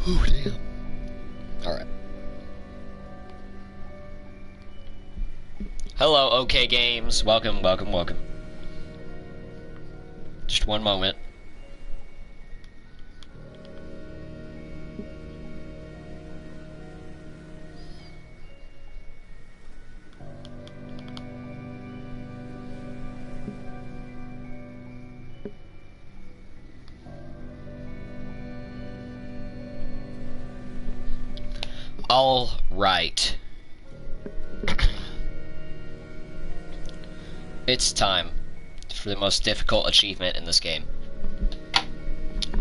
Ooh, damn. Alright. Hello, OK Games. Welcome, welcome, welcome. Just one moment. All right. It's time for the most difficult achievement in this game.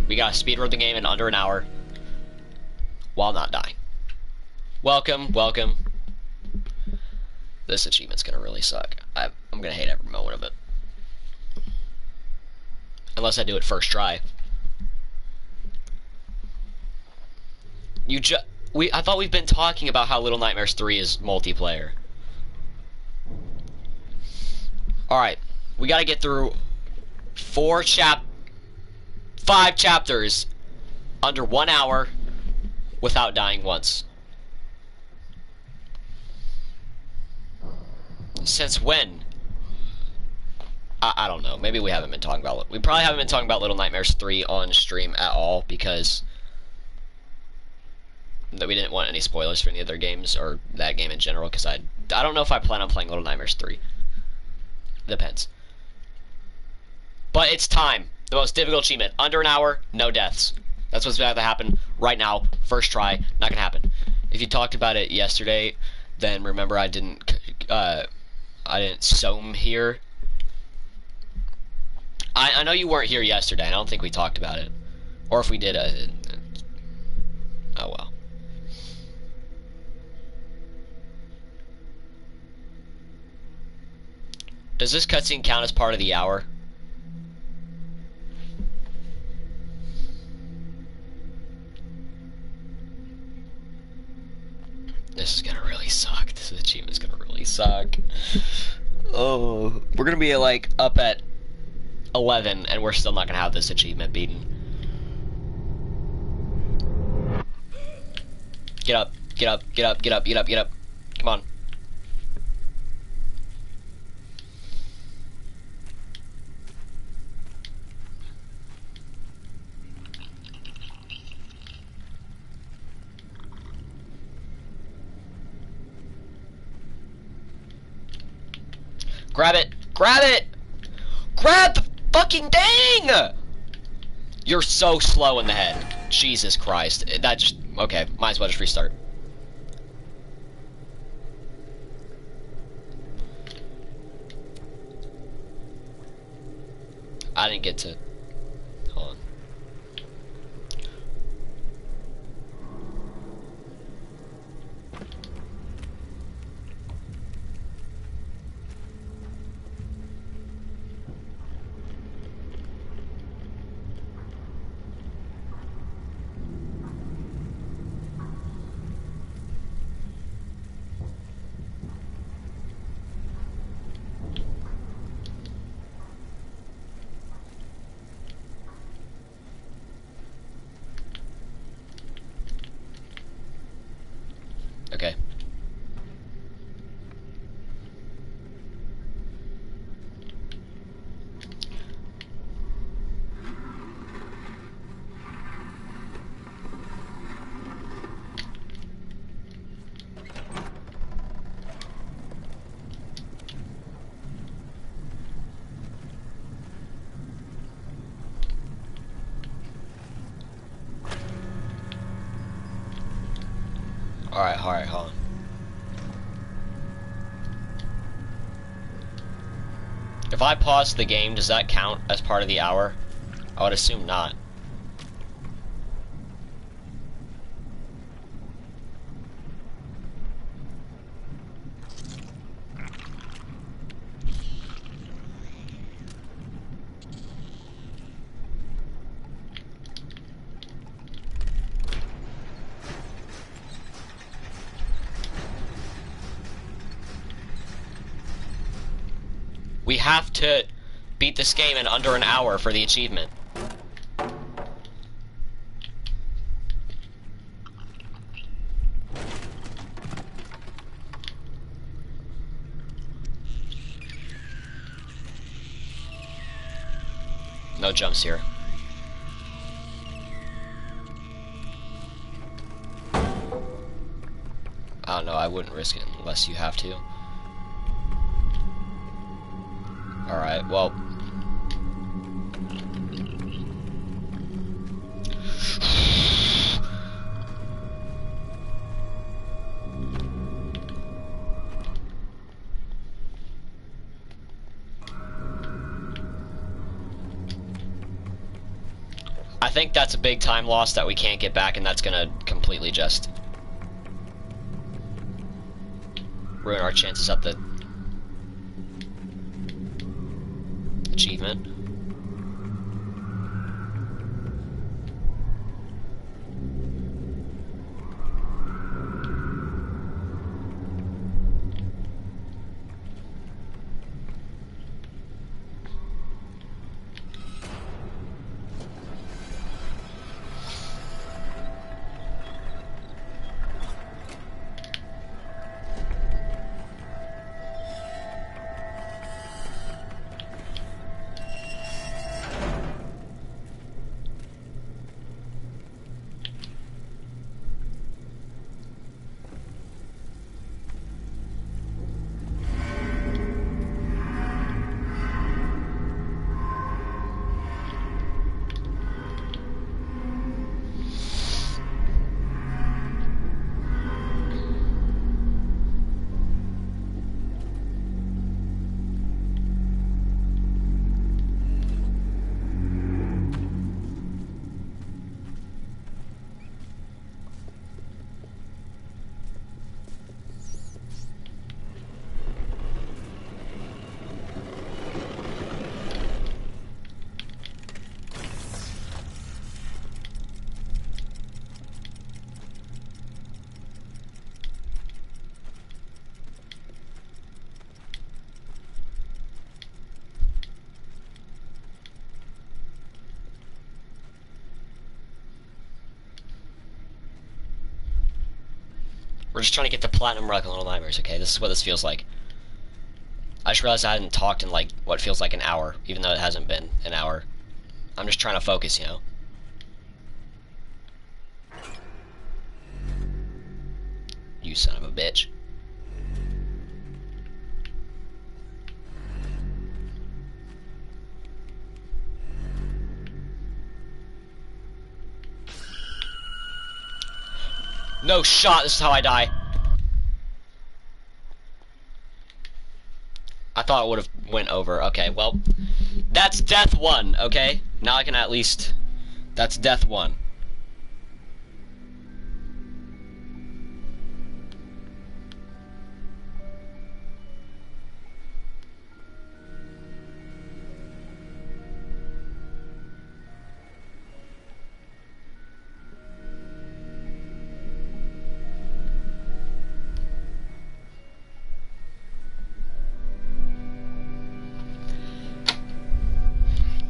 We gotta speedrun the game in under an hour while not dying. Welcome, welcome. This achievement's gonna really suck. I'm gonna hate every moment of it. Unless I do it first try. I thought we've been talking about how Little Nightmares 3 is multiplayer. Alright, we gotta get through 5 chapters under 1 hour without dying once. Since when? I don't know. Maybe we haven't been talking about it. We probably haven't been talking about Little Nightmares 3 on stream at all because we didn't want any spoilers for any other games or that game in general because I don't know if I plan on playing Little Nightmares 3. Depends. But it's time. The most difficult achievement. Under an hour, no deaths. That's what's about to happen right now. First try. Not gonna happen. If you talked about it yesterday, then remember I didn't soam here. I know you weren't here yesterday. I don't think we talked about it. Or if we did, oh well. Does this cutscene count as part of the hour? This is gonna really suck. This achievement's gonna really suck. Oh, we're gonna be like up at 11 and we're still not gonna have this achievement beaten. Get up, get up, get up, get up, get up, get up. Come on. Grab it! Grab it! Grab the fucking thing! You're so slow in the head. Jesus Christ. That just... Okay, might as well just restart. I didn't get to... Hold on. Okay. Alright, hold on. If I pause the game, does that count as part of the hour? I would assume not. We have to beat this game in under an hour for the achievement. No jumps here. I don't know, I wouldn't risk it unless you have to. Alright, well. I think that's a big time loss that we can't get back, and that's gonna completely just ruin our chances at the achievement. We're just trying to get the platinum rug on Little Nightmares, okay? This is what this feels like. I just realized I hadn't talked in, like, what feels like an hour, even though it hasn't been an hour. I'm just trying to focus, you know? You son of a bitch. No shot, this is how I die. I thought it would have went over. Okay, well, that's death 1, okay? Now I can at least... That's death 1.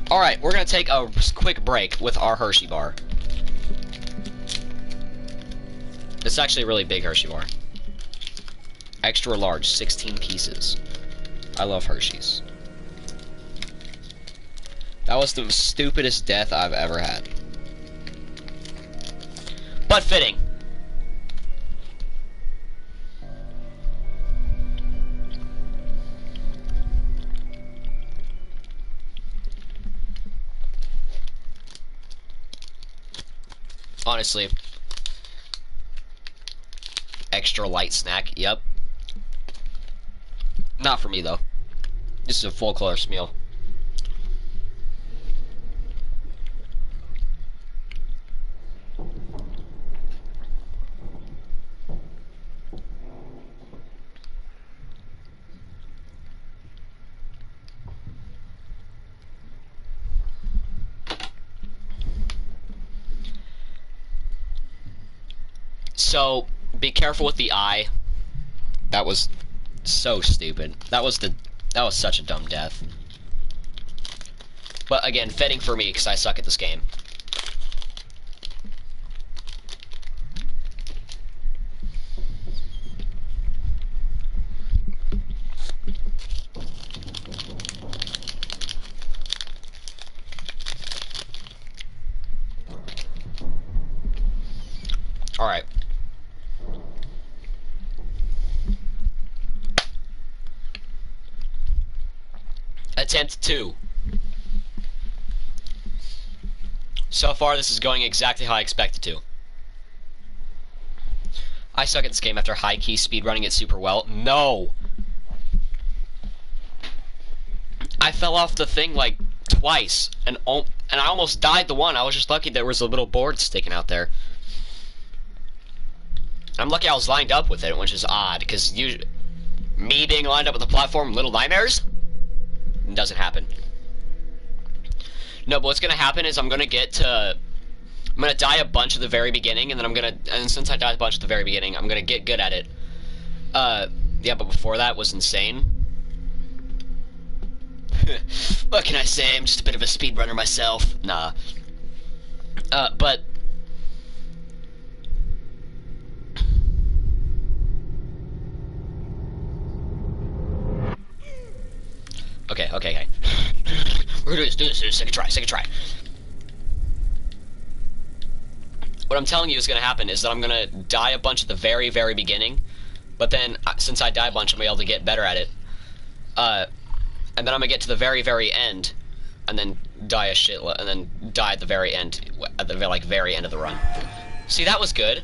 Alright, we're gonna take a quick break with our Hershey bar. It's actually a really big Hershey bar. Extra large, 16 pieces. I love Hershey's. That was the stupidest death I've ever had. But fitting. Honestly. Extra light snack, yep. Not for me, though. This is a full course meal. So, be careful with the eye. That was so stupid. That was such a dumb death. But again, fitting for me because I suck at this game. Alright. Attempt 2. So far, this is going exactly how I expected to. I suck at this game after high-key speedrunning it super well. No! I fell off the thing, like, twice, and I almost died the one. I was just lucky there was a little board sticking out there. I'm lucky I was lined up with it, which is odd, because me being lined up with the platform, Little Nightmares, doesn't happen. No, but what's gonna happen is I'm gonna die a bunch at the very beginning, and then and since I died a bunch at the very beginning, I'm gonna get good at it. Yeah, but before that was insane. What can I say? I'm just a bit of a speedrunner myself. Nah. But... Okay. We're gonna do this, second try. What I'm telling you is gonna happen is that I'm gonna die a bunch at the very, very beginning, but then, since I die a bunch, I'm gonna be able to get better at it. And then I'm gonna get to the very, very end, and then die a shitload, and then die at the very end, at the, like, very end of the run. See, that was good.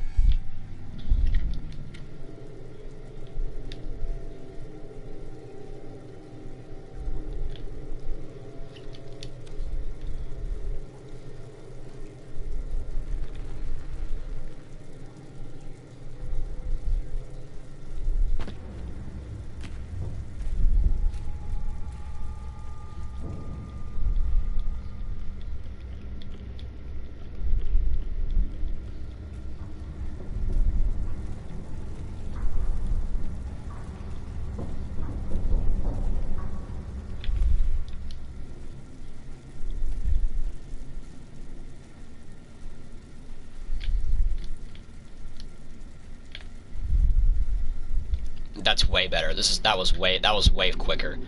That's way better. That was way quicker.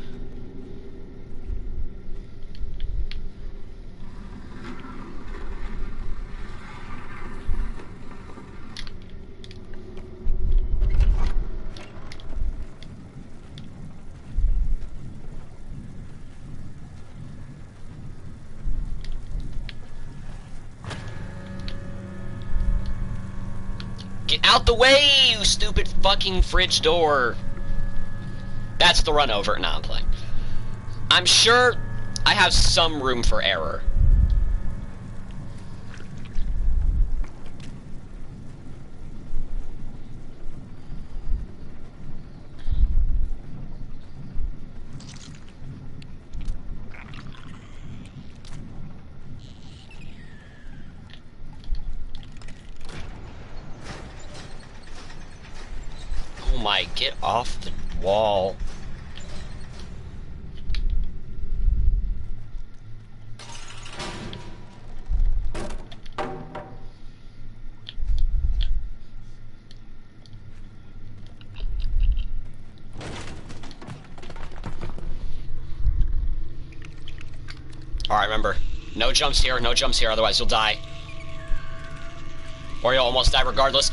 Get out the way, you stupid fucking fridge door! That's the run over. Nah, I'm playing. I'm sure I have some room for error. Oh my, get off the wall. Alright, remember, no jumps here, otherwise you'll die. Or you'll almost die regardless.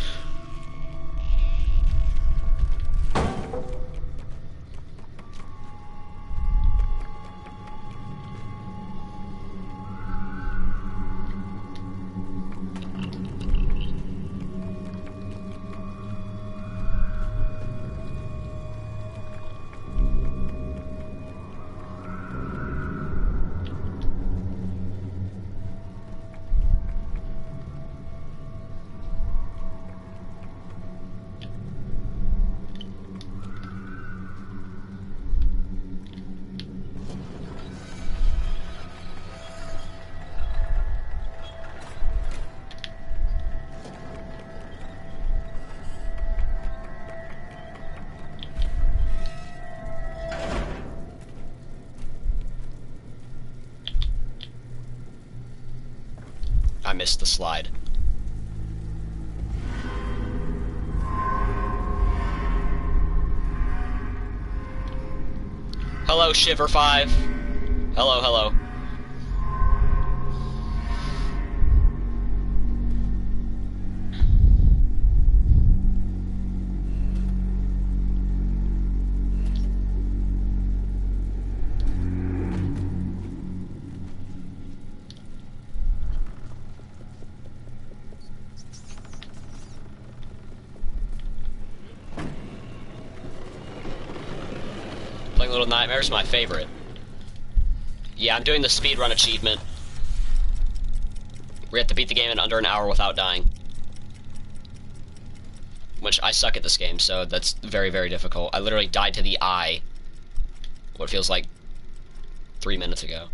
I missed the slide. Hello, Shiver 5. Hello, hello. Little Nightmares, my favorite. Yeah, I'm doing the speedrun achievement. We have to beat the game in under an hour without dying. Which, I suck at this game, so that's very, very difficult. I literally died to the eye. What feels like 3 minutes ago.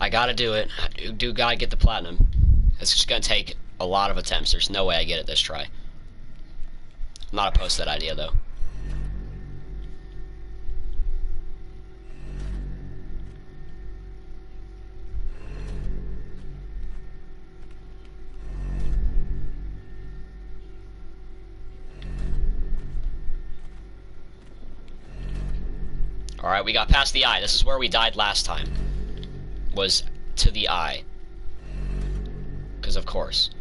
I gotta do it. I do gotta get the platinum. It's just gonna take a lot of attempts. There's no way I get it this try. I'm not opposed to that idea, though. Alright, we got past the eye. This is where we died last time. Was to the eye. Because of course.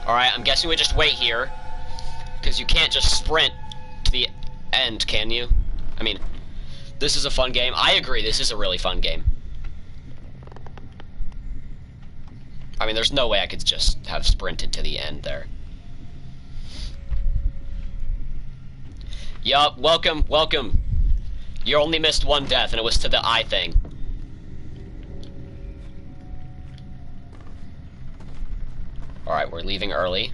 Alright, I'm guessing we just wait here. Because you can't just sprint to the end, can you? I mean, this is a fun game. I agree, this is a really fun game. I mean, there's no way I could just have sprinted to the end there. Yup, welcome, welcome. You only missed one death, and it was to the eye thing. Alright, we're leaving early.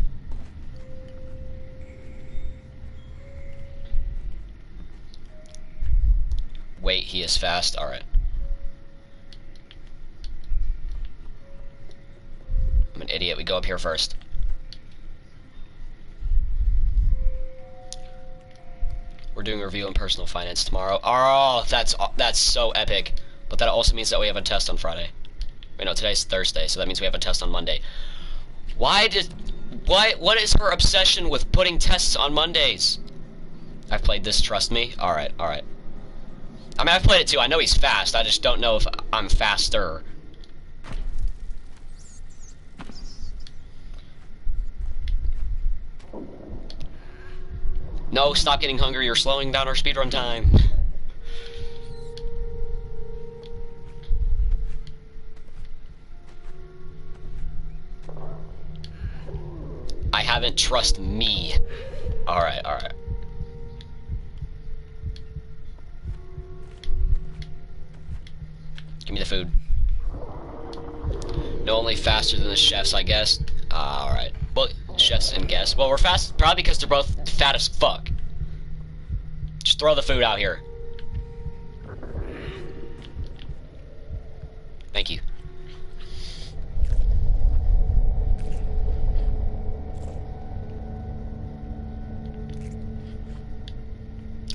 Wait, he is fast. Alright. I'm an idiot. We go up here first. We're doing a review on personal finance tomorrow. Oh, that's so epic. But that also means that we have a test on Friday. Wait, no, today's Thursday, so that means we have a test on Monday. What is her obsession with putting tests on Mondays? I've played this, trust me. Alright, alright. I mean, I've played it too. I know he's fast. I just don't know if I'm faster. No, stop getting hungry. You're slowing down our speedrun time. I haven't trust me. Alright, alright. Give me the food. No, only faster than the chefs, I guess. Alright. Well, chefs and guests. Well, we're fast, probably because they're both fat as fuck. Just throw the food out here. Thank you.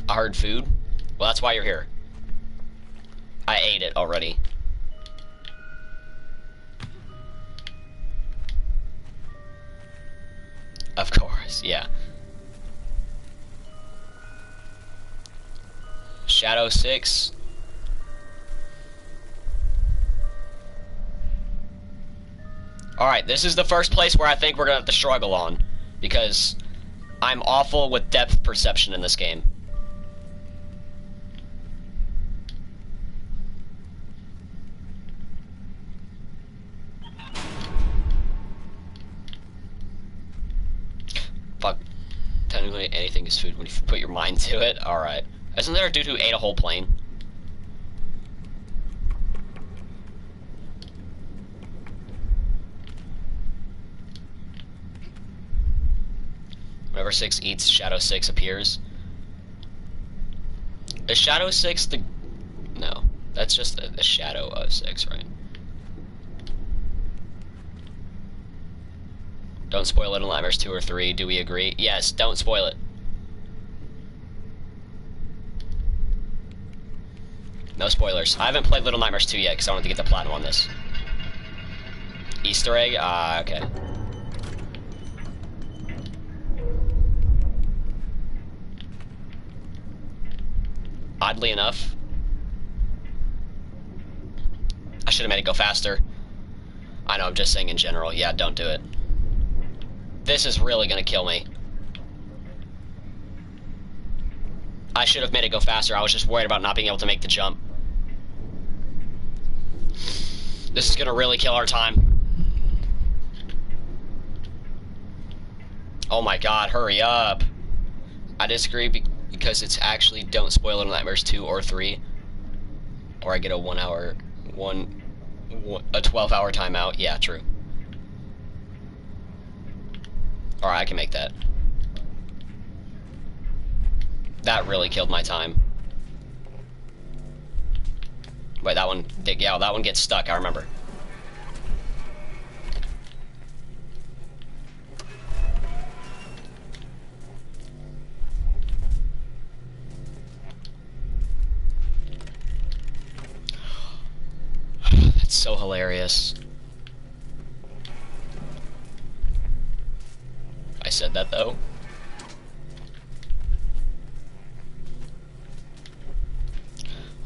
I heard food. Well, that's why you're here. I ate it already. Of course, yeah. Shadow 6. Alright, this is the first place where I think we're gonna have to struggle on. Because I'm awful with depth perception in this game. Fuck. Technically, anything is food when you put your mind to it. Alright. Isn't there a dude who ate a whole plane? Whenever 6 eats, Shadow 6 appears. Is Shadow 6 the... No. That's just a shadow of 6, right? Don't spoil Little Nightmares 2 or 3, do we agree? Yes, don't spoil it. No spoilers. I haven't played Little Nightmares 2 yet, because I wanted to get the platinum on this. Easter egg? Ah, okay. Oddly enough, should have made it go faster. I know, I'm just saying in general. Yeah, don't do it. This is really gonna kill me. I should have made it go faster. I was just worried about not being able to make the jump. This is gonna really kill our time. Oh my god, hurry up. I disagree because it's actually don't spoil Little Nightmares 2 or 3. Or I get a 12-hour timeout. Yeah, true. Alright, I can make that. That really killed my time. Wait, that one, yeah, that one gets stuck, I remember. That's so hilarious. I said that, though.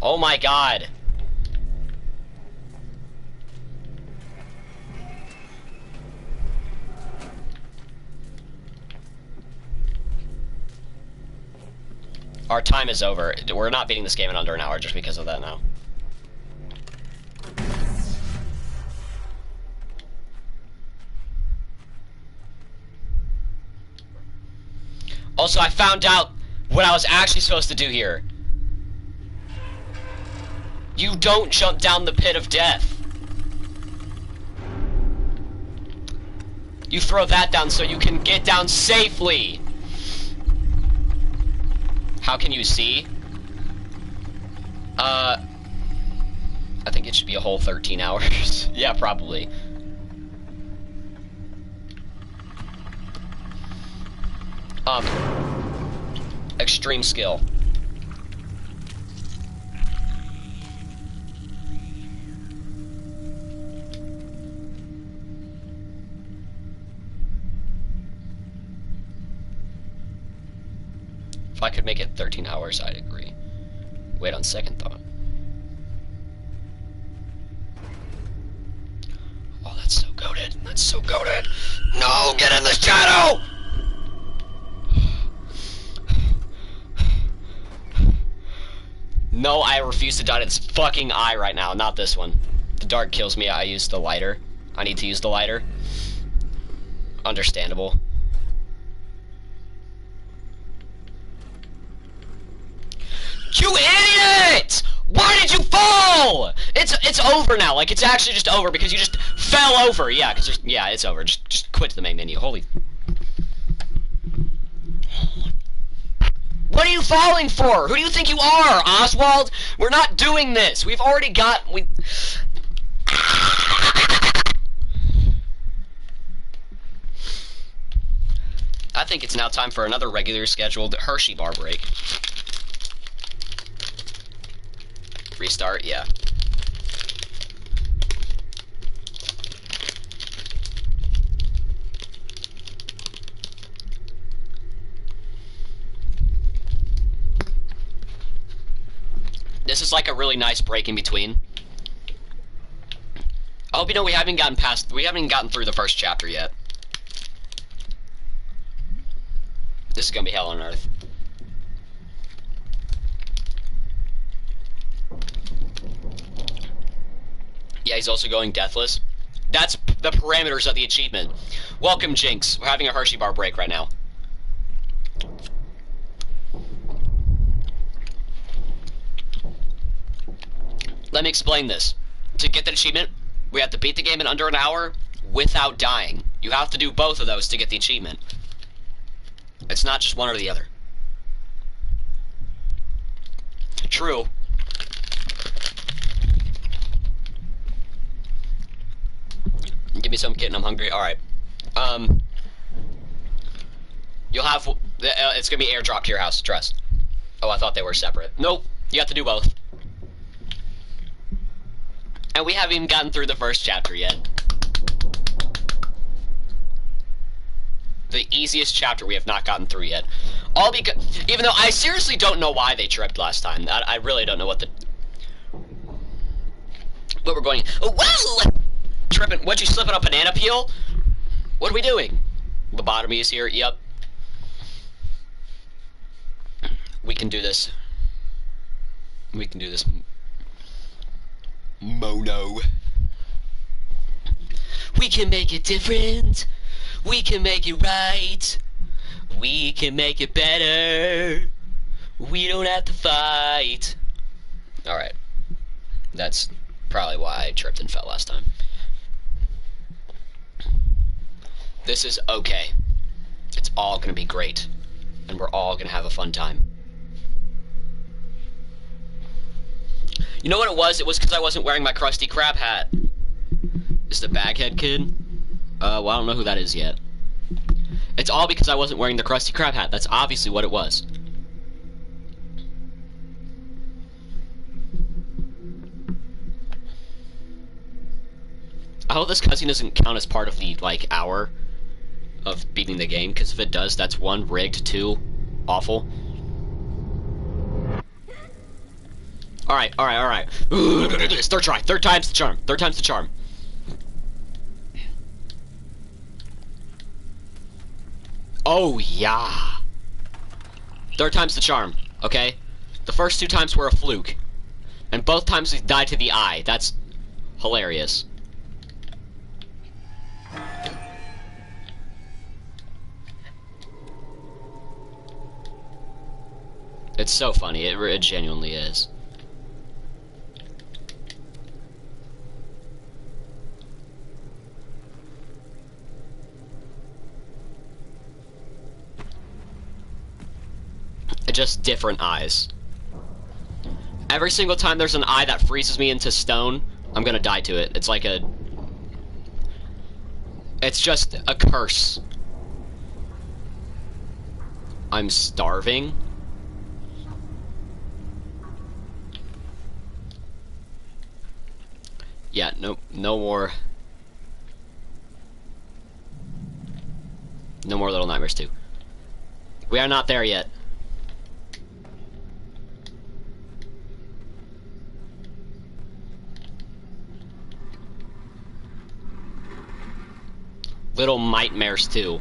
Oh my god! Our time is over. We're not beating this game in under an hour just because of that now. Also, I found out what I was actually supposed to do here. You don't jump down the pit of death. You throw that down so you can get down safely. How can you see? I think it should be a whole 13 hours. Yeah, probably. Extreme skill. If I could make it 13 hours, I'd agree. Wait, on second thought. Oh, that's so goated. That's so goated. No, get in the shadow! No, I refuse to die to this fucking eye right now, not this one. The dark kills me, I use the lighter. I need to use the lighter. Understandable. You idiot! Why did you fall? It's over now. Like, it's actually just over because you just fell over. Yeah, yeah, it's over. Just quit the main menu. Holy. What are you falling for? Who do you think you are, Oswald? We're not doing this. We've already got I think it's now time for another regular scheduled Hershey bar break. Restart, yeah. This is like a really nice break in between. I hope you know we haven't gotten through the first chapter yet. This is gonna be hell on earth. Yeah, he's also going deathless. That's the parameters of the achievement. Welcome, Jinx. We're having a Hershey bar break right now. Let me explain this. To get the achievement, we have to beat the game in under an hour without dying. You have to do both of those to get the achievement. It's not just one or the other. True. Give me some kitten, I'm hungry. Alright. You'll have... it's gonna be airdropped to your house, trust. Oh, I thought they were separate. Nope. You have to do both. And we haven't even gotten through the first chapter yet. The easiest chapter we have not gotten through yet. All because... Even though I seriously don't know why they tripped last time. I really don't know what the... But we're going, oh, whoa! Tripping, what, you slipping a banana peel? What are we doing? Lobotomy is here, yep. We can do this. We can do this. Mono. We can make it different. We can make it right. We can make it better. We don't have to fight. Alright. That's probably why I tripped and fell last time. This is okay. It's all gonna be great. And we're all gonna have a fun time. You know what it was? It was because I wasn't wearing my Krusty Krab hat. Is the Baghead kid? Well, I don't know who that is yet. It's all because I wasn't wearing the Krusty Krab hat. That's obviously what it was. I hope this cutscene doesn't count as part of the, like, hour of beating the game, because if it does, that's 1, rigged, 2, awful. Alright. Third try. Third time's the charm. Third time's the charm. Oh, yeah. Third time's the charm, okay? The first 2 times were a fluke. And both times we died to the eye. That's hilarious. It's so funny. It genuinely is. Just different eyes. Every single time there's an eye that freezes me into stone, I'm gonna die to it. It's like a... It's just a curse. I'm starving. Yeah, no more. No more Little Nightmares 2. We are not there yet. Little Nightmares 2.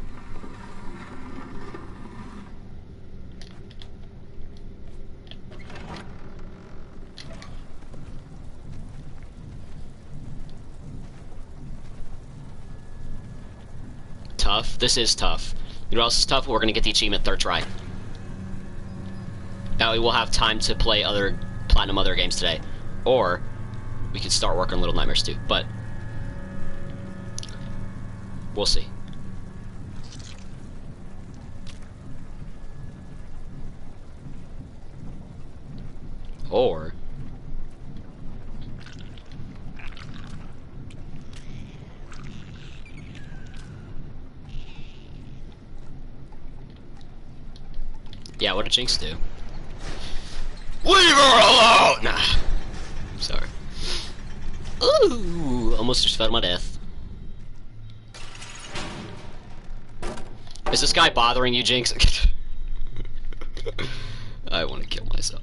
Tough. This is tough. You know what else is tough? We're gonna get the achievement third try. Now we will have time to play other Platinum other games today. Or we could start working on Little Nightmares 2, but we'll see. Or yeah, what did Jinx do? Leave her alone! Nah. Sorry. Ooh, almost just fell to my death. Is this guy bothering you, Jinx? I want to kill myself.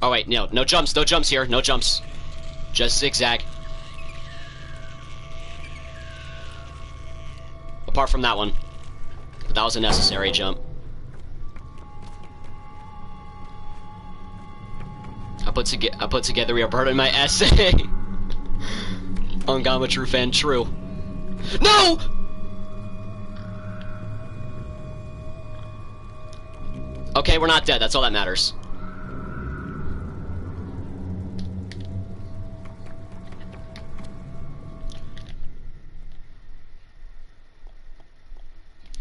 Oh wait, no jumps here, no jumps. Just zigzag. Apart from that one. But that was a necessary jump. I put together we are burning my essay. On I'm a true fan, true. No! Okay, we're not dead, that's all that matters.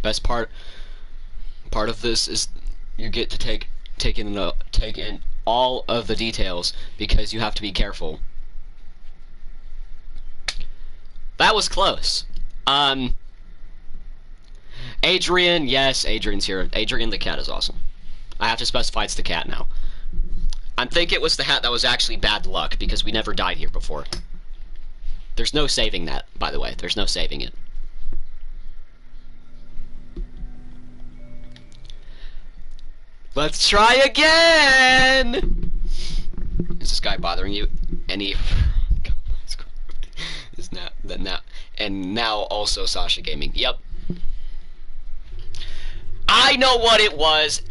Best part of this is you get to take in all of the details because you have to be careful. That was close. Adrian, yes, Adrian's here. Adrian the cat is awesome. I have to specify it's the cat now. I think it was the hat that was actually bad luck because we never died here before. There's no saving that, by the way. There's no saving it. Let's try again! Is this guy bothering you? Any... Is now... And now also Sasha Gaming. Yep. I know what it was!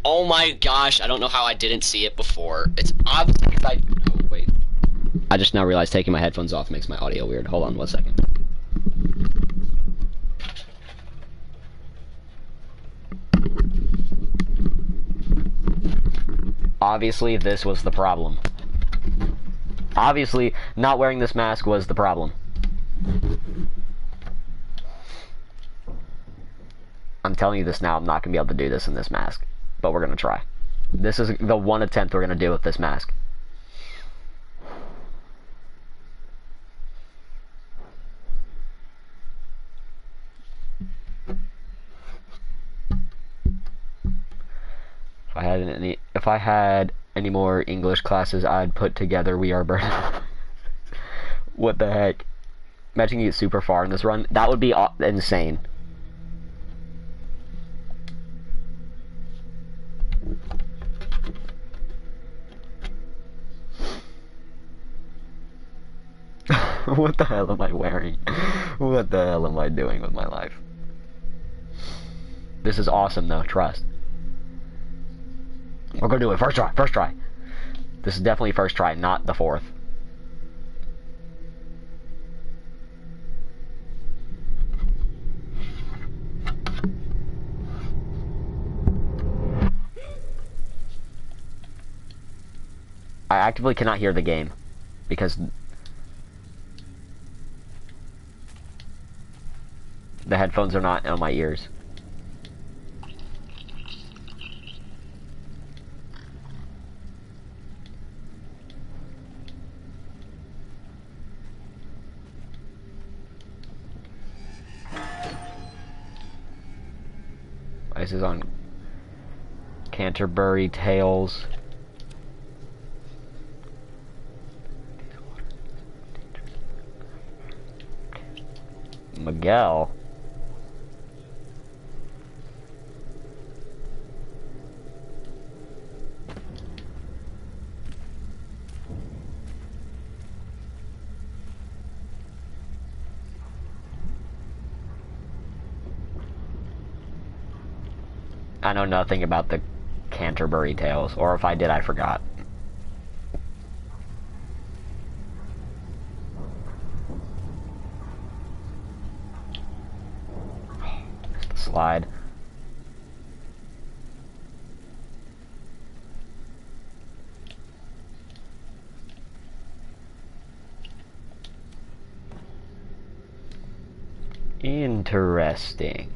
Oh my gosh, I don't know how I didn't see it before. It's obviously because I... Oh, wait. I just now realized taking my headphones off makes my audio weird. Hold on 1 second. Obviously, this was the problem. Obviously, not wearing this mask was the problem. I'm telling you this now, I'm not going to be able to do this in this mask. But we're going to try. This is the one attempt we're going to do with this mask. If I had any more English classes, I'd put together We Are Burning. What the heck? Imagine you get super far in this run. That would be insane. What the hell am I wearing? What the hell am I doing with my life? This is awesome though, trust. We're gonna do it first try, first try. This is definitely first try, not the fourth. I actively cannot hear the game because the headphones are not on my ears. This is on Canterbury Tales. Miguel. I know nothing about the Canterbury Tales, or if I did, I forgot. The slide. Interesting.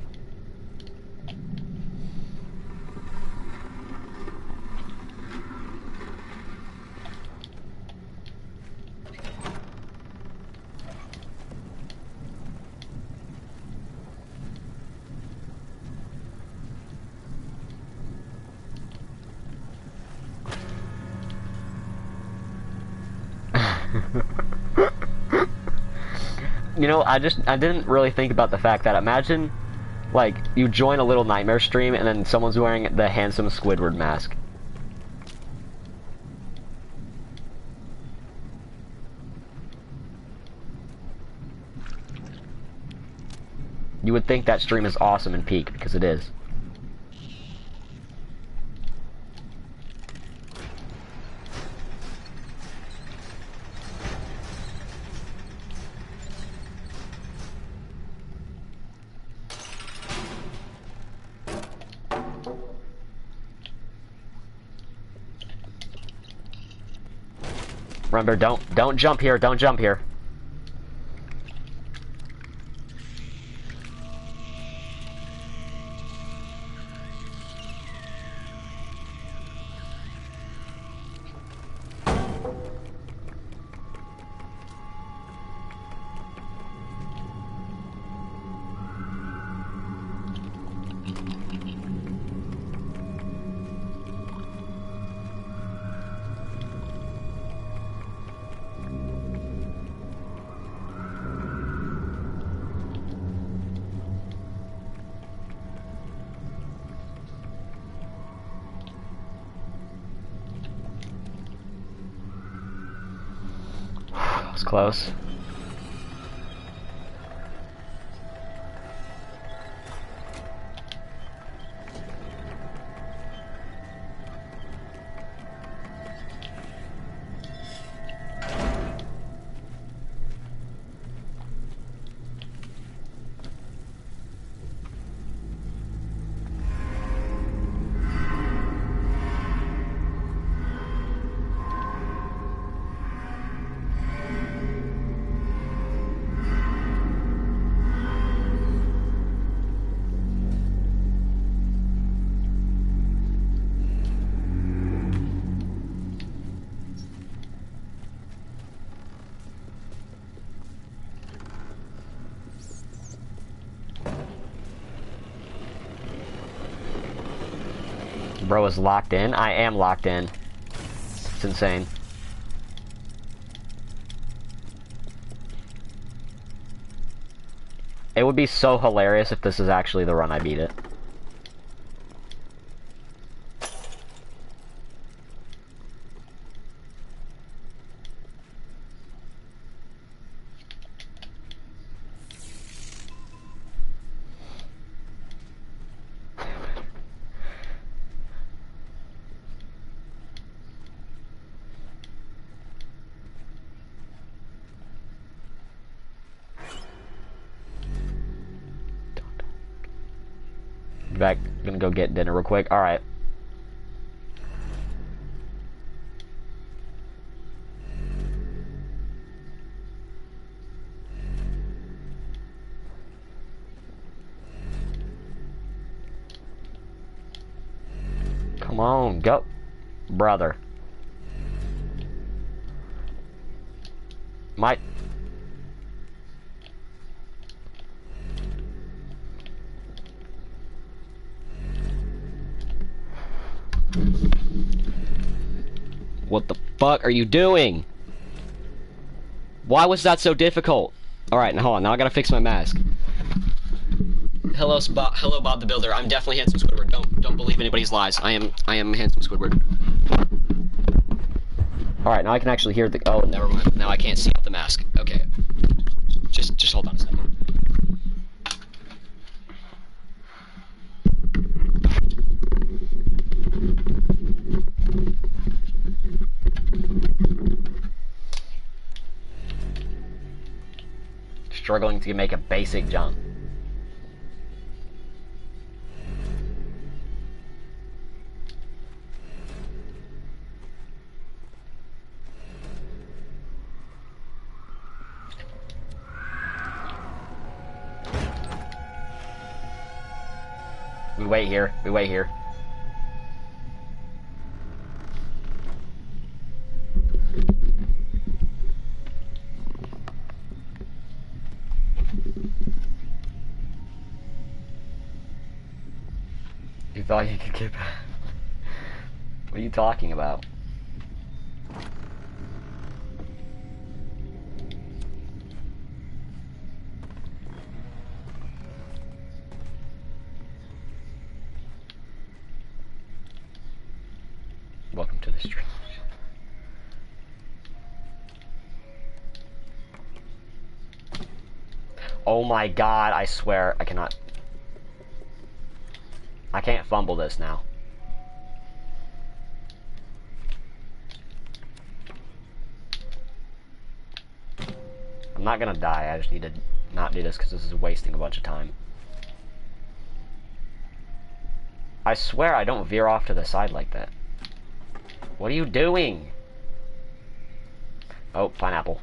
You know, I didn't really think about the fact that imagine, like, you join a Little Nightmare stream and then someone's wearing the handsome Squidward mask. You would think that stream is awesome and peak, because it is. Remember, don't jump here, don't jump here. close. Bro is locked in. I am locked in. It's insane. It would be so hilarious if this is actually the run I beat it. Back, gonna go get dinner real quick. All right. Come on, go, brother. Might. What the fuck are you doing? Why was that so difficult? Alright, now hold on. Now I gotta fix my mask. Hello, Bob the Builder. I'm definitely Handsome Squidward. Don't believe anybody's lies. I am Handsome Squidward. Alright, now I can actually hear the... Oh, never mind. Now I can't see out the mask. Okay. Just hold on a second. Struggling to make a basic jump. We wait here. We wait here. You thought you could get back? What are you talking about? Welcome to the stream. Oh my god, I swear I cannot. I can't fumble this now. I'm not gonna die, I just need to not do this because this is wasting a bunch of time. I swear I don't veer off to the side like that. What are you doing? Oh, pineapple.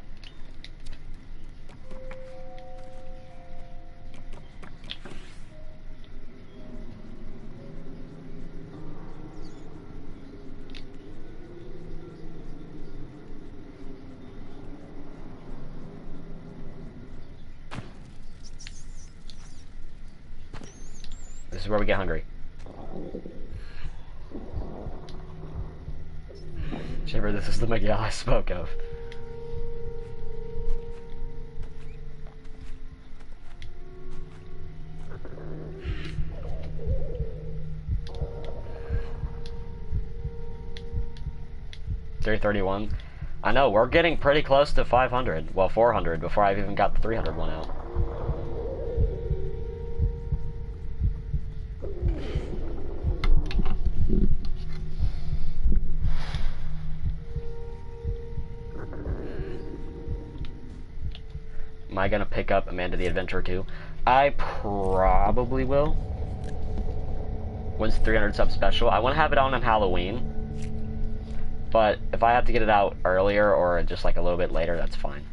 This is where we get hungry. Shiver, this is the Miguel I spoke of. $331. I know, we're getting pretty close to 500. Well, 400 before I've even got the 300 one out. Am I gonna pick up Amanda the Adventurer too? I probably will. When's the 300 sub special? I want to have it on Halloween. But if I have to get it out earlier or just like a little bit later, that's fine.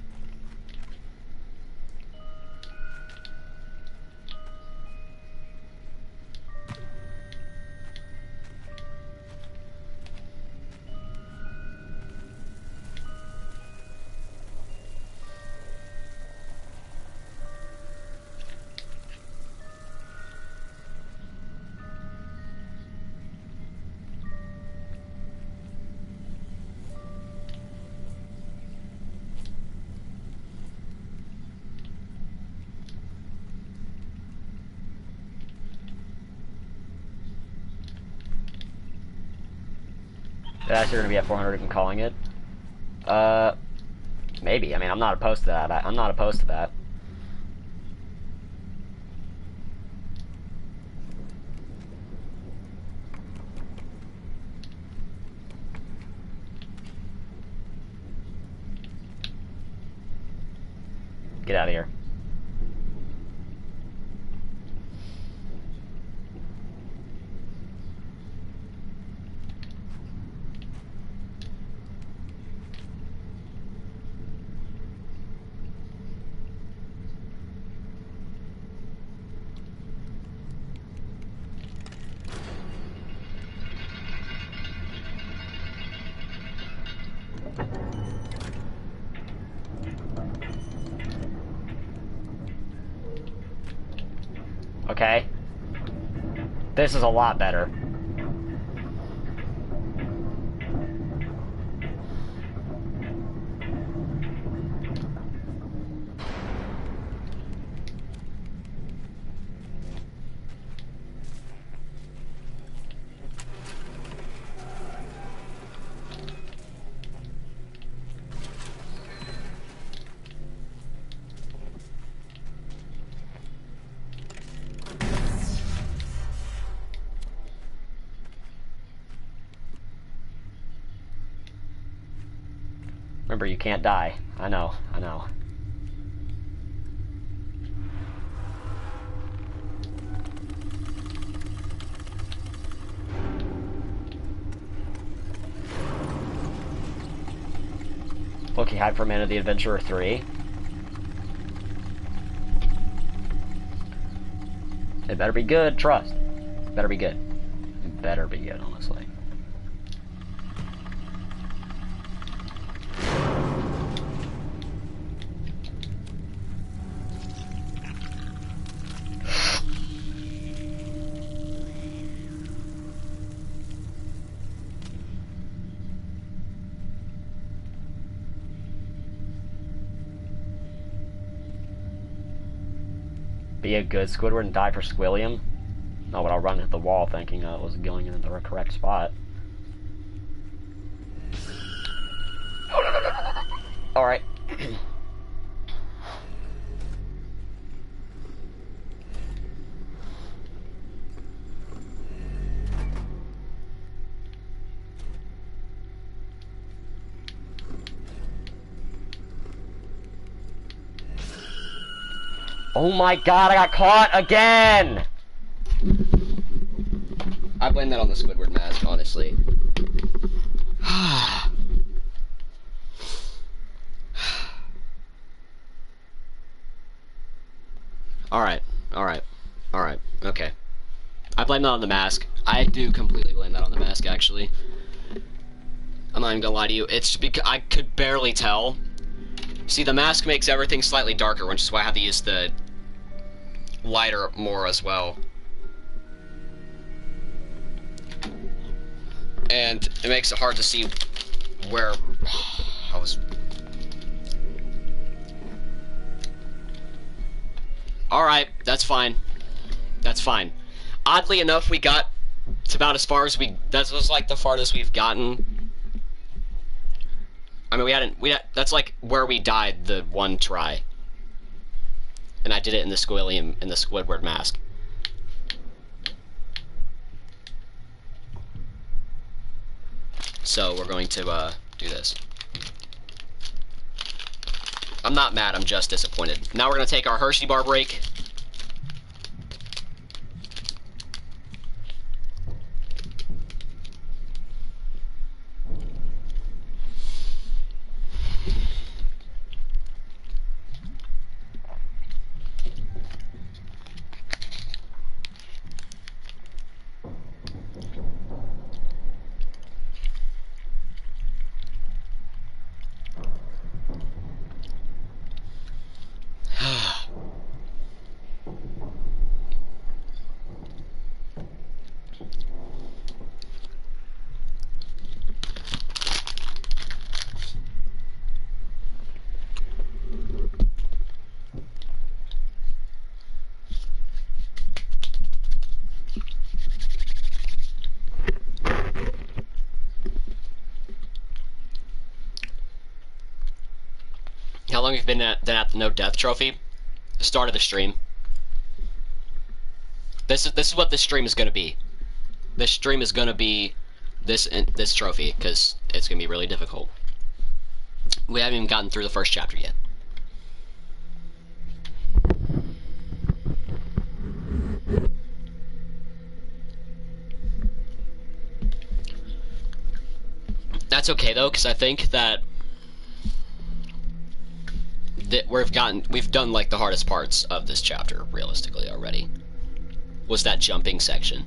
That's you're gonna be at 400 and calling it. Maybe. I mean, I'm not opposed to that. I'm not opposed to that. Get out of here. Okay. This is a lot better. Remember, you can't die. I know, I know. Looking high for Man of the Adventurer 3. It better be good, trust. It better be good. It better be good, honestly. Be a good Squidward and die for Squilliam? No, but I'll run at the wall thinking it was going in the correct spot. Alright. Oh my god, I got caught again! I blame that on the Squidward mask, honestly. Alright, okay. I blame that on the mask. I do completely blame that on the mask, actually. I'm not even gonna lie to you. It's because I could barely tell. See, the mask makes everything slightly darker, which is why I have to use the lighter more as well. And it makes it hard to see where I was. Alright, that's fine. That's fine. Oddly enough, we got to about as far as that was like the farthest we've gotten. I mean, that's like where we died the one try. And I did it in the Squidward mask. So we're going to do this. I'm not mad, I'm just disappointed. Now we're going to take our Hershey bar break. How long have you been at the No Death Trophy? The start of the stream. This is what this stream is going to be. This stream is going to be this trophy, because it's going to be really difficult. We haven't even gotten through the first chapter yet. That's okay though, because I think that we've done like the hardest parts of this chapter realistically already. Was that jumping section?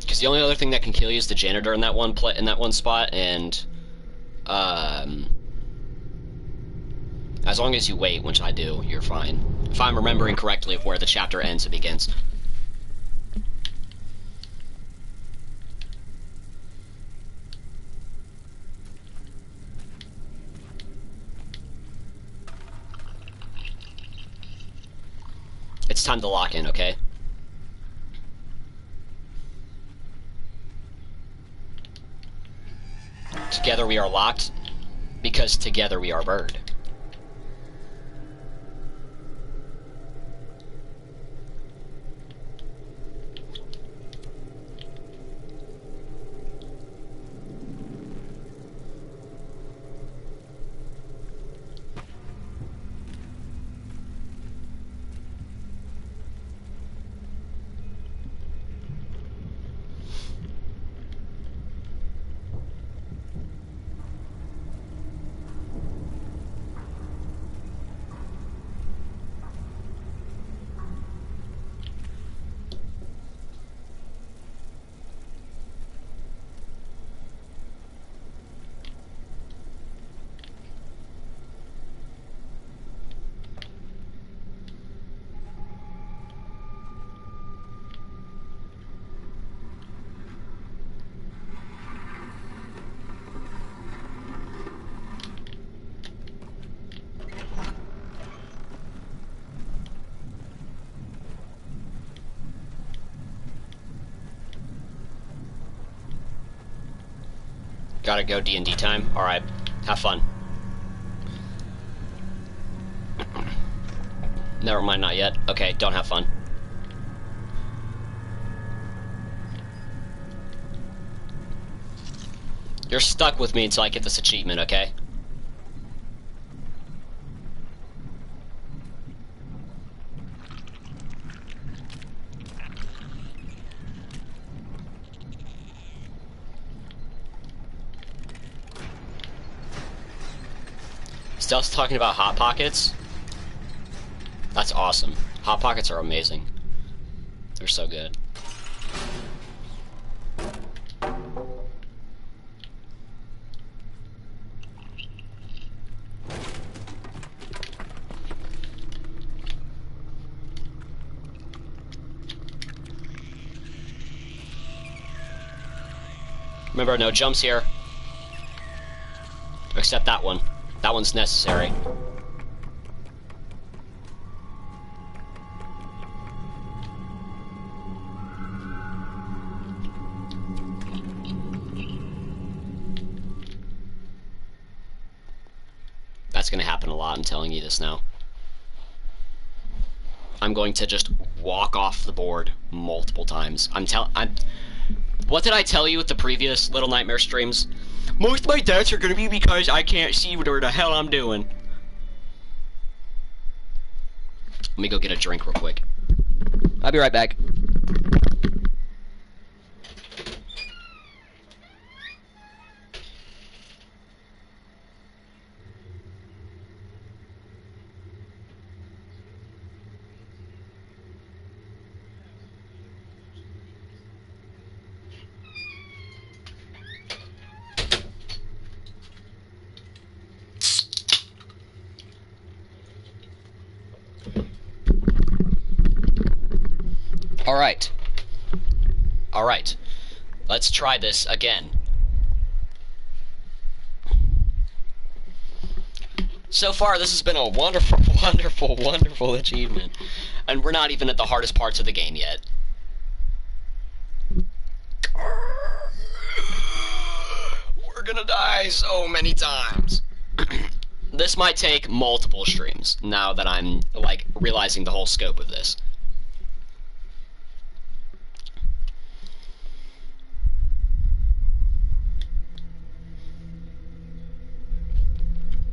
Because the only other thing that can kill you is the janitor in that one spot, and as long as you wait, which I do, you're fine. If I'm remembering correctly of where the chapter ends and begins. It's time to lock in, okay? Together we are locked, because together we are bird. Gotta go D&D time? Alright. Have fun. Never mind, not yet. Okay, don't have fun. You're stuck with me until I get this achievement, okay? Stealth's talking about Hot Pockets. That's awesome. Hot Pockets are amazing. They're so good. Remember, no jumps here. Except that one. That one's necessary. That's going to happen a lot, I'm telling you this now. I'm going to just walk off the board multiple times. What did I tell you with the previous Little Nightmare streams? Most of my deaths are going to be because I can't see what the hell I'm doing. Let me go get a drink real quick. I'll be right back. Alright. Let's try this again. So far, this has been a wonderful, wonderful, wonderful achievement. And we're not even at the hardest parts of the game yet. We're gonna die so many times. This might take multiple streams, now that I'm, like, realizing the whole scope of this.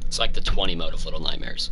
It's like the 20 mode of Little Nightmares.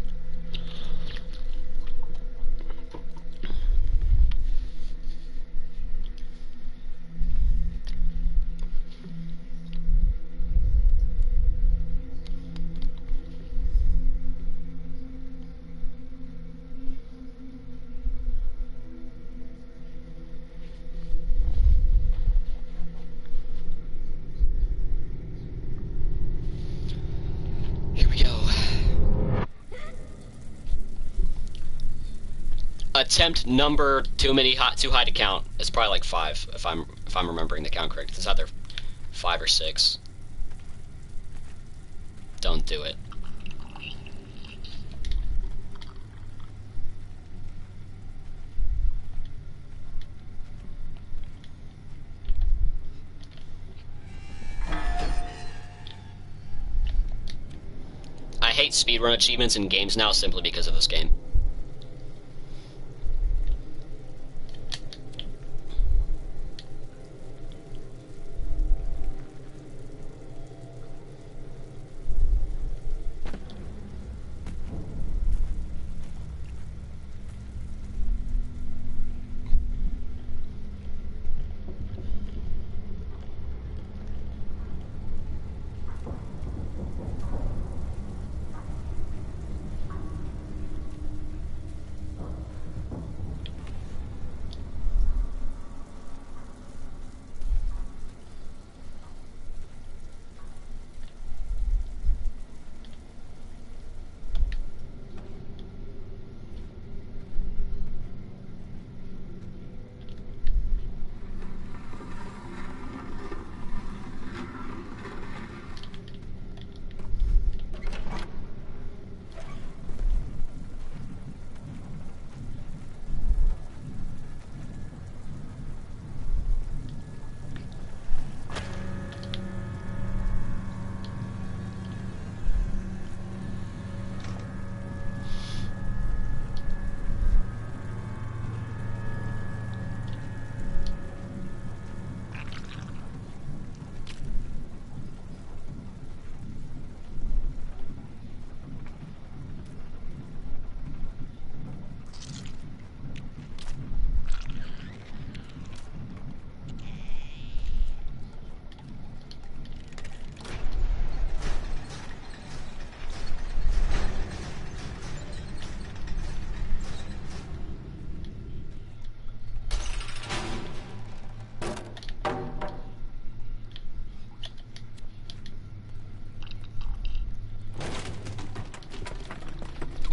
Attempt number too high to count. It's probably like 5 if I'm remembering the count correct. It's either 5 or 6. Don't do it. I hate speedrun achievements in games now simply because of this game.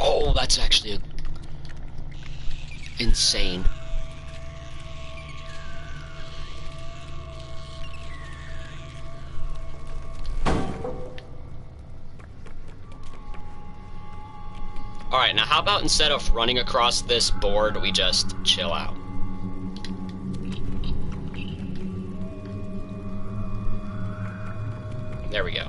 Oh, that's actually insane. Alright, now how about instead of running across this board, we just chill out? There we go.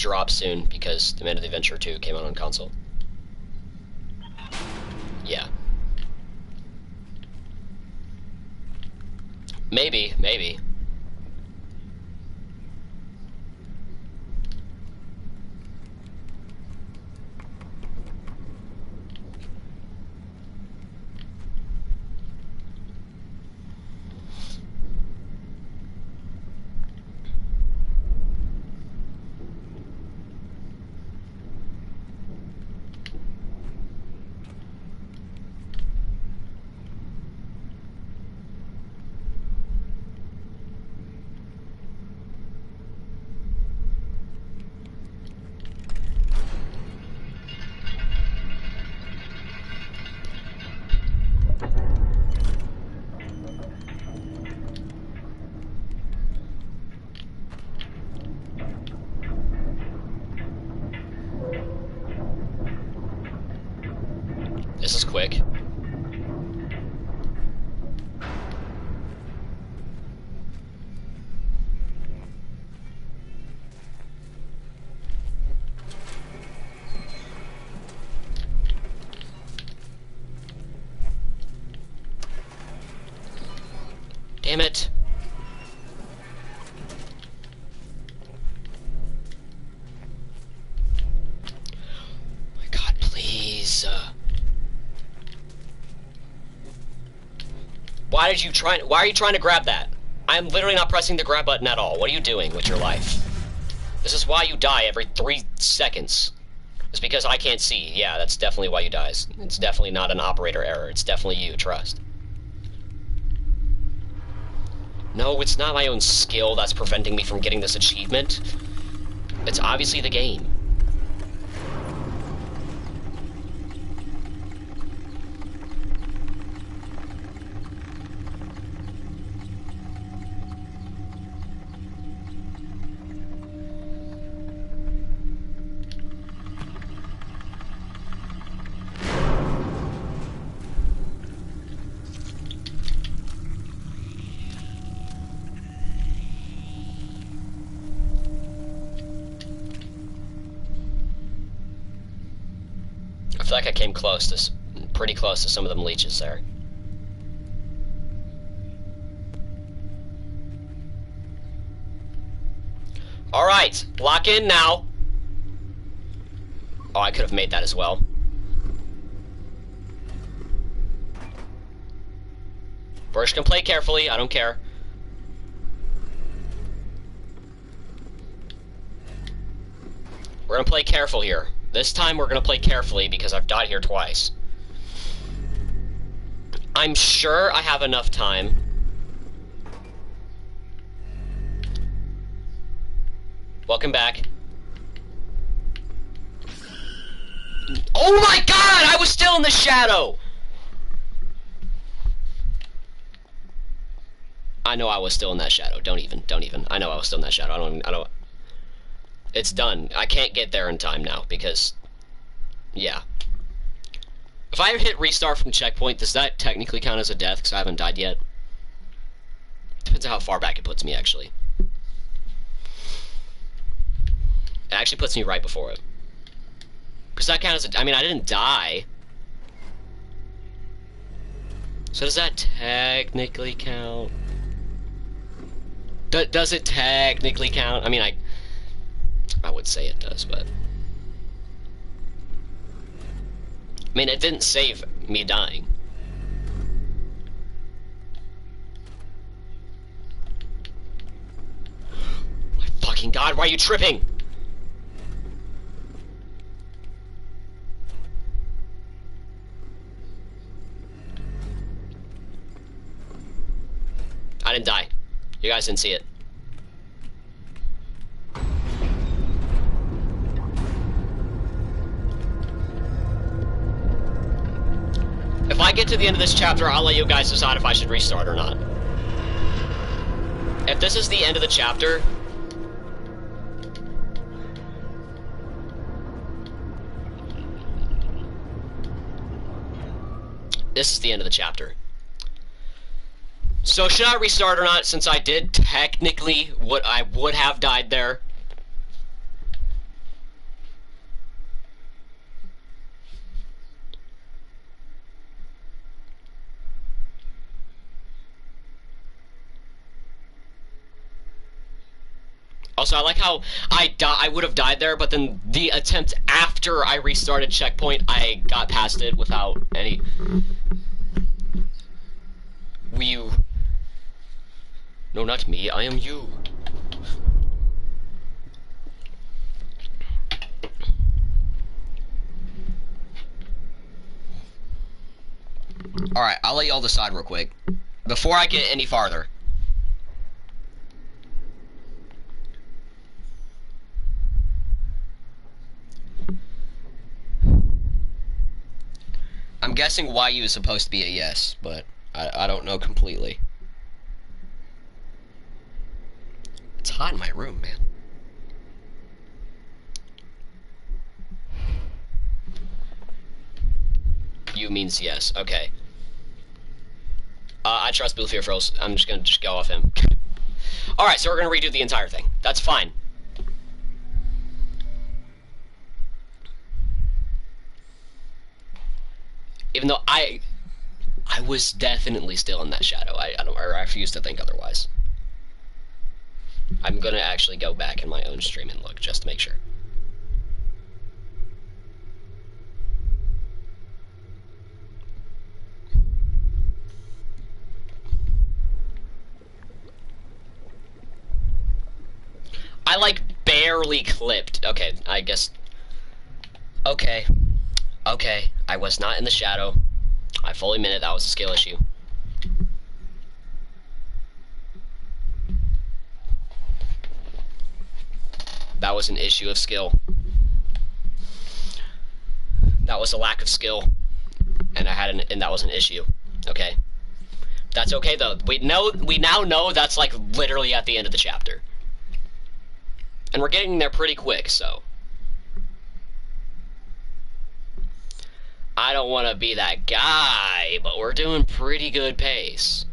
drop soon because The Man of the Adventure 2 came out on console. Yeah. Maybe, maybe. This is quick. Damn it. My God, please. Why are you trying to grab that? I'm literally not pressing the grab button at all. What are you doing with your life? This is why you die every 3 seconds. It's because I can't see. Yeah, that's definitely why you die. It's definitely not an operator error. It's definitely you, trust. No, it's not my own skill that's preventing me from getting this achievement. It's obviously the game. I feel like I came pretty close to some of them leeches there. Alright, lock in now. Oh, I could have made that as well. We're just gonna play carefully, I don't care. We're gonna play careful here. This time we're gonna play carefully because I've died here twice. I'm sure I have enough time. Welcome back. Oh my God! I was still in the shadow! I know I was still in that shadow. Don't even. I know I was still in that shadow. I don't. It's done. I can't get there in time now, because... Yeah. If I hit restart from checkpoint, does that technically count as a death, because I haven't died yet? Depends on how far back it puts me, actually. It actually puts me right before it. Because that counts as a... I mean, I didn't die. So does that technically count? Does it technically count? I mean, I would say it does, but... I mean, it didn't save me dying. My fucking God, why are you tripping? I didn't die. You guys didn't see it. If I get to the end of this chapter, I'll let you guys decide if I should restart or not. If this is the end of the chapter... This is the end of the chapter. So should I restart or not, since I did technically what I would have died there? Also, I like how I would have died there, but then the attempt after I restarted checkpoint, I got past it without any... You... No, not me, I am you. Alright, I'll let y'all decide real quick. Before I get any farther. I'm guessing YU is supposed to be a yes, but I don't know completely. It's hot in my room, man. U means yes, okay. I trust Blue Fear Froze. I'm just gonna go off him. Alright, so we're gonna redo the entire thing. That's fine. Even though I was definitely still in that shadow. I refuse to think otherwise. I'm gonna actually go back in my own stream and look just to make sure. I like barely clipped. Okay, I guess. Okay. Okay, I was not in the shadow. I fully admit it, that was a skill issue. That was an issue of skill. That was a lack of skill. And that was an issue. Okay. That's okay though. We now know that's like literally at the end of the chapter. And we're getting there pretty quick, so. I don't want to be that guy, but we're doing pretty good pace.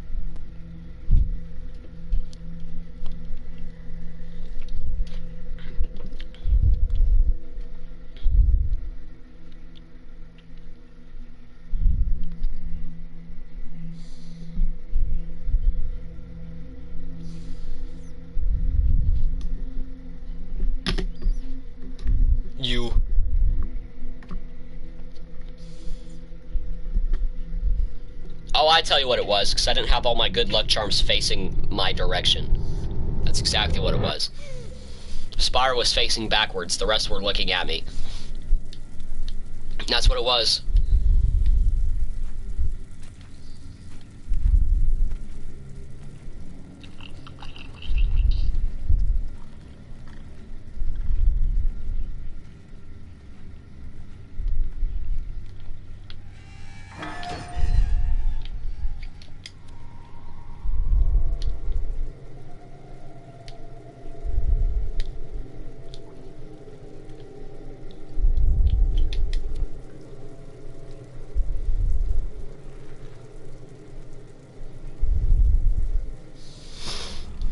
You. Oh, I tell you what it was, because I didn't have all my good luck charms facing my direction. That's exactly what it was. Spire was facing backwards, the rest were looking at me. That's what it was.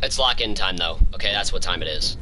It's lock-in time, though. Okay, that's what time it is.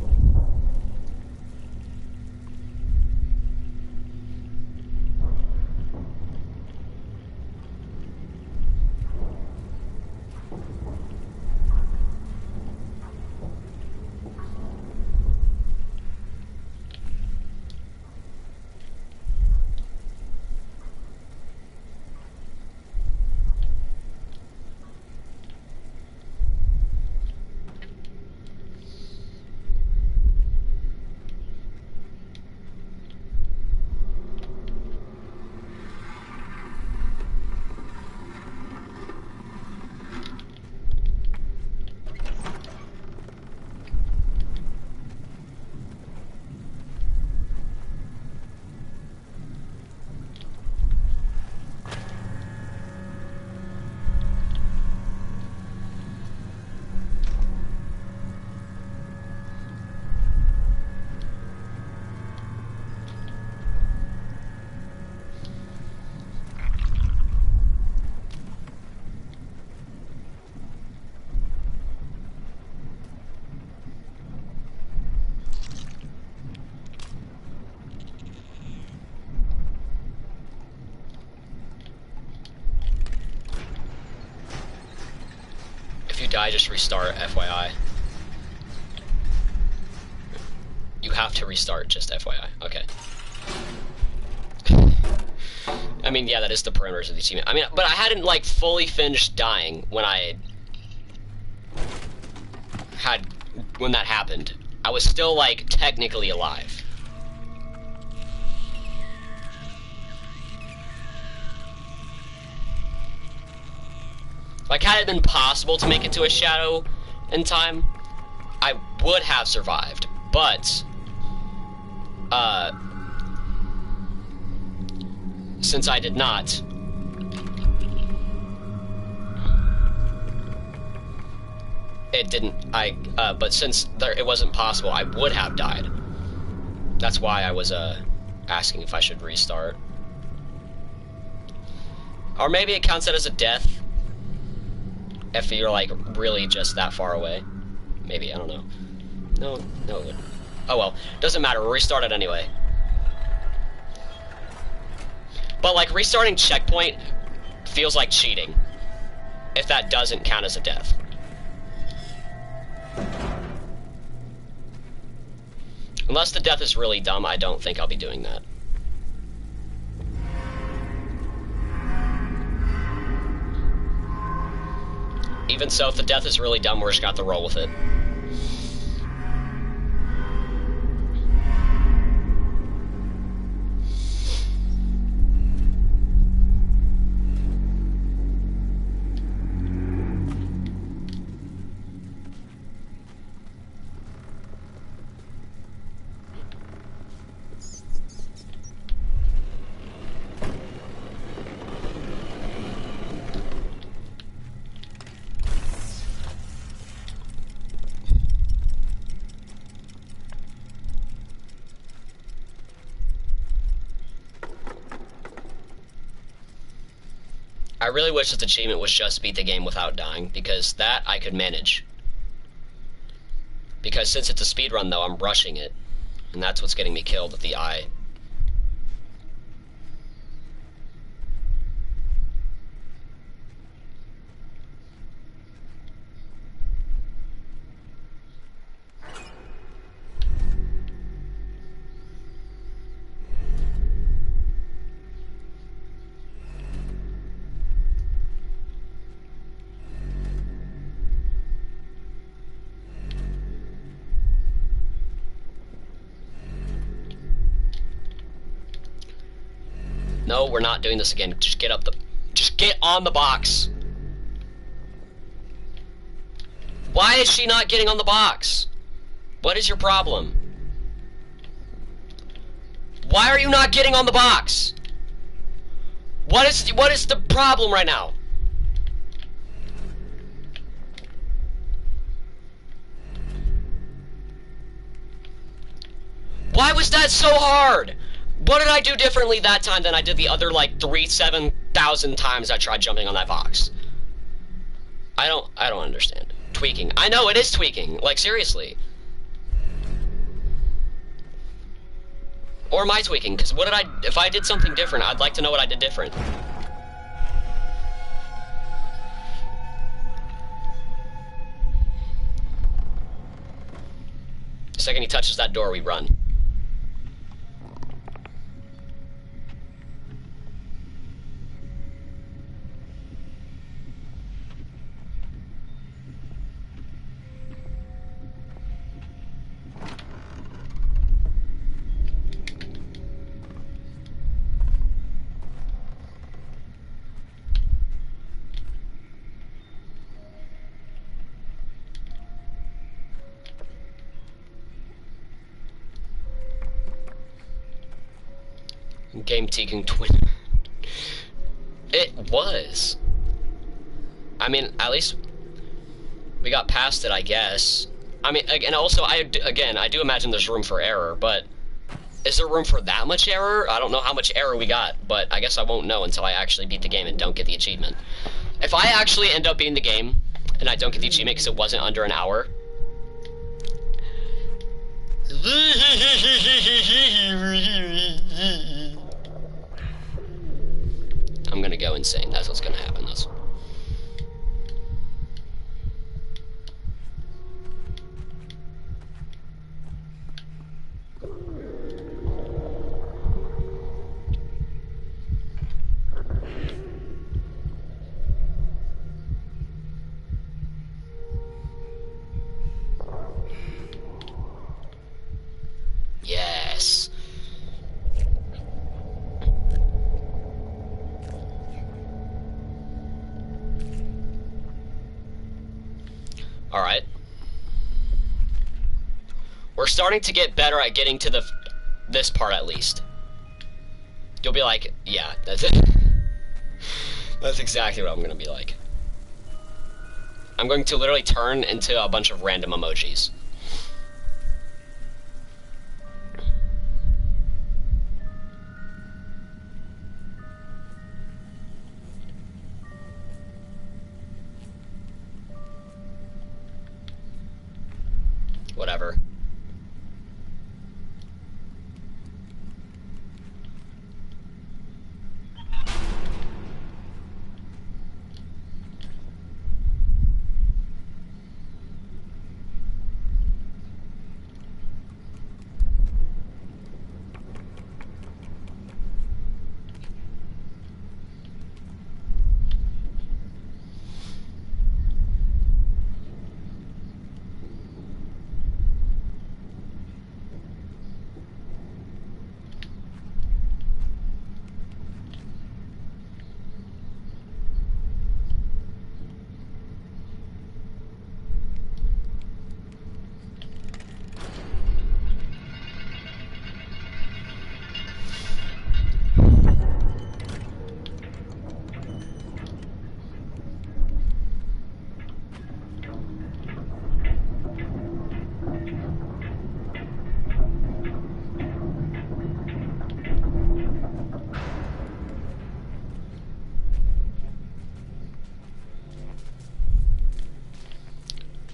If you die, just restart, FYI. You have to restart, just FYI. Okay. I mean, yeah, that is the parameters of the achievement. I mean, but I hadn't, like, fully finished dying when when that happened. I was still, like, technically alive. Like, had it been possible to make it to a shadow in time, I would have survived, but, since I did not, it didn't, but since it wasn't possible, I would have died. That's why I was, asking if I should restart. Or maybe it counts it as a death, if you're, like, really just that far away. Maybe, I don't know. No, it wouldn't. Oh well, doesn't matter, we'll restart it anyway. But, like, restarting checkpoint feels like cheating, if that doesn't count as a death. Unless the death is really dumb, I don't think I'll be doing that. Even so, if the death is really dumb, we're just gonna have to roll with it. I really wish this achievement was just beat the game without dying, because that I could manage. Because since it's a speedrun, though, I'm rushing it. And that's what's getting me killed with the eye. No, we're not doing this again. Just get on the box. Why is she not getting on the box? What is your problem? Why are you not getting on the box? What is the problem right now? Why was that so hard? What did I do differently that time than I did the other, like, 7,000 times I tried jumping on that box? I don't understand. Tweaking. I know, it is tweaking. Like, seriously. Or am I tweaking? Because if I did something different, I'd like to know what I did different. The second he touches that door, we run. Game taking twin. It was. I mean, at least we got past it, I guess. I mean, and also, I do imagine there's room for error, but is there room for that much error? I don't know how much error we got, but I guess I won't know until I actually beat the game and don't get the achievement. If I actually end up beating the game and I don't get the achievement because it wasn't under an hour, I'm gonna go insane. That's what's gonna happen. Alright. We're starting to get better at getting to this part at least. You'll be like, yeah, that's it. That's exactly what I'm gonna be like. I'm going to literally turn into a bunch of random emojis. Whatever.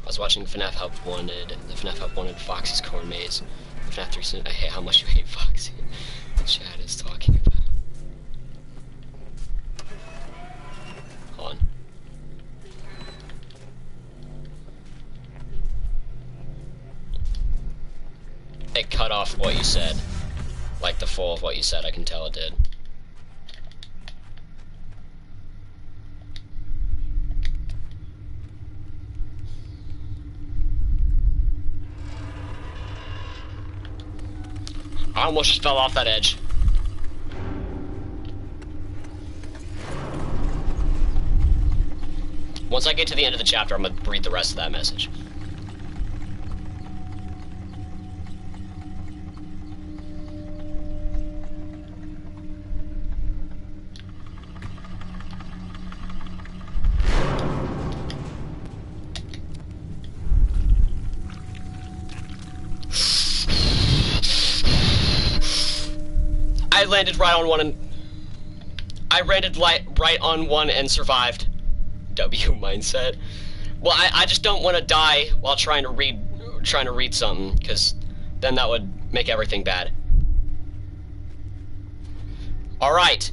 I was watching FNAF Help Wanted, the FNAF Help Wanted Foxy's Corn Maze. The FNAF 3, I hate how much you hate Foxy. The chat is talking about. Hold on. It cut off what you said. Like the full of what you said, I can tell it did. I almost just fell off that edge. Once I get to the end of the chapter, I'm gonna read the rest of that message. I landed right on one and I landed right on one and survived. W mindset. Well, I just don't want to die while trying to read something, because then that would make everything bad. All right.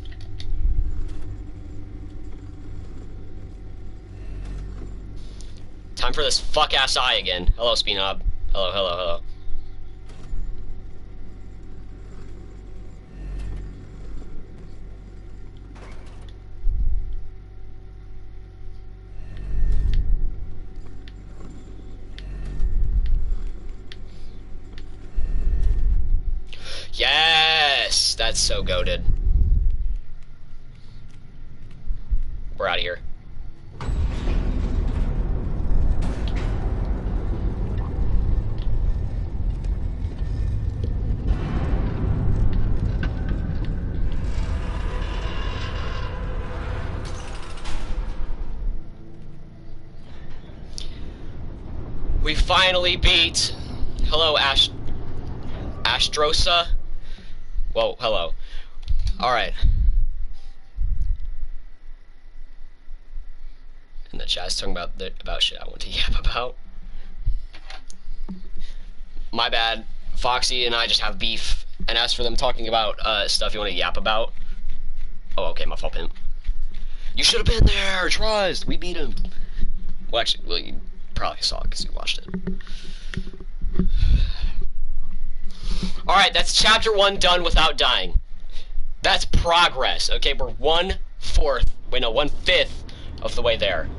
Time for this fuck-ass eye again. Hello, Speenob. Hello, hello, hello. Yes! That's so goated. We're out of here. We finally beat... Hello, Astrosa? Whoa, hello. Alright. And the chat's talking about shit I want to yap about. My bad. Foxy and I just have beef. And as for them talking about stuff you want to yap about... Oh, okay, my fault, Pimp. You should have been there! Trust! We beat him! Well, actually, well, you probably saw it because you watched it. Alright, that's chapter 1 done without dying. That's progress, okay? We're 1/4, wait no, 1/5 of the way there.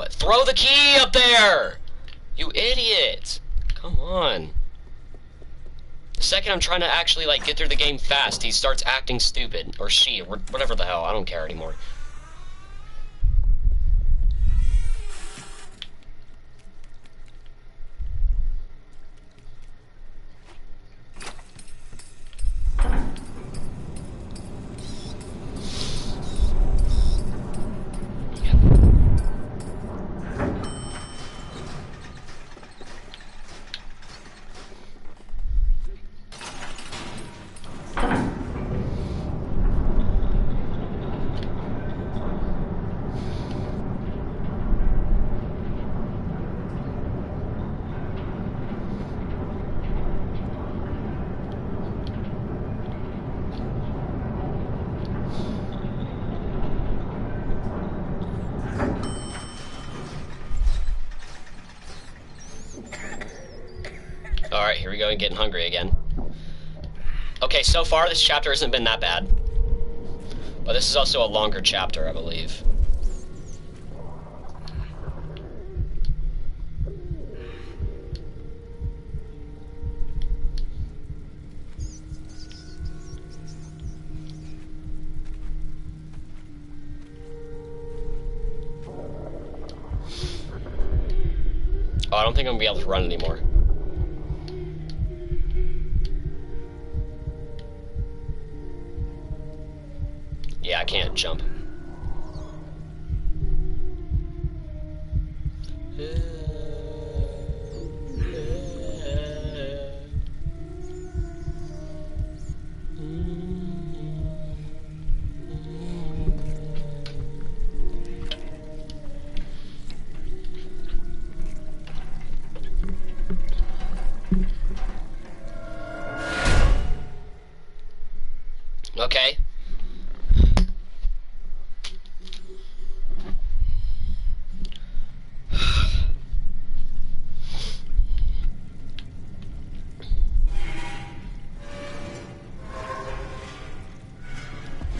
What? Throw the key up there! You idiot! Come on. The second I'm trying to actually, like, get through the game fast, he starts acting stupid. Or she, or whatever the hell. I don't care anymore. Alright, here we go, getting hungry again. Okay, so far this chapter hasn't been that bad. But this is also a longer chapter, I believe. Oh, I don't think I'm gonna be able to run anymore. Yeah, I can't jump. Okay.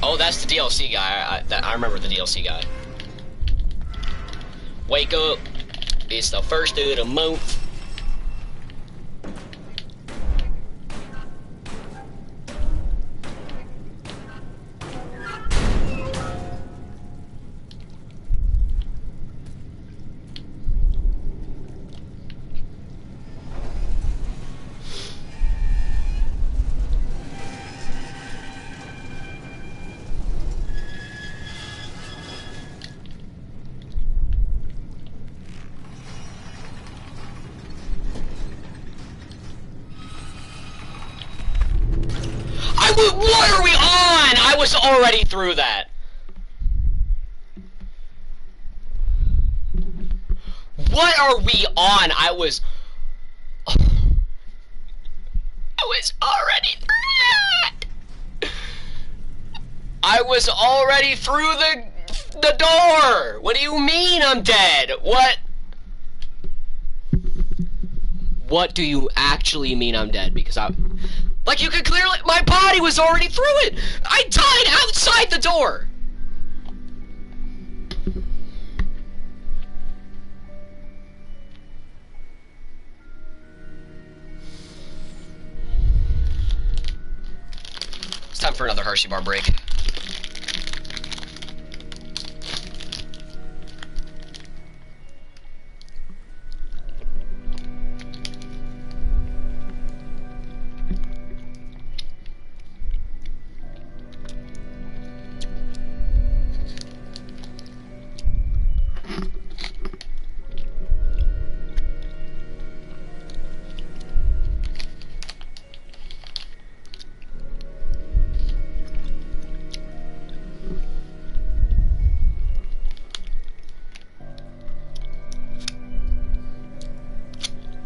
Oh, that's the DLC guy. I remember the DLC guy. Wake up. It's the first of the month. What are we on? I was already through that. What are we on? I was already through that. I was already through the door. What do you mean I'm dead? What do you actually mean I'm dead? Because like, you could clearly... My body was already through it! I died outside the door! It's time for another Hershey bar break.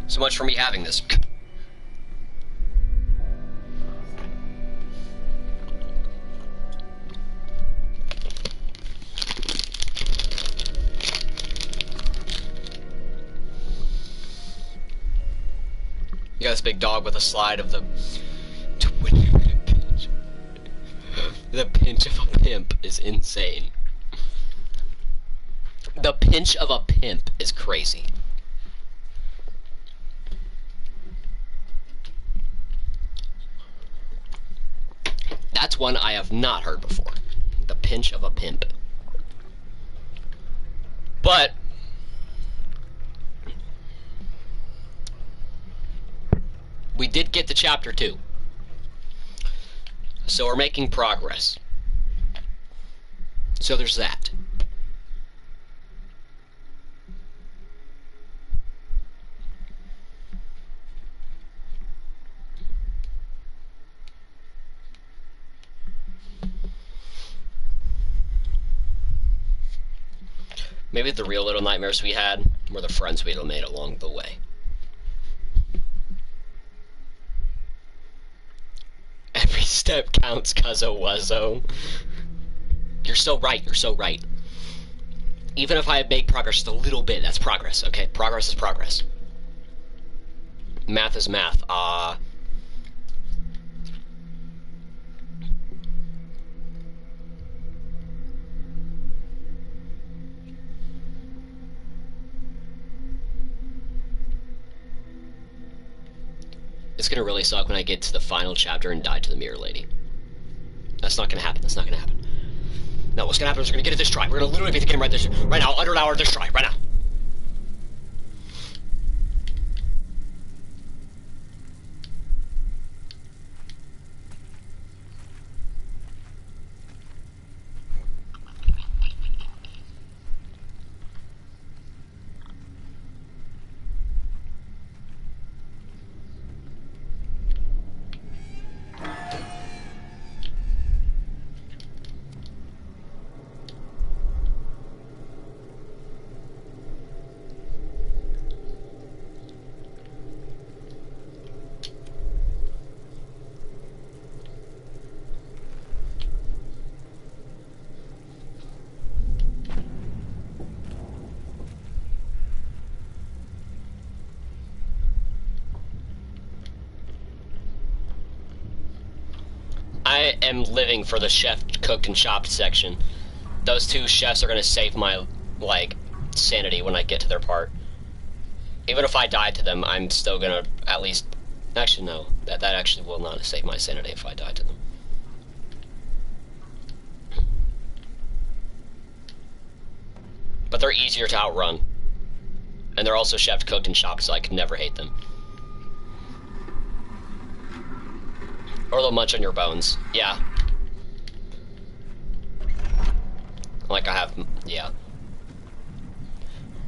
So much for me having this. You got this big dog with a slide of the pinch. The pinch of a pimp is insane. The pinch of a pimp is crazy. That's one I have not heard before. The pinch of a pimp. But we did get to chapter 2. So we're making progress. So there's that. Maybe the real little nightmares we had were the friends we had made along the way. Every step counts, cuzzo wuzzo. You're so right, you're so right. Even if I make progress just a little bit, that's progress, okay? Progress is progress. Math is math. It's gonna really suck when I get to the final chapter and die to the mirror lady. That's not gonna happen, that's not gonna happen. No, what's gonna happen is we're gonna get it this try. We're gonna literally beat the game right now, under an hour this try, right now. I am living for the chef, cooked, and chopped section. Those two chefs are gonna save my, like, sanity when I get to their part. Even if I die to them, I'm still gonna at least... Actually, no. That actually will not save my sanity if I die to them. But they're easier to outrun. And they're also chef, cooked, and chopped, so I could never hate them. Or they'll munch on your bones. Yeah. Like I have... Yeah.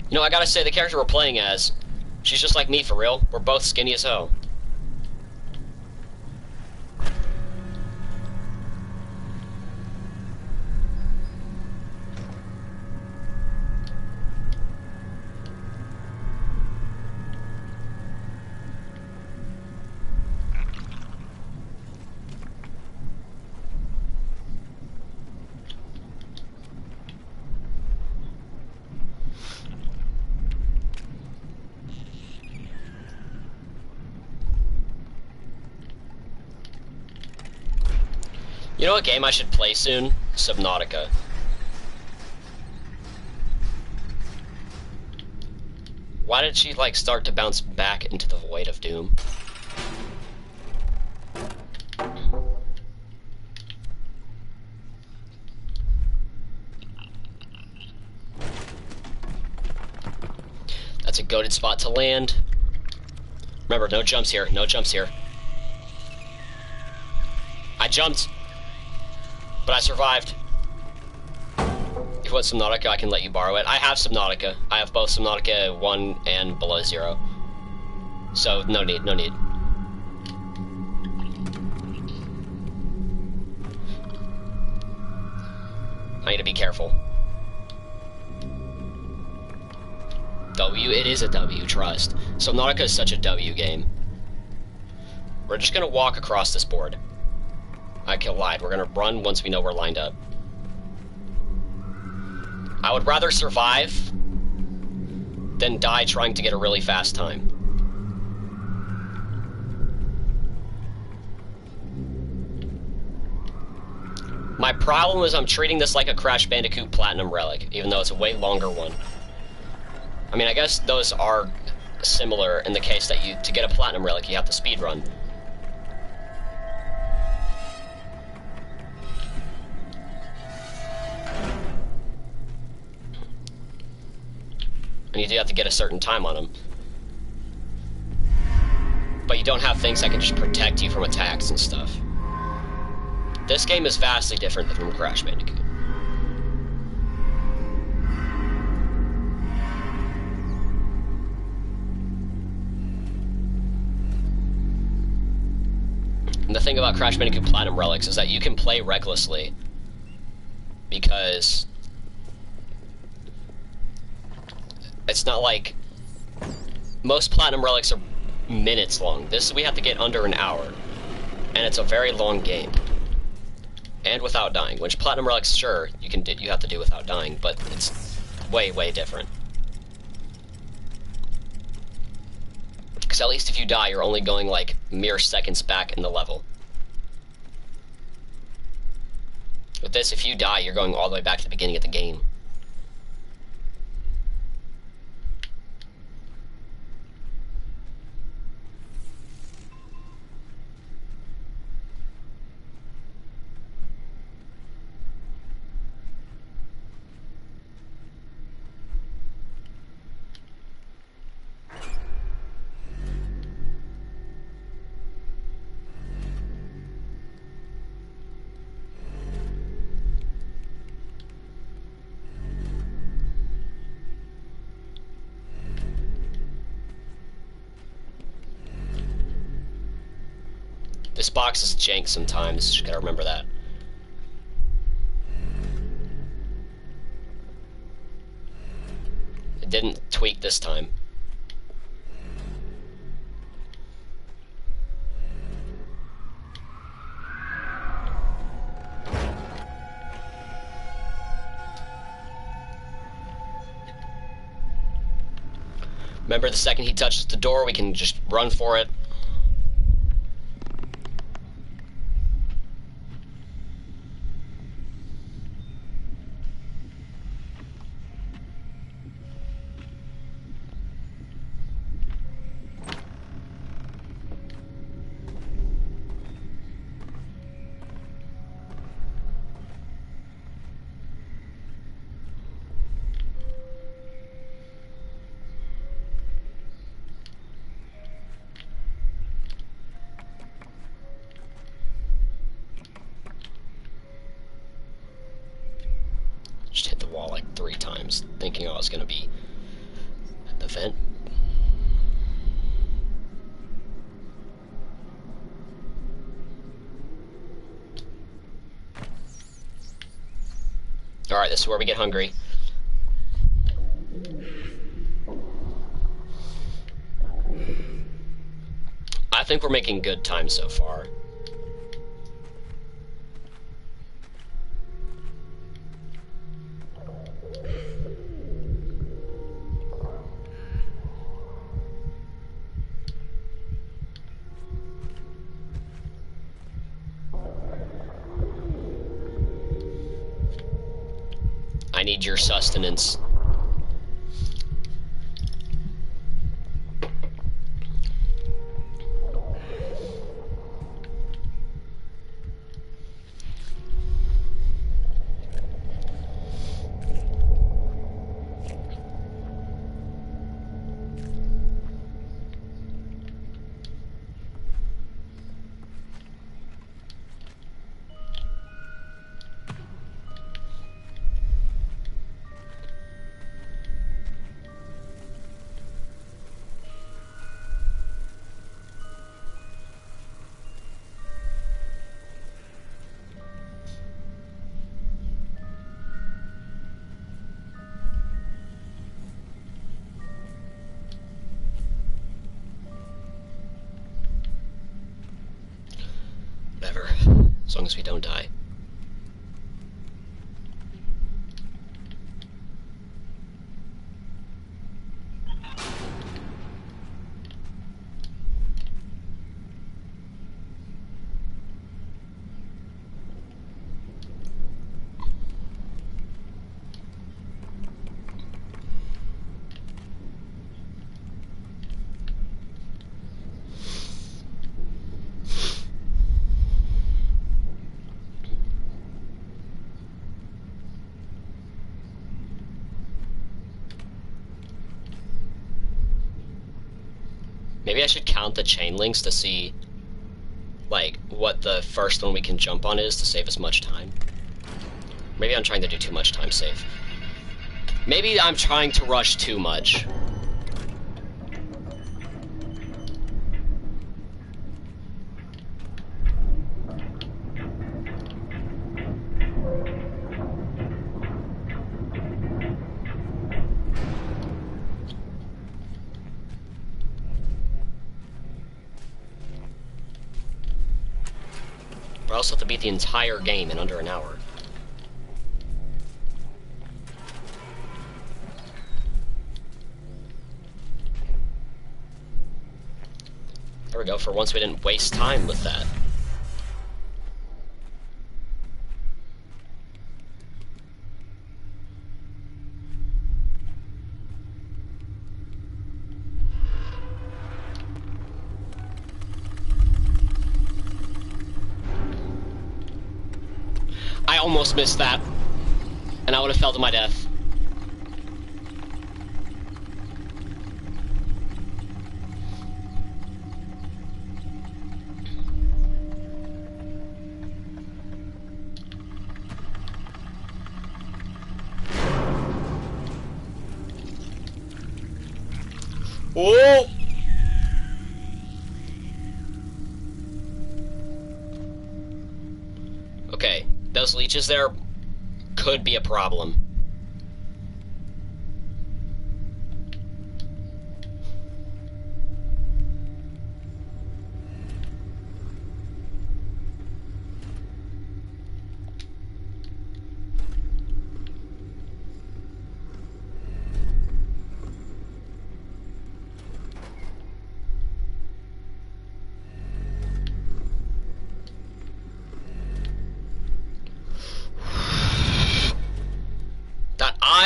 You know, I gotta say, the character we're playing as, she's just like me, for real. We're both skinny as hell. You know what game I should play soon? Subnautica. Why did she, like, start to bounce back into the void of doom? That's a goated spot to land. Remember, no jumps here, no jumps here. I jumped, but I survived. If you want Subnautica, I can let you borrow it. I have Subnautica. I have both Subnautica 1 and Below Zero. So, no need, no need. I need to be careful. W, it is a W, trust. Subnautica is such a W game. We're just gonna walk across this board. I lied, we're gonna run once we know we're lined up. I would rather survive than die trying to get a really fast time. My problem is I'm treating this like a Crash Bandicoot Platinum Relic, even though it's a way longer one. I mean, I guess those are similar in the case that to get a Platinum Relic, you have to speedrun. And you do have to get a certain time on them. But you don't have things that can just protect you from attacks and stuff. This game is vastly different than from Crash Bandicoot. And the thing about Crash Bandicoot Platinum Relics is that you can play recklessly. Because it's not like most Platinum Relics are minutes long. This we have to get under an hour. And it's a very long game. And without dying, which Platinum Relics, sure, you have to do without dying, but it's way, way different. Because at least if you die, you're only going like mere seconds back in the level. With this, if you die, you're going all the way back to the beginning of the game. This box is jank sometimes, just gotta remember that. It didn't tweak this time. Remember, the second he touches the door, we can just run for it. Just hit the wall like 3 times, thinking I was gonna be at the vent. Alright, this is where we get hungry. I think we're making good time so far. I need your sustenance. Whatever, as long as we don't die. Maybe I should count the chain links to see, like, what the first one we can jump on is to save us much time. Maybe I'm trying to do too much time save. Maybe I'm trying to rush too much. But I also have to beat the entire game in under an hour. There we go, for once we didn't waste time with that. I almost missed that, and I would have fell to my death. Whoa! Okay, those leeches there could be a problem.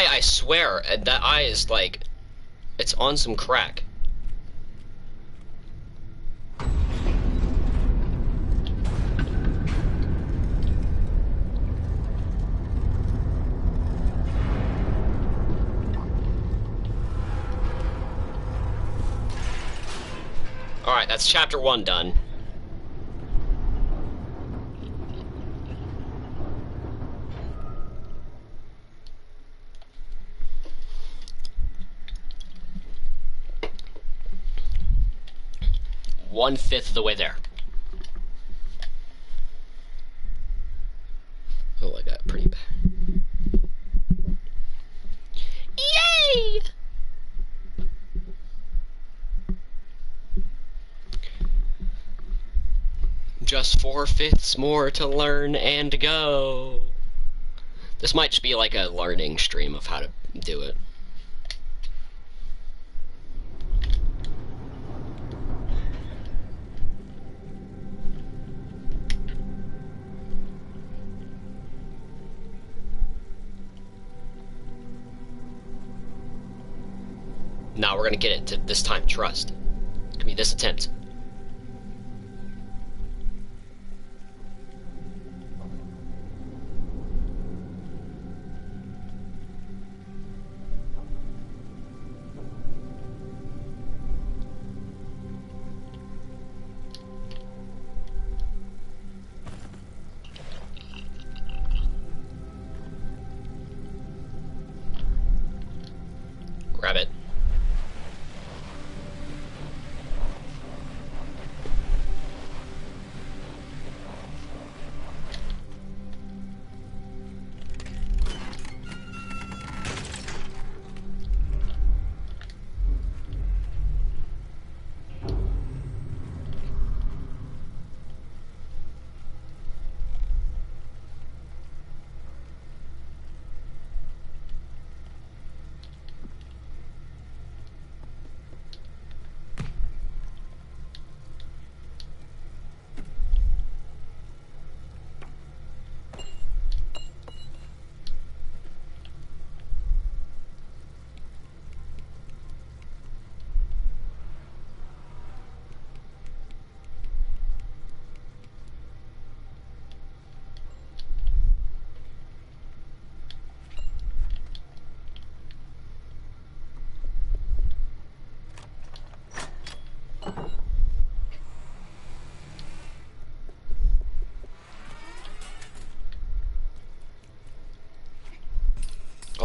I swear, that eye is like, it's on some crack. Alright, that's chapter 1 done. One-fifth of the way there. Oh, I got pretty bad. Yay! Just 4/5 more to learn and go. This might just be like a learning stream of how to do it. Now we're gonna get it this time, trust. It's gonna be this attempt. Grab it.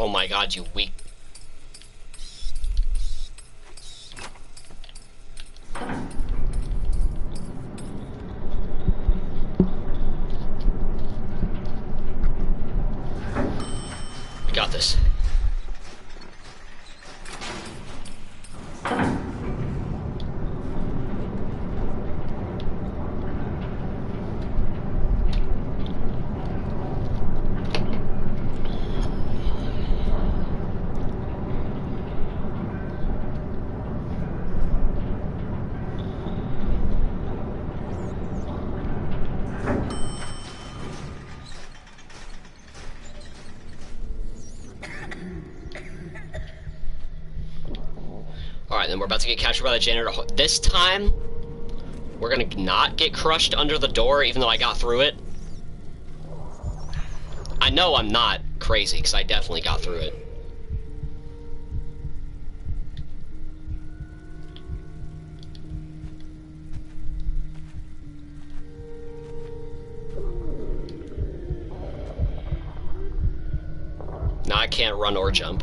Oh my god, you weak. We got this. Alright, then we're about to get captured by the janitor. This time, we're gonna not get crushed under the door, even though I got through it. I know I'm not crazy, because I definitely got through it. Now I can't run or jump.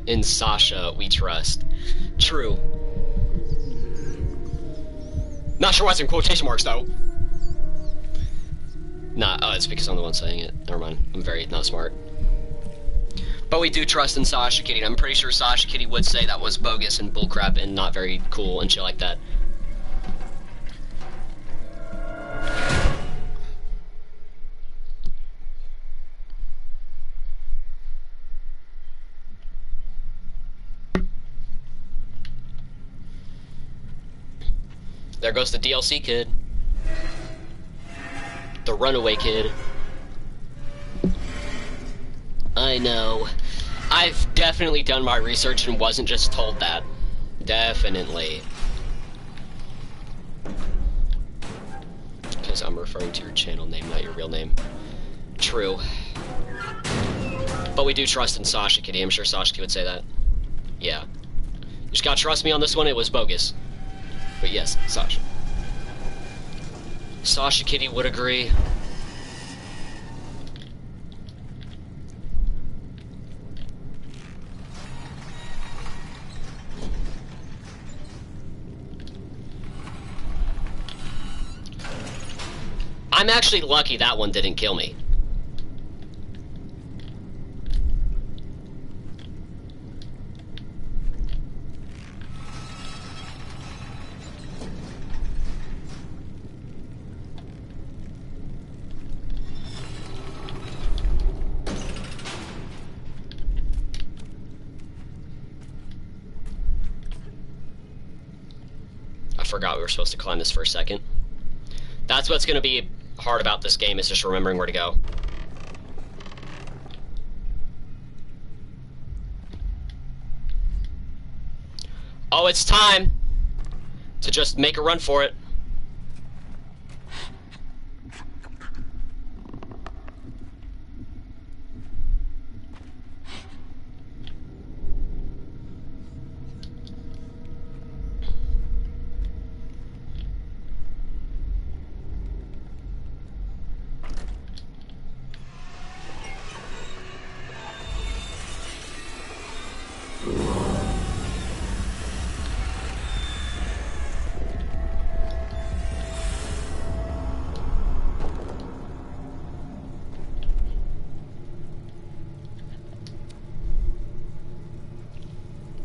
In Sasha, we trust. True. Not sure why it's in quotation marks, though. Nah, oh, it's because I'm the one saying it. Never mind. I'm very not smart. But we do trust in Sasha Kitty. I'm pretty sure Sasha Kitty would say that was bogus and bullcrap and not very cool and shit like that. There goes the DLC kid. The runaway kid. I know. I've definitely done my research and wasn't just told that. Definitely. Because I'm referring to your channel name, not your real name. True. But we do trust in Sasha Kitty. I'm sure Sasha Kitty would say that. Yeah. You just gotta trust me on this one, it was bogus. But yes, Sasha. Sasha Kitty would agree. I'm actually lucky that one didn't kill me. I forgot we were supposed to climb this for a second. That's what's going to be hard about this game, is just remembering where to go. Oh, it's time to just make a run for it.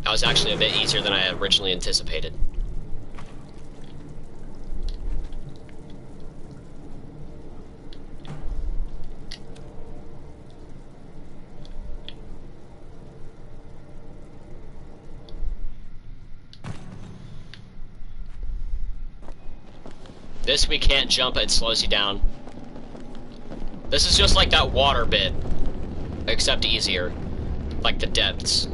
That was actually a bit easier than I had originally anticipated. This we can't jump, it slows you down. This is just like that water bit, except easier. Like the depths.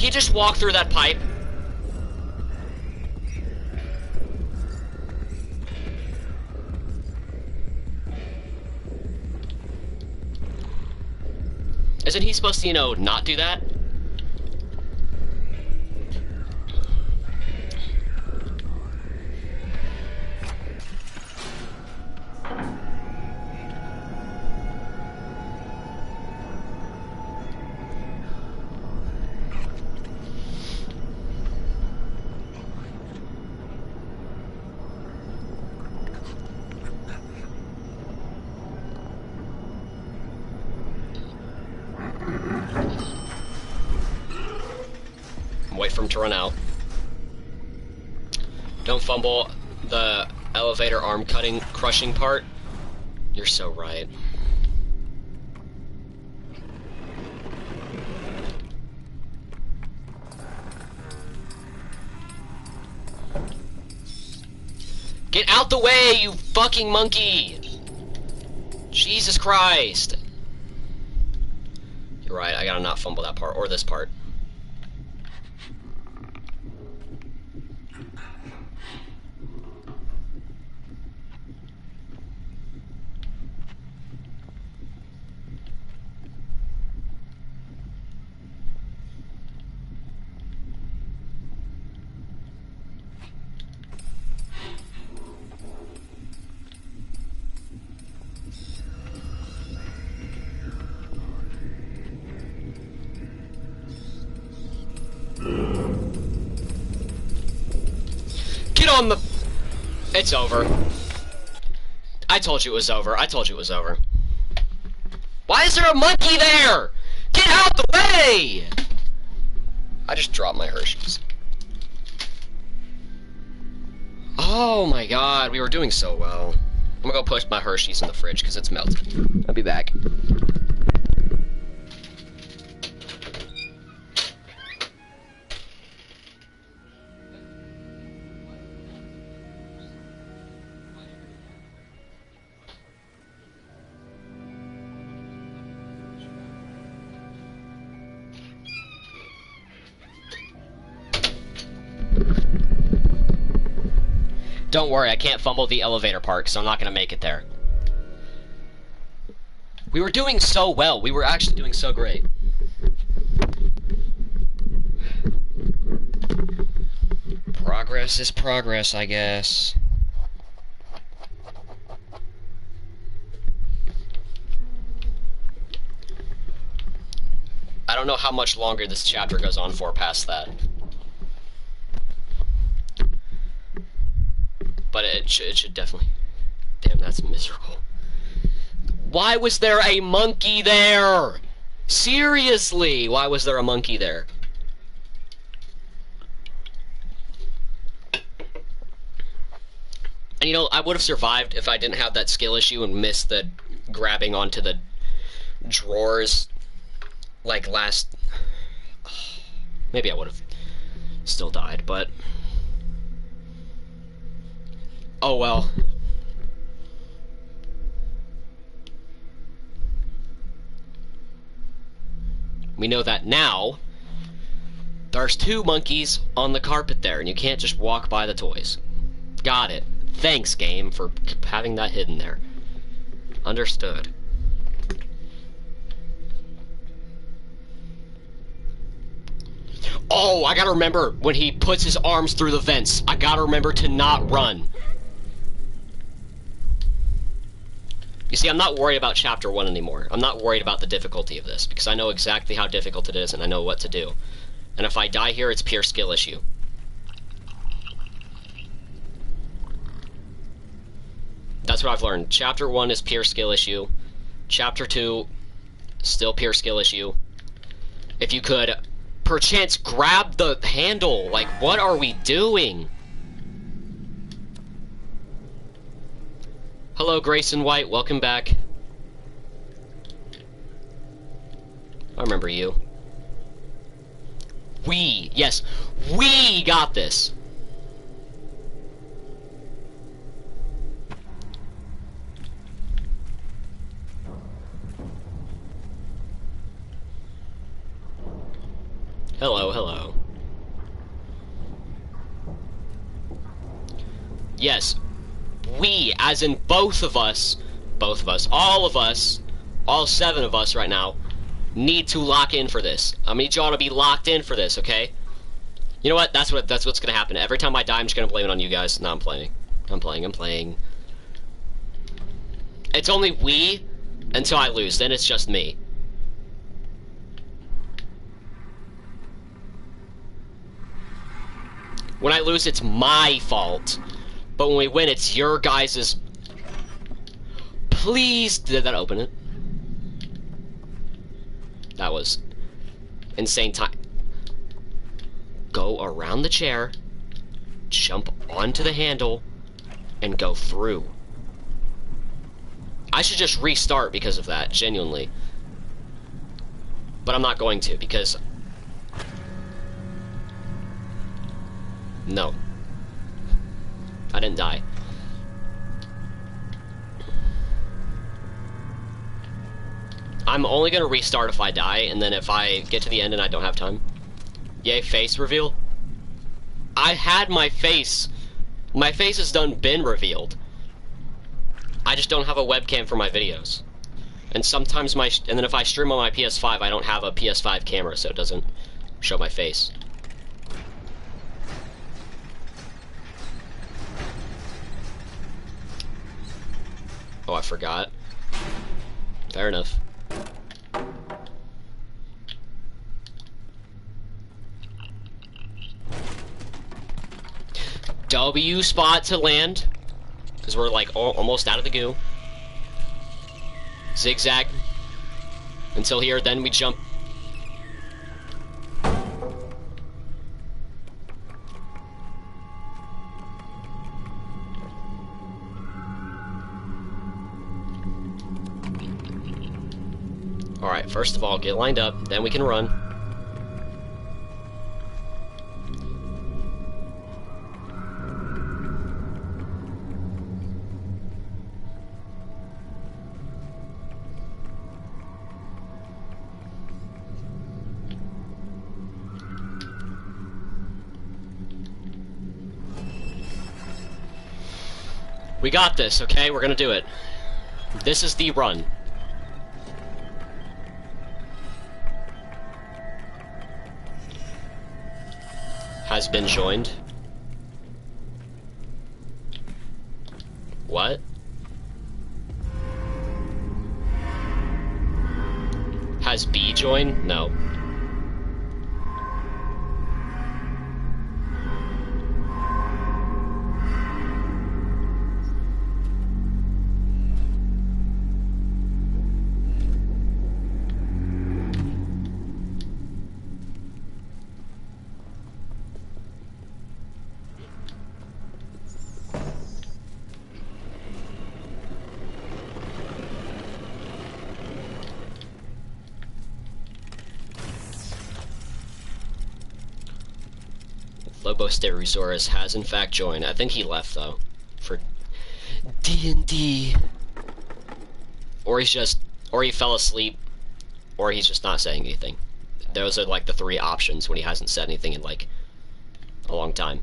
he just walk through that pipe? Isn't he supposed to, you know, not do that? Wait for him to run out. Don't fumble the elevator arm crushing part. You're so right. Get out the way, you fucking monkey! Jesus Christ! You're right, I gotta not fumble that part, or this part. Get on the... It's over. I told you it was over. I told you it was over. Why is there a monkey there? Get out the way! I just dropped my Hershey's. Oh my god, we were doing so well. I'm gonna go push my Hershey's in the fridge because it's melted. I'll be back. Don't worry, I can't fumble the elevator part, so I'm not gonna make it there. We were doing so well. We were actually doing so great. Progress is progress, I guess. I don't know how much longer this chapter goes on for past that. But it should definitely... Damn, that's miserable. Why was there a monkey there? Seriously, why was there a monkey there? And you know, I would have survived if I didn't have that skill issue and missed the grabbing onto the drawers like last... Maybe I would have still died, but... Oh well. We know that now. There's 2 monkeys on the carpet there, and you can't just walk by the toys. Got it. Thanks, game, for having that hidden there. Understood. Oh, I gotta remember when he puts his arms through the vents. I gotta remember to not run. You see, I'm not worried about Chapter 1 anymore. I'm not worried about the difficulty of this, because I know exactly how difficult it is, and I know what to do. And if I die here, it's pure skill issue. That's what I've learned. Chapter 1 is pure skill issue. Chapter 2, still pure skill issue. If you could, perchance, grab the handle. Like, what are we doing? Hello, Grayson White. Welcome back. I remember you. Yes, we got this. Hello, hello. Yes, we, as in both of us, all of us, all 7 of us right now, need to lock in for this. I need y'all to be locked in for this, okay? You know what? That's what's gonna happen. Every time I die, I'm just gonna blame it on you guys. No, I'm playing. I'm playing. It's only we until I lose. Then it's just me. When I lose, it's my fault. But when we win, it's your guys's. Please, did that open it? That was insane time. Go around the chair, jump onto the handle, and go through. I should just restart because of that, genuinely. But I'm not going to, because... No. I didn't die. I'm only gonna restart if I die, and then if I get to the end and I don't have time. Yay, face reveal. I had my face. My face has been revealed. I just don't have a webcam for my videos. And sometimes and then if I stream on my PS5, I don't have a PS5 camera, so it doesn't show my face. Oh, I forgot. Fair enough. W spot to land, because we're like almost out of the goo. Zigzag until here, then we jump. Alright, first of all, get lined up, then we can run. We got this, okay? We're gonna do it. This is the run. Has been joined. What? Has B joined? No. Lobostegosaurus has in fact joined. I think he left though, for D&D. Or he fell asleep, or he's just not saying anything. Those are like the 3 options when he hasn't said anything in like a long time.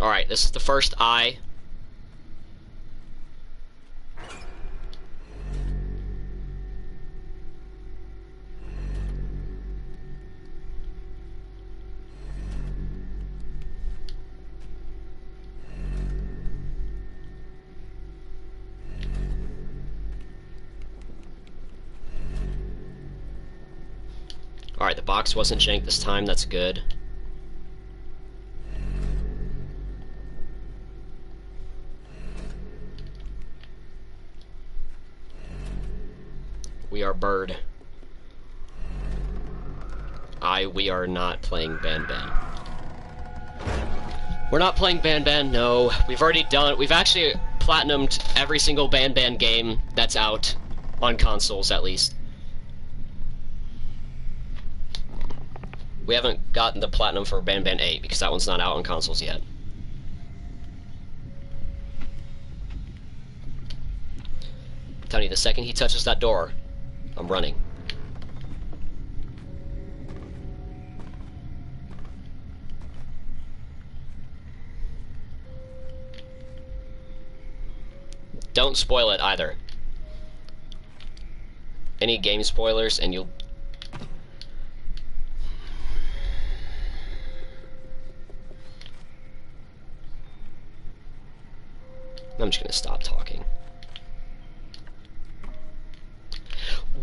Alright, this is the first eye. Alright, the box wasn't janked this time, that's good. We are Bird. We are not playing Ban Ban. We're not playing Ban Ban, no. We've actually platinumed every single Ban Ban game that's out, on consoles at least. We haven't gotten the platinum for Ban Ban 8 because that one's not out on consoles yet. Tony, the second he touches that door, I'm running. Don't spoil it either. Any game spoilers and you'll... I'm just gonna stop talking.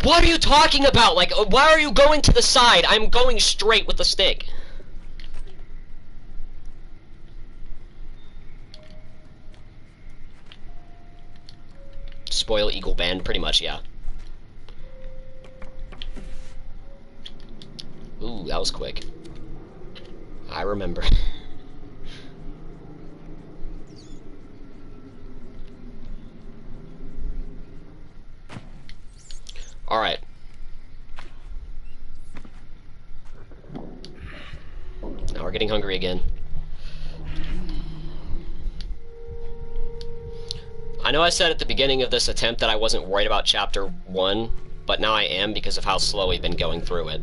What are you talking about? Like, why are you going to the side? I'm going straight with the stick. Spoil equal band, pretty much, yeah. Ooh, that was quick. I remember. Alright. Now we're getting hungry again. I know I said at the beginning of this attempt that I wasn't worried about Chapter 1, but now I am because of how slow we've been going through it.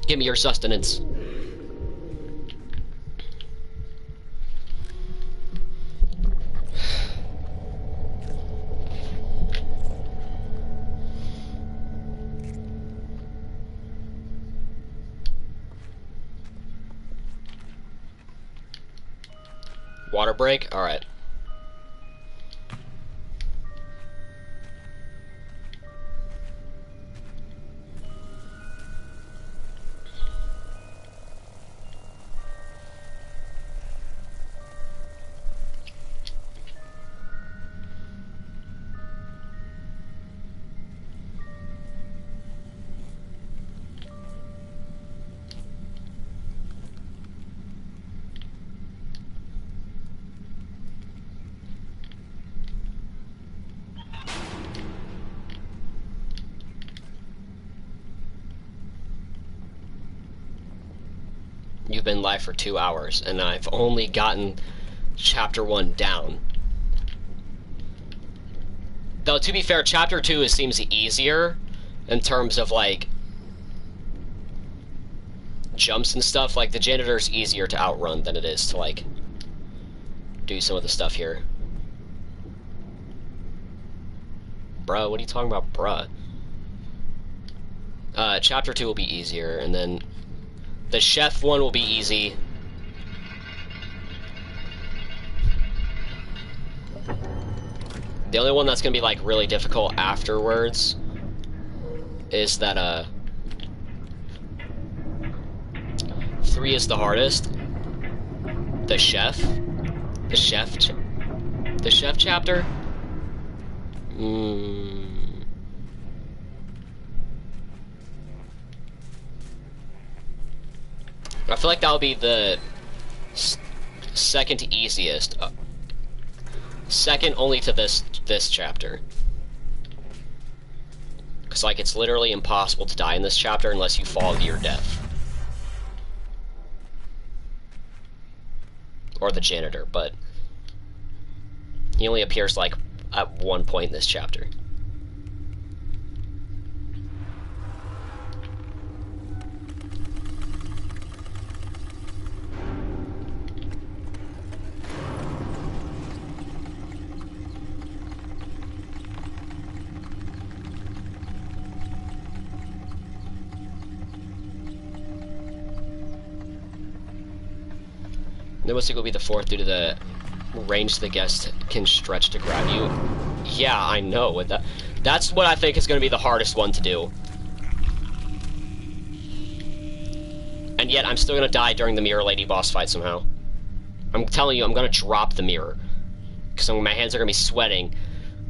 Give me your sustenance. Water break? Alright. You've been live for 2 hours, and I've only gotten Chapter 1 down. Though, to be fair, Chapter 2 seems easier in terms of, like, jumps and stuff. Like, the janitor's easier to outrun than it is to, like, do some of the stuff here. Bruh, what are you talking about, bruh? Chapter 2 will be easier, and then the chef one will be easy. The only one that's gonna be, like, really difficult afterwards is that, 3 is the hardest. The chef chapter? I feel like that would be the second easiest. Second only to this chapter. Because, like, it's literally impossible to die in this chapter unless you fall to your death. Or the janitor, but he only appears, like, at one point in this chapter. The mistake will be the 4th due to the range the guest can stretch to grab you. Yeah, I know. That's what I think is going to be the hardest one to do. And yet, I'm still going to die during the Mirror Lady boss fight somehow. I'm telling you, I'm going to drop the mirror. Because my hands are going to be sweating.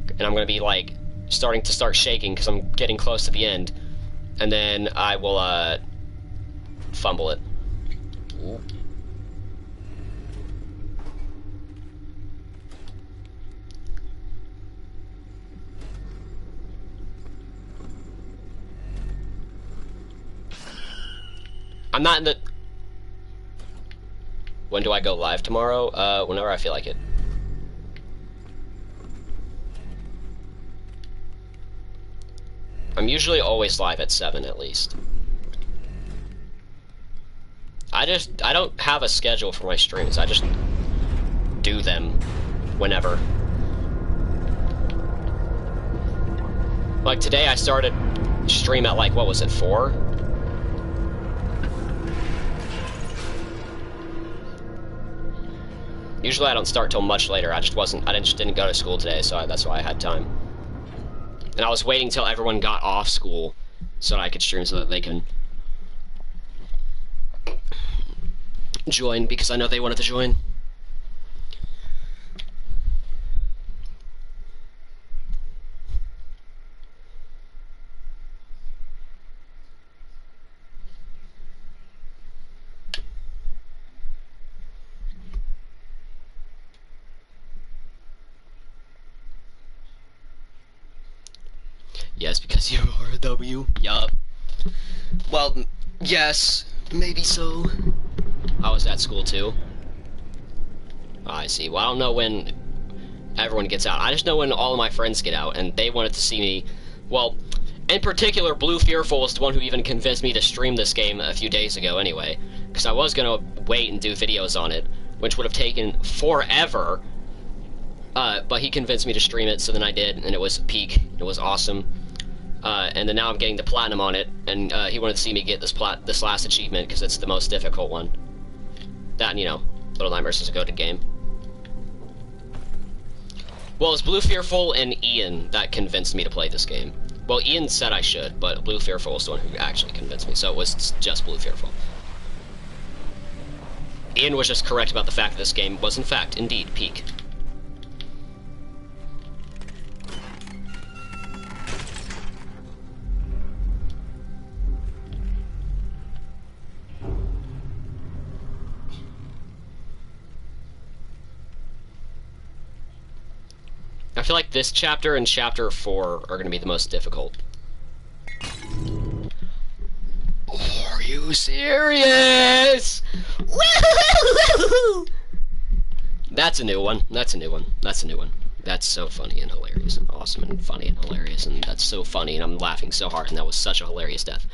And I'm going to be, like, starting to shaking because I'm getting close to the end. And then I will, fumble it. Ooh. I'm not in the... When do I go live tomorrow? Whenever I feel like it. I'm usually always live at 7 at least. I don't have a schedule for my streams. I just do them whenever. Like today I started stream at like, what was it, 4? Usually I don't start till much later. I just didn't go to school today, so that's why I had time. And I was waiting till everyone got off school so that I could stream so that they can join, because I know they wanted to join. Yes, because you are a W. Yup. Well, yes, maybe so. I was at school too. Oh, I see. Well, I don't know when everyone gets out. I just know when all of my friends get out, and they wanted to see me. Well, in particular, Blue Fearful is the one who even convinced me to stream this game a few days ago anyway. Because I was going to wait and do videos on it, which would have taken forever. But he convinced me to stream it, so then I did, and it was peak. It was awesome. And then now I'm getting the platinum on it, and he wanted to see me get this last achievement because it's the most difficult one. That, and, you know, Little Nightmares is a goated game. Well, it's Blue Fearful and Ian that convinced me to play this game. Well, Ian said I should, but Blue Fearful was the one who actually convinced me, so it was just Blue Fearful. Ian was just correct about the fact that this game was, in fact, indeed, peak. I feel like this chapter and chapter 4 are going to be the most difficult. Are you serious? Woo-hoo-hoo-hoo-hoo! That's a new one. That's a new one. That's a new one. That's so funny and hilarious and awesome and funny and hilarious, and that's so funny, and I'm laughing so hard, and that was such a hilarious death.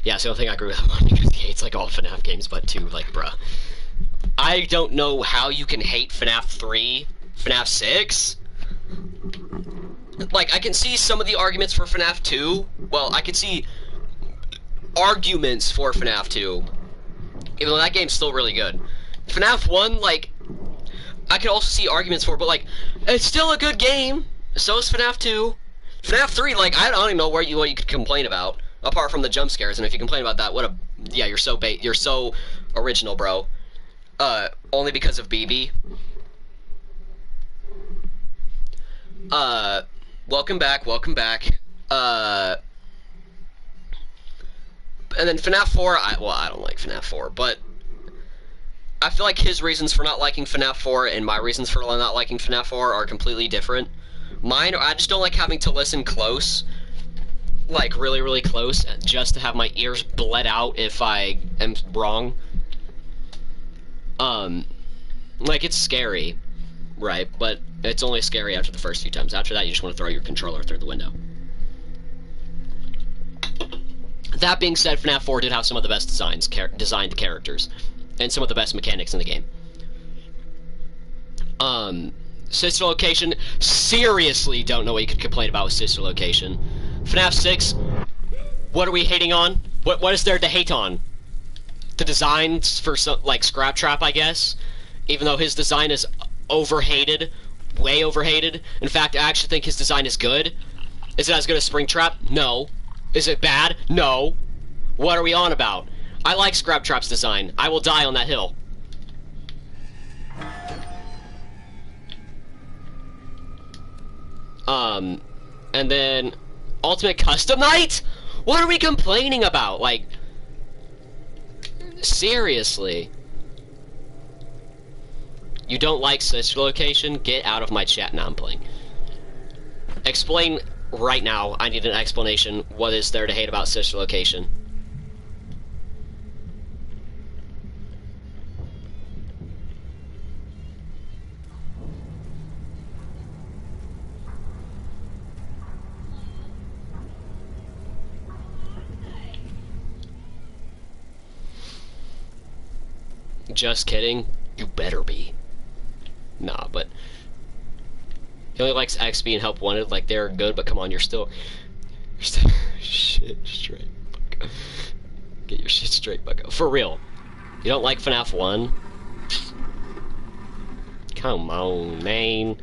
Yeah, so I don't think I agree with him on because he hates like all FNAF games, but 2, like, bruh. I don't know how you can hate FNAF 3, FNAF 6. Like, I can see some of the arguments for FNAF 2. Well, I can see arguments for FNAF 2. Even though that game's still really good. FNAF 1, like, I could also see arguments for, but, like, it's still a good game. So is FNAF 2. FNAF 3, like, I don't even know what you could complain about. Apart from the jump scares, and if you complain about that, what a... Yeah, you're so original, bro. Only because of BB. Welcome back, welcome back. And then FNAF 4, I don't like FNAF 4, but I feel like his reasons for not liking FNAF 4 and my reasons for not liking FNAF 4 are completely different. Mine, I just don't like having to listen close, like really, really close, just to have my ears bled out if I am wrong. Like, it's scary, right? But it's only scary after the first few times. After that, you just want to throw your controller through the window. That being said, FNAF 4 did have some of the best designed characters, and some of the best mechanics in the game. Sister Location, seriously don't know what you could complain about with Sister Location. FNAF 6, what are we hating on? What is there to hate on? The designs for some, like, Scrap Trap, I guess, even though his design is overhated, way overhated. In fact, I actually think his design is good. Is it as good as Springtrap? No. Is it bad? No. What are we on about? I like Scrap Trap's design. I will die on that hill. And then Ultimate Custom Night? What are we complaining about? Like, seriously. You don't like Sister Location? Get out of my chat. Now I'm playing. Explain right now, I need an explanation. What is there to hate about Sister Location? Just kidding. You better be. Nah, but he only likes XP and Help Wanted. Like, they're good, but come on, you're still shit straight. Bucko. Get your shit straight, Bucko. For real. You don't like FNAF 1? Come on, man.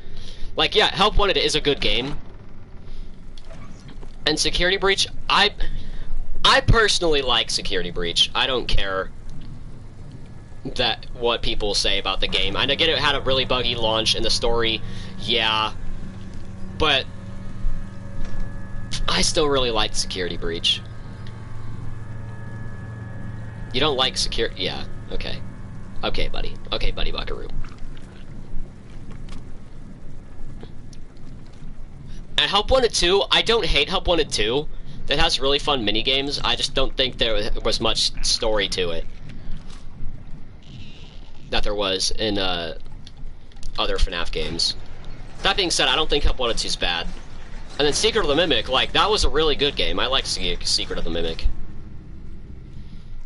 Like, yeah, Help Wanted is a good game. And Security Breach, I personally like Security Breach. I don't care that what people say about the game. I get it had a really buggy launch and the story, yeah, but I still really liked Security Breach. You don't like security? Yeah, okay. Okay, buddy. Okay, buddy Buckaroo. And Help Wanted 2, I don't hate Help Wanted 2. That has really fun minigames. I just don't think there was much story to it that there was in other FNAF games. That being said, I don't think Help Wanted 2 is bad. And then Secret of the Mimic, like, that was a really good game. I like Secret of the Mimic.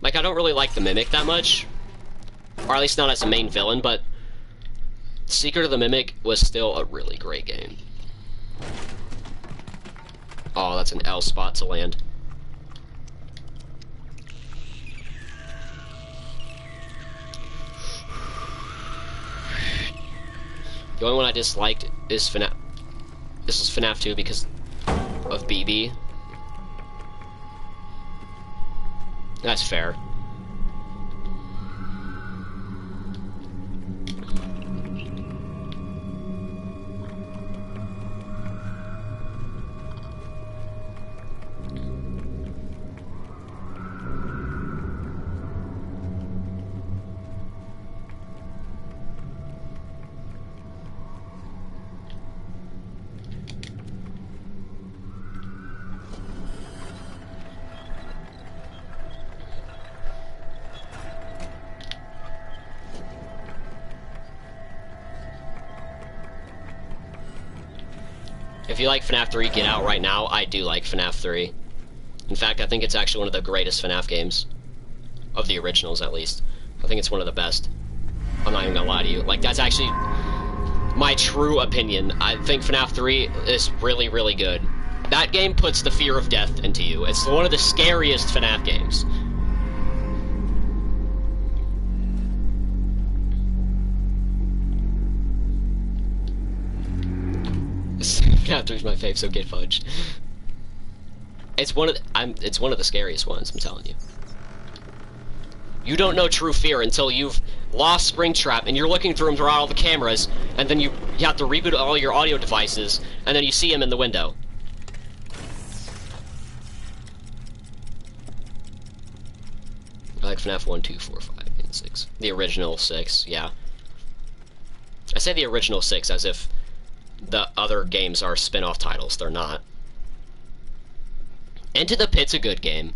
Like, I don't really like the Mimic that much. Or at least not as a main villain, but Secret of the Mimic was still a really great game. Oh, that's an L spot to land. The only one I disliked is FNAF. This is FNAF 2 because of BB. That's fair. If you like FNAF 3, get out right now. I do like FNAF 3. In fact, I think it's actually one of the greatest FNAF games. Of the originals, at least. I think it's one of the best. I'm not even gonna lie to you. Like, that's actually my true opinion. I think FNAF 3 is really, really good. That game puts the fear of death into you. It's one of the scariest FNAF games. FNAF 3 is my fave, so get fudged. It's one of the scariest ones, I'm telling you. You don't know true fear until you've lost Springtrap and you're looking through him throughout all the cameras, and then you have to reboot all your audio devices, and then you see him in the window. I like FNAF 1, 2, 4, 5, and 6. The original 6, yeah. I say the original 6 as if the other games are spin-off titles. They're not. Into the Pit's a good game.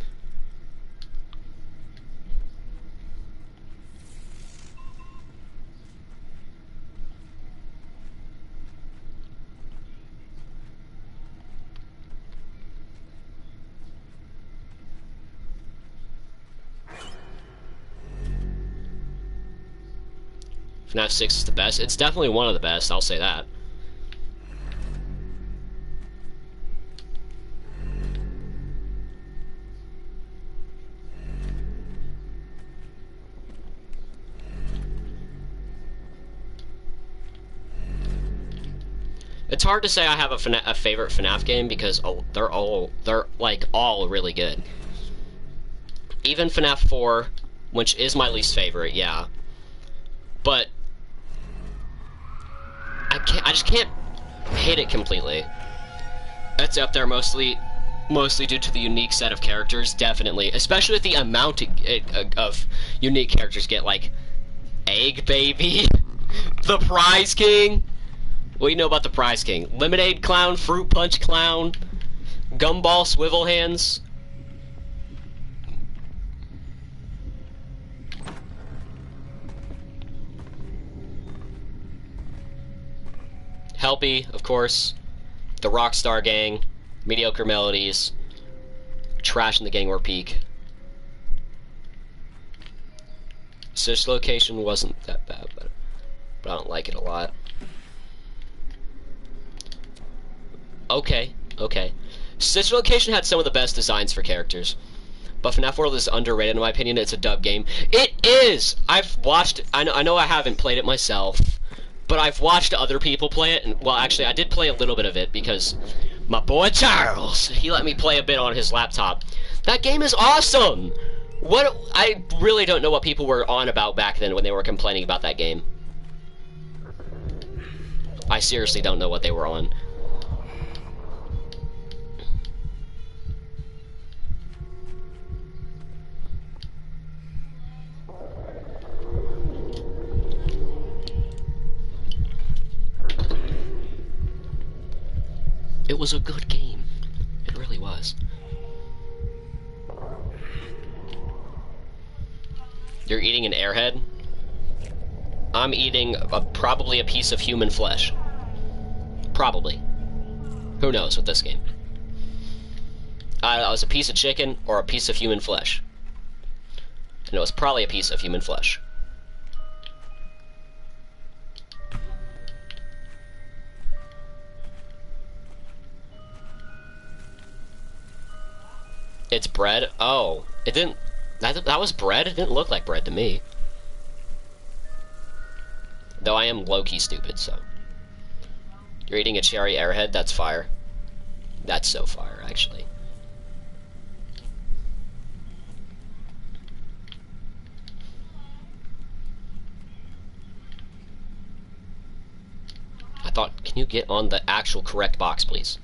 FNAF 6 is the best. It's definitely one of the best, I'll say that. It's hard to say I have a favorite FNAF game because they're like all really good. Even FNAF 4, which is my least favorite, yeah. But I just can't hate it completely. It's up there mostly due to the unique set of characters, definitely. Especially with the amount of unique characters get, like Egg Baby, the Prize King. What do you know about the Prize King? Lemonade Clown, Fruit Punch Clown, Gumball swivel hands. Helpy, of course. The Rockstar Gang. Mediocre Melodies. Trash in the Gang War Peak. This location wasn't that bad, but I don't like it a lot. Okay, okay. Stitch Location had some of the best designs for characters. But FNAF World is underrated in my opinion. It's a dub game. It is! I've watched... I know I haven't played it myself, but I've watched other people play it. And, well, actually, I did play a little bit of it because my boy Charles, he let me play a bit on his laptop. That game is awesome! What... I really don't know what people were on about back then when they were complaining about that game. I seriously don't know what they were on. It was a good game. It really was. You're eating an airhead? I'm eating probably a piece of human flesh. Probably. Who knows with this game? It was a piece of chicken or a piece of human flesh. And it was probably a piece of human flesh. It's bread? Oh. It didn't... That was bread? It didn't look like bread to me. Though I am low-key stupid, so... You're eating a cherry airhead? That's fire. That's so fire, actually. I thought... Can you get on the actual correct box, please?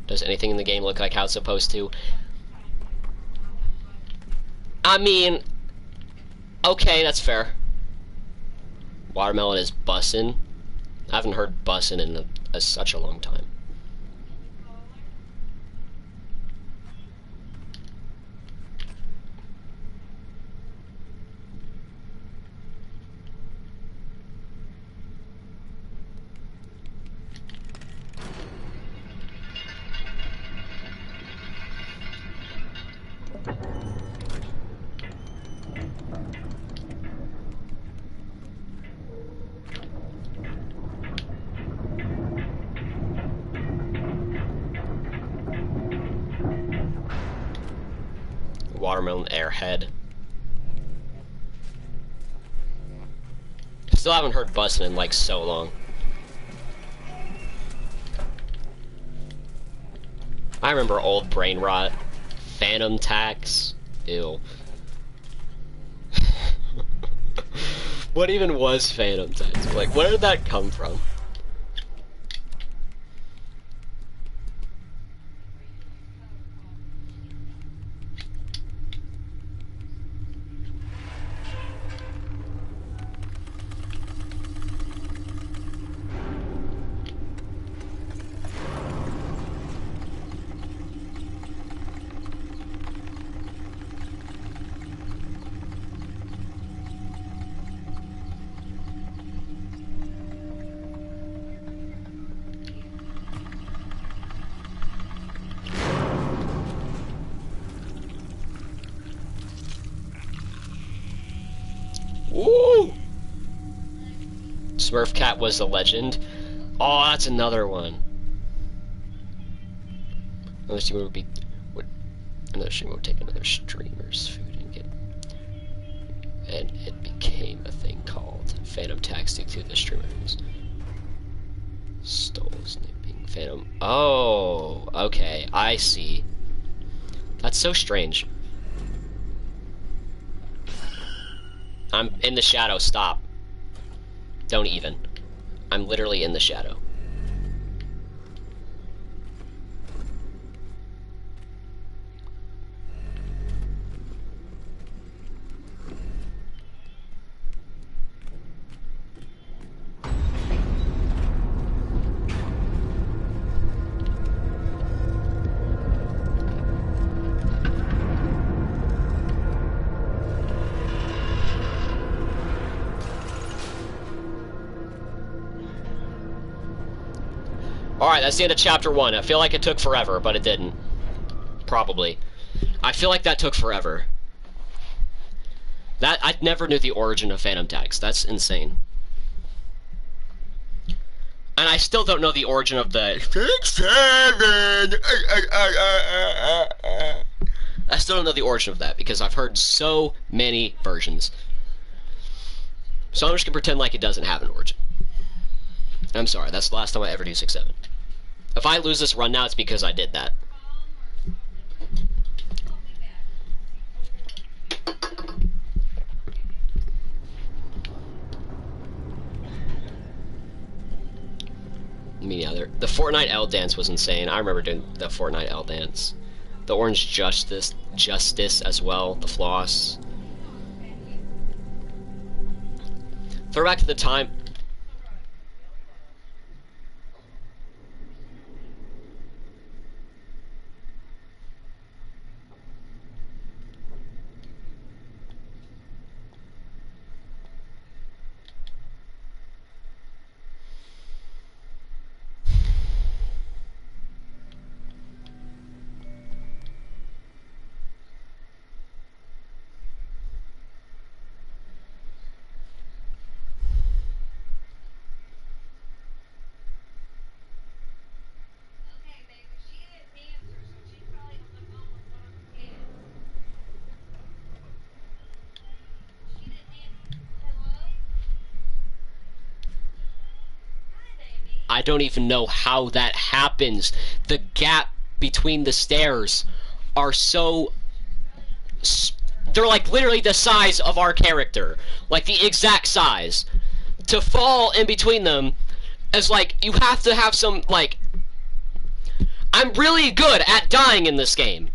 Does anything in the game look like how it's supposed to? I mean... Okay, that's fair. Watermelon is bussin'. I haven't heard bussin' in such a long time. Watermelon airhead. Still haven't heard bussin' in like so long. I remember old brain rot. Phantom tax. Ew. What even was phantom tax? Like, where did that come from? Woo! Smurf Cat was the legend. Oh, that's another one. Another streamer would be... another streamer would take another streamer's food and get... And it became a thing called Phantom Tax due to the streamers. Stole snipping Phantom... Oh, okay, I see. That's so strange. I'm in the shadow, stop. Don't even. I'm literally in the shadow. Alright, that's the end of chapter 1. I feel like it took forever, but it didn't. Probably. I feel like that took forever. I never knew the origin of Phantom Tax. That's insane. And I still don't know the origin of the 6-7. I still don't know the origin of that because I've heard so many versions. So I'm just gonna pretend like it doesn't have an origin. I'm sorry, that's the last time I ever do 6-7. If I lose this run now, it's because I did that. Me neither. The Fortnite L dance was insane. I remember doing the Fortnite L dance. The orange justice as well. The floss. Throw back to the time. I don't even know how that happens. The gap between the stairs are so... They're like literally the size of our character. Like the exact size. To fall in between them is like, you have to have some, like... I'm really good at dying in this game.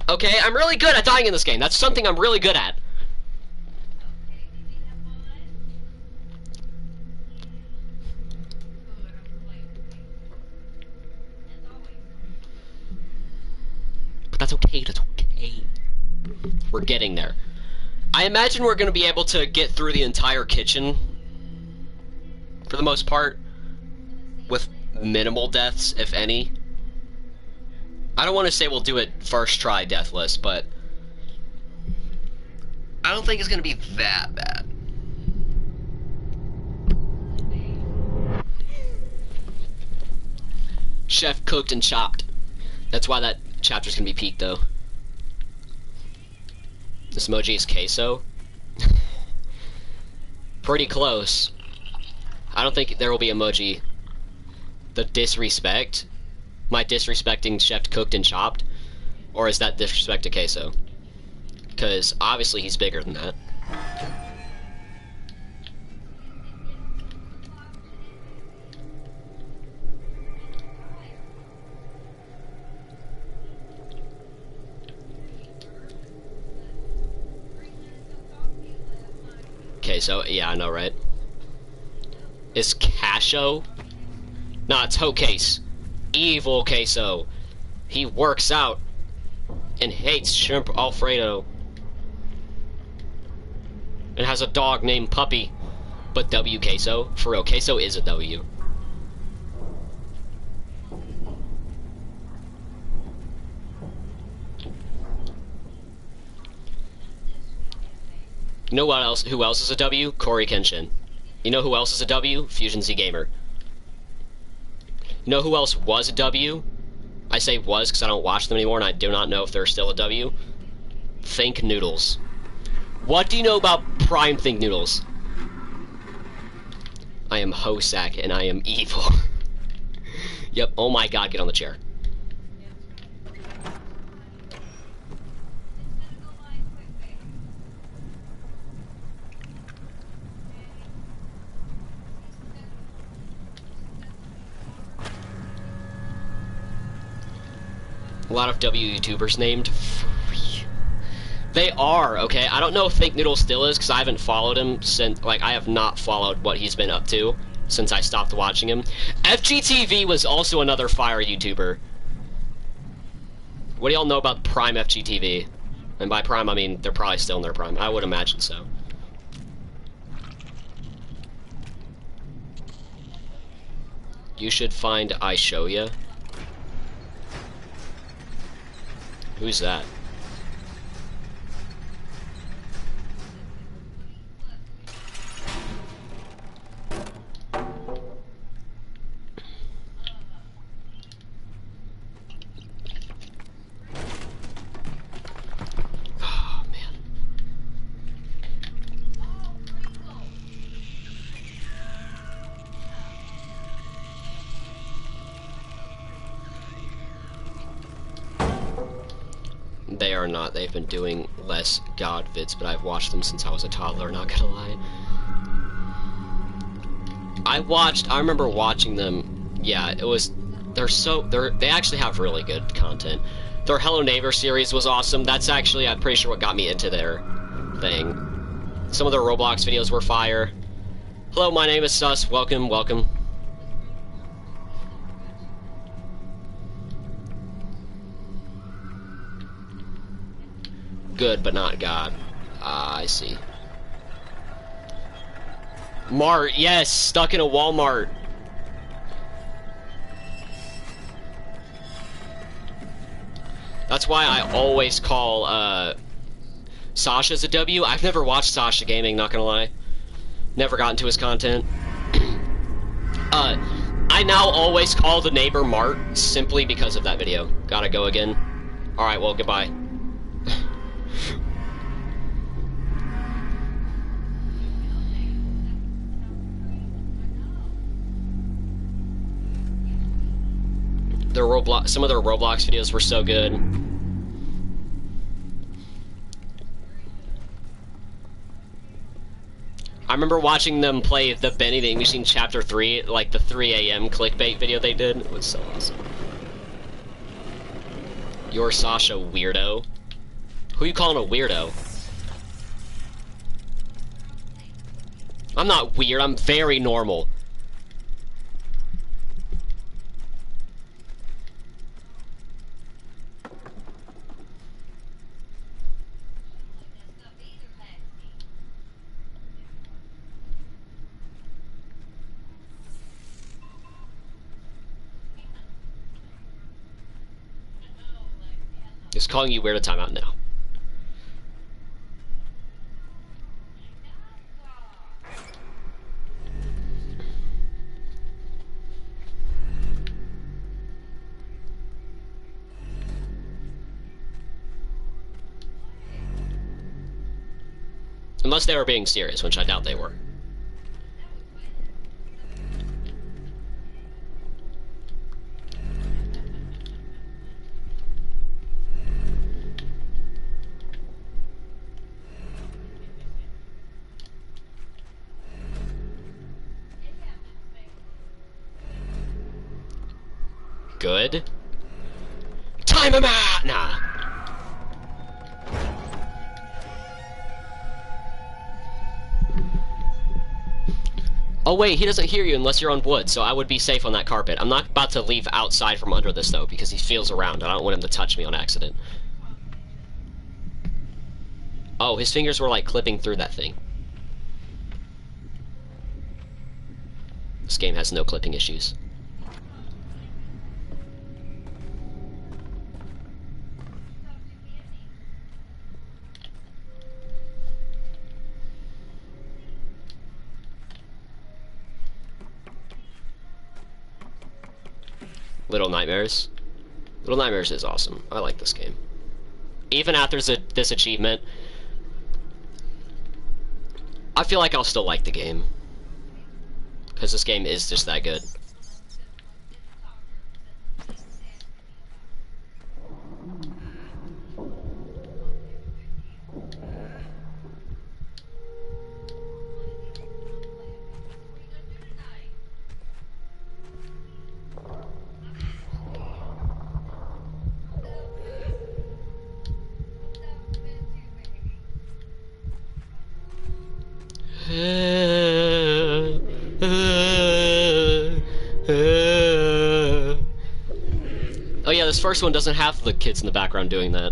Okay? I'm really good at dying in this game. That's something I'm really good at. That's okay, that's okay. We're getting there. I imagine we're going to be able to get through the entire kitchen, for the most part, with minimal deaths, if any. I don't want to say we'll do it first try deathless, but I don't think it's going to be that bad. Chef cooked and chopped. That's why that chapter's gonna be peaked, though. This emoji is queso. Pretty close. I don't think there will be emoji. The disrespect? Am I disrespecting Chef cooked and chopped? Or is that disrespect to queso? Because obviously he's bigger than that. So yeah, I know, right? Is Casho? Nah, it's Hocase. Evil queso. He works out and hates shrimp Alfredo. And has a dog named Puppy. But W queso? For real, queso is a W. You know what else? Who else is a W? Corey Kenshin. You know who else is a W? Fusion Z Gamer. You know who else was a W? I say was because I don't watch them anymore and I do not know if they're still a W. Think Noodles. What do you know about Prime Think Noodles? I am Hosak and I am evil. Yep, oh my god, get on the chair. A lot of W YouTubers named free. They are, okay? I don't know if Think Noodle still is, because I haven't followed him since, like, I have not followed what he's been up to since I stopped watching him. FGTV was also another fire YouTuber. What do y'all know about Prime FGTV? And by Prime, I mean, they're probably still in their prime. I would imagine so. You should find I Show Ya. Who's that? Oh, man. They are not. They've been doing less God vids, but I've watched them since I was a toddler, not gonna lie. I remember watching them. Yeah, it was, they actually have really good content. Their Hello Neighbor series was awesome. That's actually, I'm pretty sure, what got me into their thing. Some of their Roblox videos were fire. Hello, my name is Sus. Welcome, welcome. Good, but not God. Ah, I see. Mart, yes, stuck in a Walmart. That's why I always call, Sasha's a W. I've never watched Sasha Gaming, not gonna lie. Never got into his content. I now always call the neighbor Mart simply because of that video. Gotta go again. Alright, well, goodbye. Some of their Roblox videos were so good. I remember watching them play the Benny the Ink Machine Chapter 3, like the 3 AM clickbait video they did. It was so awesome. You're Sasha, weirdo. Who are you calling a weirdo? I'm not weird, I'm very normal. Just calling you weird a timeout now. Unless they were being serious, which I doubt they were. Good. Time him out! Nah. Oh wait, he doesn't hear you unless you're on wood, so I would be safe on that carpet. I'm not about to leave outside from under this though, because he feels around. I don't want him to touch me on accident. Oh, his fingers were like clipping through that thing. This game has no clipping issues. Little Nightmares. Little Nightmares is awesome. I like this game. Even after this achievement, I feel like I'll still like the game. Because this game is just that good. Oh yeah, this first one doesn't have the kids in the background doing that.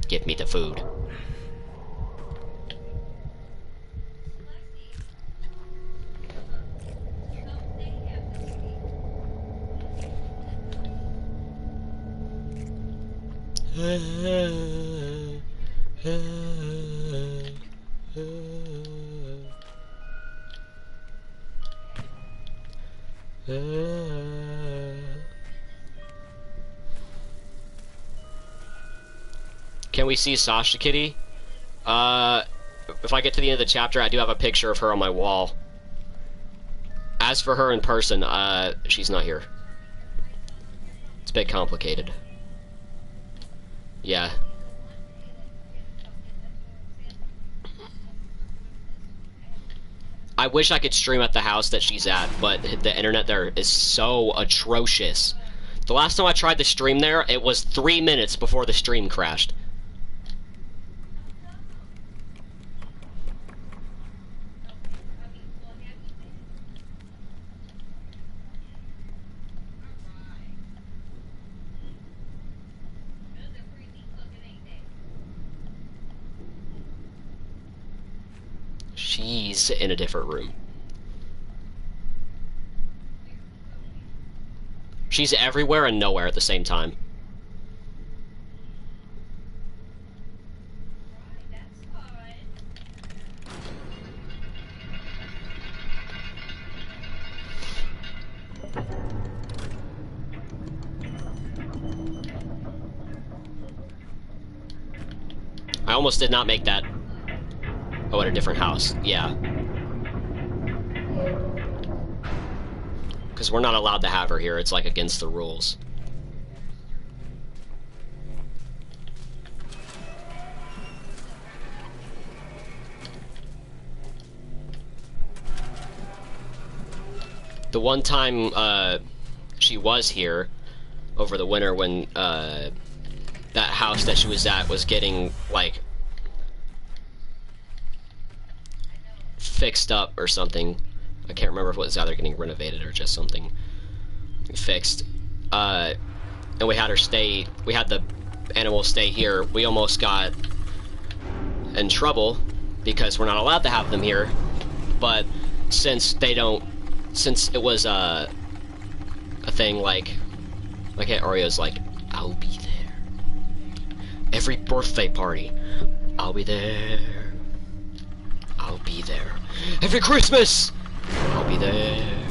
Give me the food. Can we see Sasha Kitty? If I get to the end of the chapter, I do have a picture of her on my wall. As for her in person, she's not here. It's a bit complicated. Yeah. I wish I could stream at the house that she's at, but the internet there is so atrocious. The last time I tried to stream there, it was 3 minutes before the stream crashed. She's in a different room. She's everywhere and nowhere at the same time. I almost did not make that. Oh, at a different house. Yeah. Because we're not allowed to have her here. It's like against the rules. The one time she was here over the winter when that house that she was at was getting like fixed up or something. I can't remember if it was either getting renovated or just something fixed. And we had her stay, we had the animal stay here. We almost got in trouble because we're not allowed to have them here. But since they don't, since it was a thing like Aunt Oreo's like, I'll be there. Every birthday party, I'll be there. I'll be there. Every Christmas, I'll be there.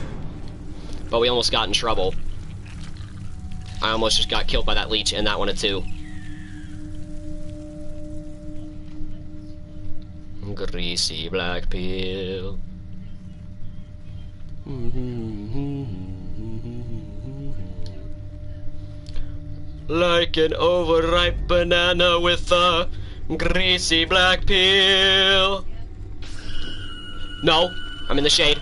But we almost got in trouble. I almost just got killed by that leech and that one too. Greasy black pill. Like an overripe banana with a greasy black peel. No, I'm in the shade.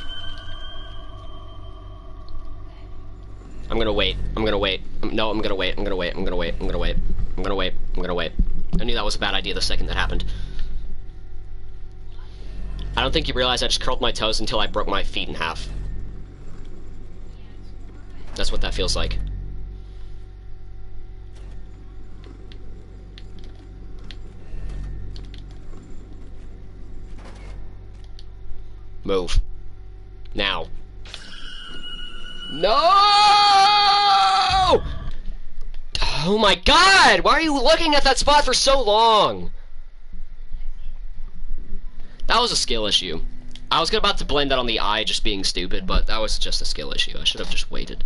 I'm gonna wait. I'm gonna wait. No, I'm gonna wait. I'm gonna wait. I'm gonna wait. I'm gonna wait. I'm gonna wait. I'm gonna wait. I knew that was a bad idea the second that happened. I don't think you realize I just curled my toes until I broke my feet in half. That's what that feels like. Move. Now. No! Oh my god! Why are you looking at that spot for so long? That was a skill issue. I was about to blame that on the eye just being stupid, but that was just a skill issue. I should have just waited.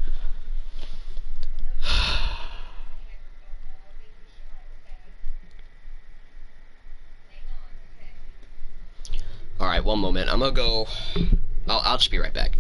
Alright, one moment. I'm gonna go... I'll just be right back.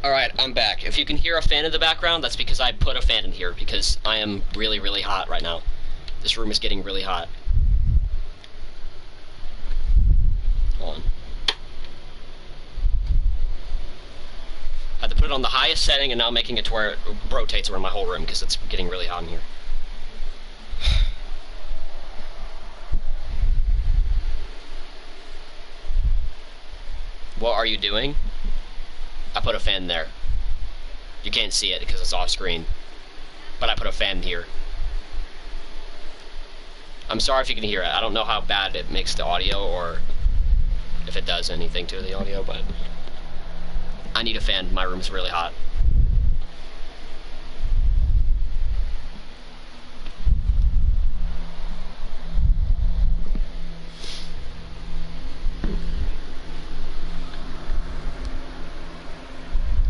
Alright, I'm back. If you can hear a fan in the background, that's because I put a fan in here, because I am really, really hot right now. This room is getting really hot. Hold on. I had to put it on the highest setting and now making it to where it rotates around my whole room because it's getting really hot in here. What are you doing? I put a fan there. You can't see it because it's off screen. But I put a fan here. I'm sorry if you can hear it. I don't know how bad it makes the audio or if it does anything to the audio, but I need a fan. My room's really hot.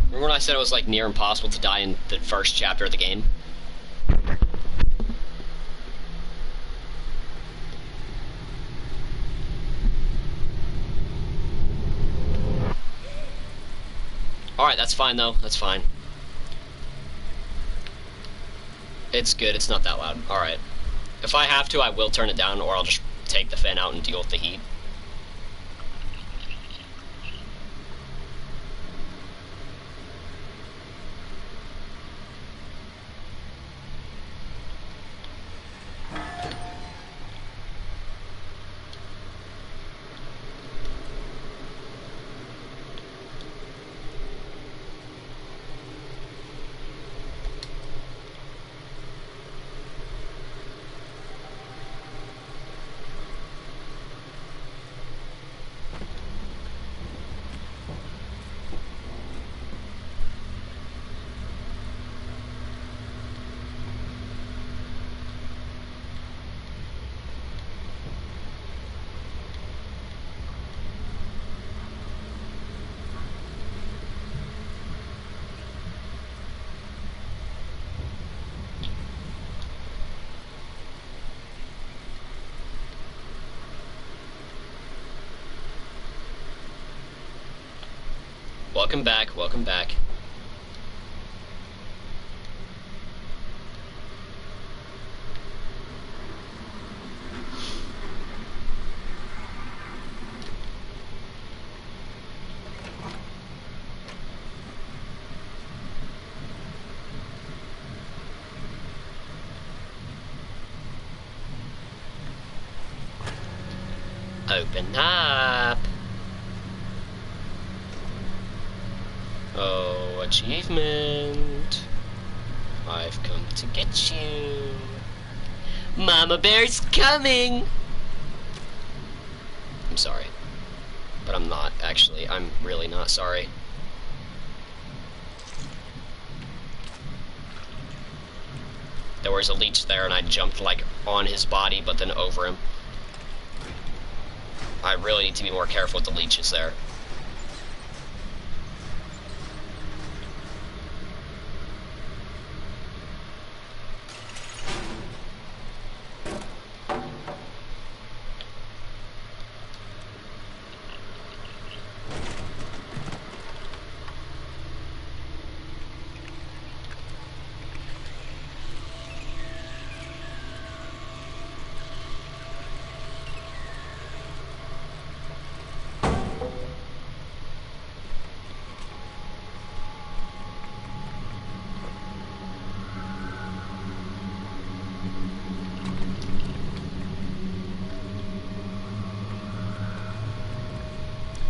Remember when I said it was like near impossible to die in the first chapter of the game? Alright, that's fine though. That's fine. It's good. It's not that loud. Alright. If I have to, I will turn it down, or I'll just take the fan out and deal with the heat. Welcome back, welcome back. Open up. Oh, achievement. I've come to get you. Mama Bear's coming. I'm sorry. But I'm not, actually. I'm really not sorry. There was a leech there and I jumped like on his body but then over him. I really need to be more careful with the leeches there.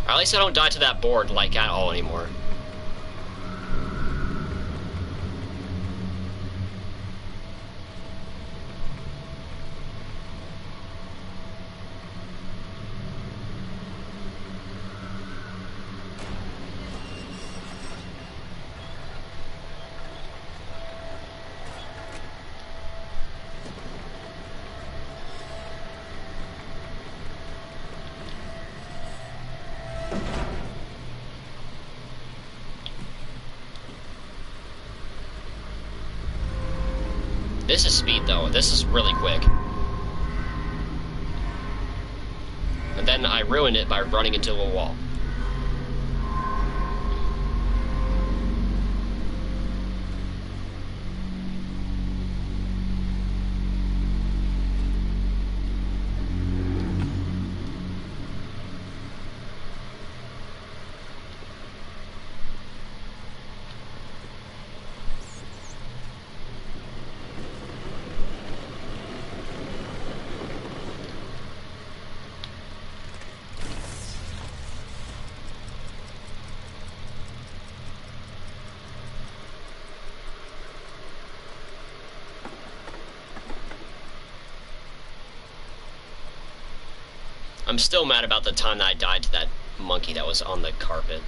Or at least I don't die to that board, like, at all anymore. This is speed, though. This is really quick. And then I ruined it by running into a wall. I'm still mad about the time that I died to that monkey that was on the carpet.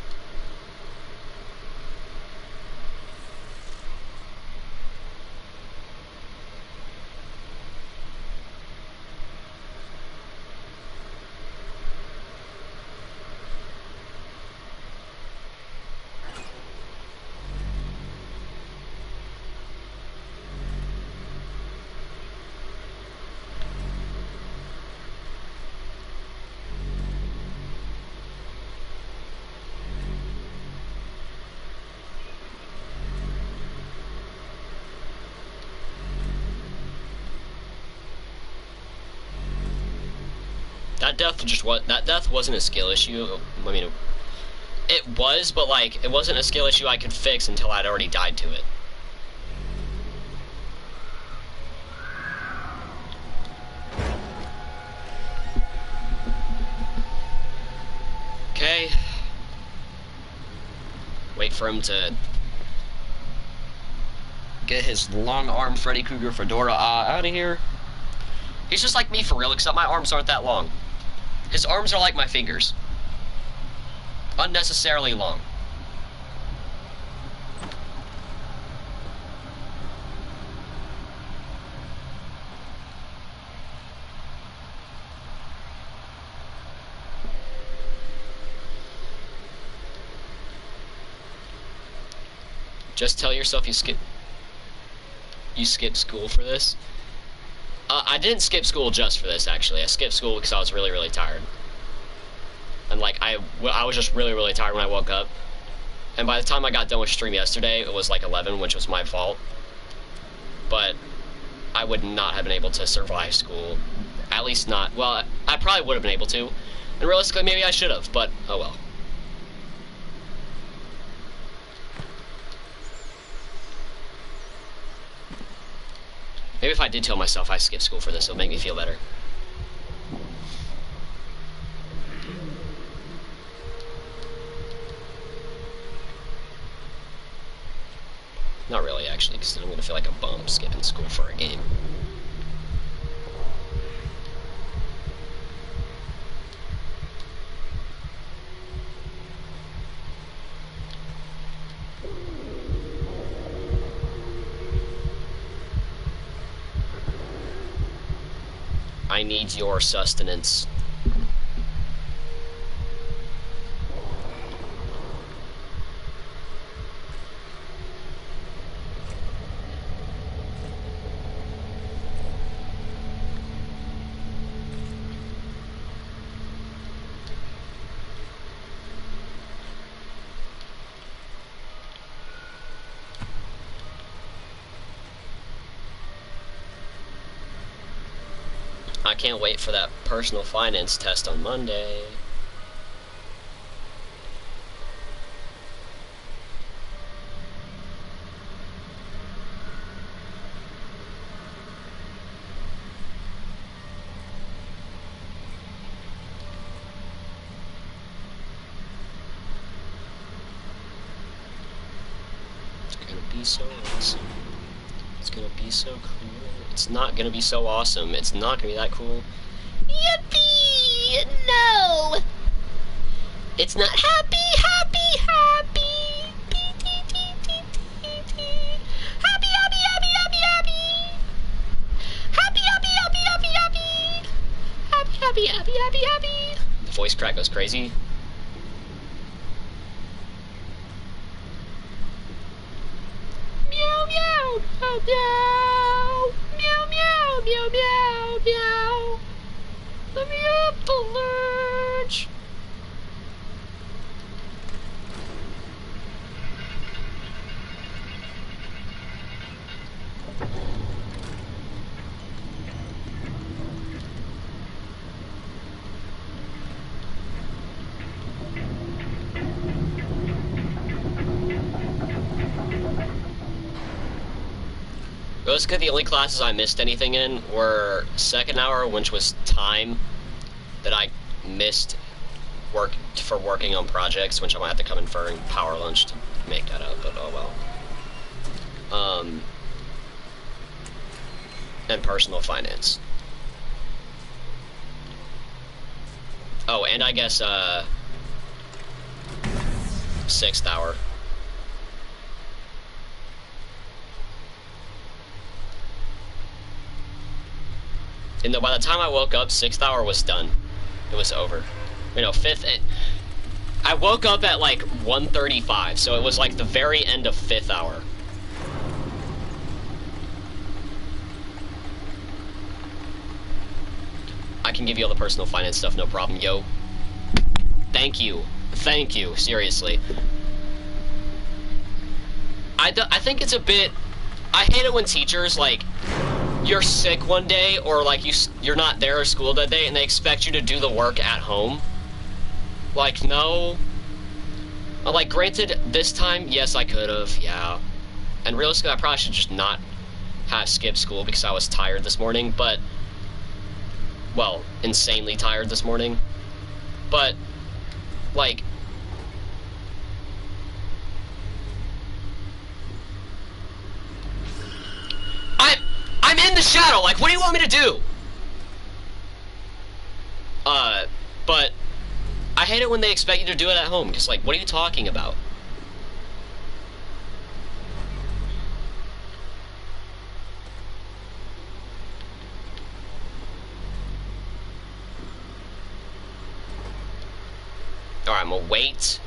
That death wasn't a skill issue. I mean, it was, but like, it wasn't a skill issue I could fix until I'd already died to it. Okay. Wait for him to get his long-armed Freddy Krueger fedora out of here. He's just like me for real, except my arms aren't that long. His arms are like my fingers. Unnecessarily long. Just tell yourself you skip school for this. I didn't skip school just for this, actually. I skipped school because I was really, really tired. And, like, I was just really, really tired when I woke up. And by the time I got done with stream yesterday, it was, like, 11, which was my fault. But I would not have been able to survive school. At least not. Well, I probably would have been able to. And realistically, maybe I should have, but oh well. Maybe if I did tell myself I skipped school for this, it would make me feel better. Not really, actually, because then I'm going to feel like a bum skipping school for a game. I need your sustenance. I can't wait for that personal finance test on Monday. It's gonna be so awesome. It's gonna be so cool. It's not gonna be so awesome. It's not gonna be that cool. Yippee! No! It's not happy, happy, happy. Happy, happy, happy, happy, happy. Happy, happy, happy, happy, happy. Happy, happy, happy, happy, happy. The voice crack goes crazy. Meow, meow, meow, meow. Meow, meow, meow, meow, meow. Let me up the lurch. Basically, the only classes I missed anything in were second hour, which was time that I missed for working on projects, which I might have to come in for power lunch to make that up, but oh well. And personal finance. Oh, and I guess, 6th hour. And by the time I woke up, 6th hour was done. It was over. You know, 5th... I woke up at, like, 1:35, so it was, like, the very end of 5th hour. I can give you all the personal finance stuff, no problem, yo. Thank you. Thank you, seriously. I think it's a bit... I hate it when teachers, like... You're sick one day, or like you're not there at school that day, and they expect you to do the work at home. Like, no. Like, granted, this time, yes, I could have, yeah. And realistically, I probably should just not have skipped school because I was tired this morning, but... Well, insanely tired this morning. But, like... I'm in the shadow, like, what do you want me to do? But I hate it when they expect you to do it at home, because, like, what are you talking about? Alright, I'm gonna wait.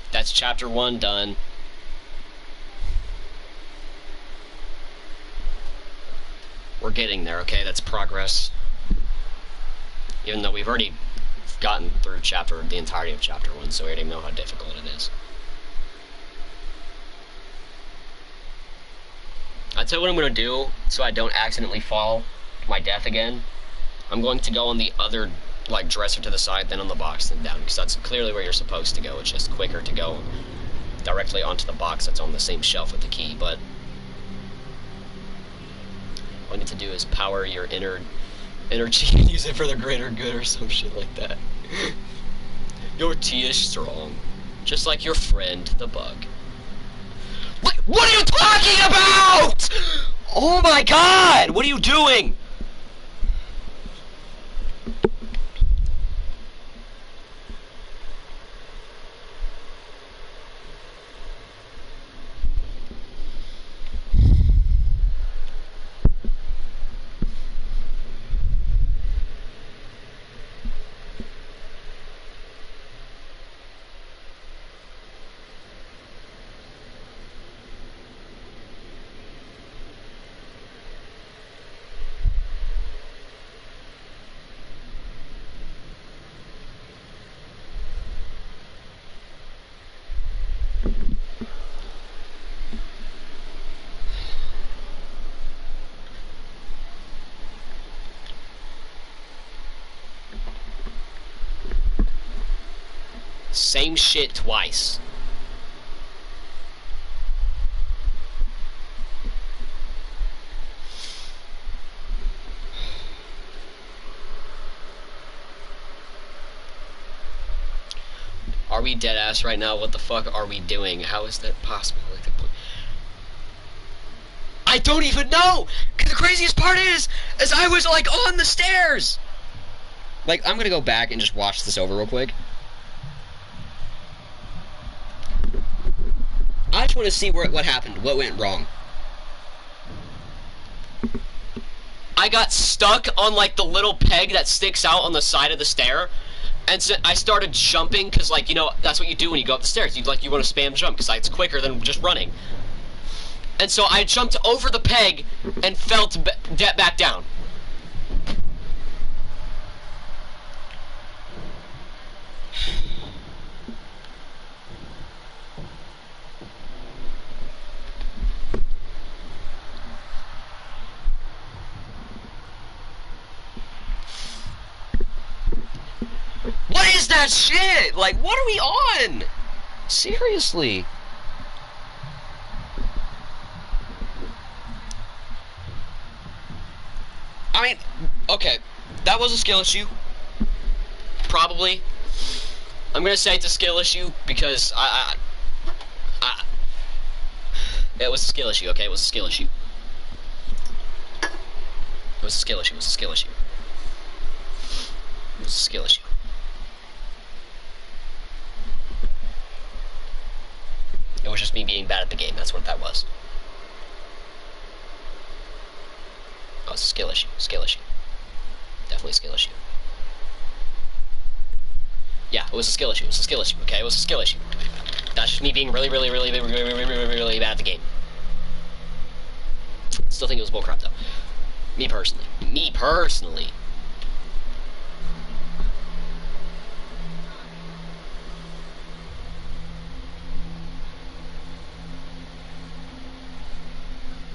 That's chapter 1 done. We're getting there, okay? That's progress. Even though we've already gotten through the entirety of chapter 1, so we already know how difficult it is. I'll tell you what I'm going to do, so I don't accidentally fall to my death again. I'm going to go on the other, like, dresser to the side, then on the box, then down, because that's clearly where you're supposed to go. It's just quicker to go directly onto the box that's on the same shelf with the key, but all you need to do is power your energy and use it for the greater good or some shit like that. Your tea is strong, just like your friend, the bug. What are you talking about? Oh my god! What are you doing? Same shit twice. Are we dead ass right now? What the fuck are we doing? How is that possible? I don't even know! Cause the craziest part is I was like on the stairs! Like, I'm gonna go back and just watch this over real quick. I just want to see what happened, what went wrong. I got stuck on, like, the little peg that sticks out on the side of the stair, and so I started jumping, because, like, you know, that's what you do when you go up the stairs. You want to spam jump, because, like, it's quicker than just running. And so I jumped over the peg and fell back down. shit! Like, what are we on? Seriously. I mean, okay, that was a skill issue. Probably. I'm gonna say it's a skill issue because it was a skill issue, okay? It was a skill issue. It was a skill issue, it was a skill issue. It was a skill issue. It was just me being bad at the game, that's what that was. Oh, it's a skill issue, skill issue. Definitely a skill issue. Yeah, it was a skill issue, it was a skill issue, okay? It was a skill issue. That's just me being really bad at the game. Still think it was bullcrap, though. Me personally. Me personally.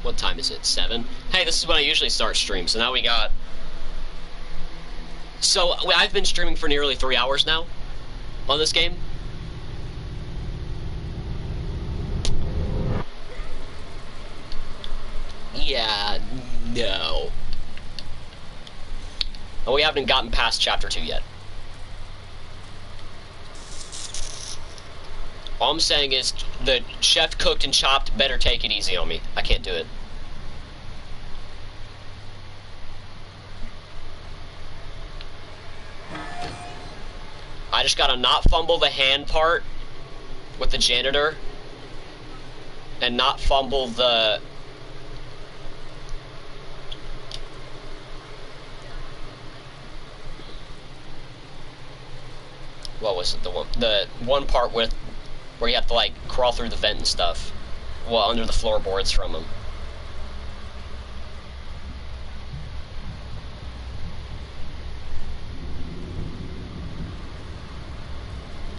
What time is it? 7? Hey, this is when I usually start stream, so now we got... So, I've been streaming for nearly 3 hours now on this game. Yeah, no. And we haven't gotten past chapter 2 yet. All I'm saying is, the chef cooked and chopped better take it easy on me. I can't do it. I just gotta not fumble the hand part with the janitor, and not fumble the... What was it? The one part with where you have to like crawl through the vent and stuff, well, under the floorboards from them.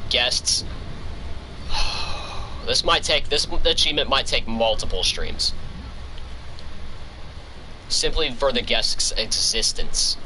Guests. This achievement might take multiple streams. Simply for the guest's existence.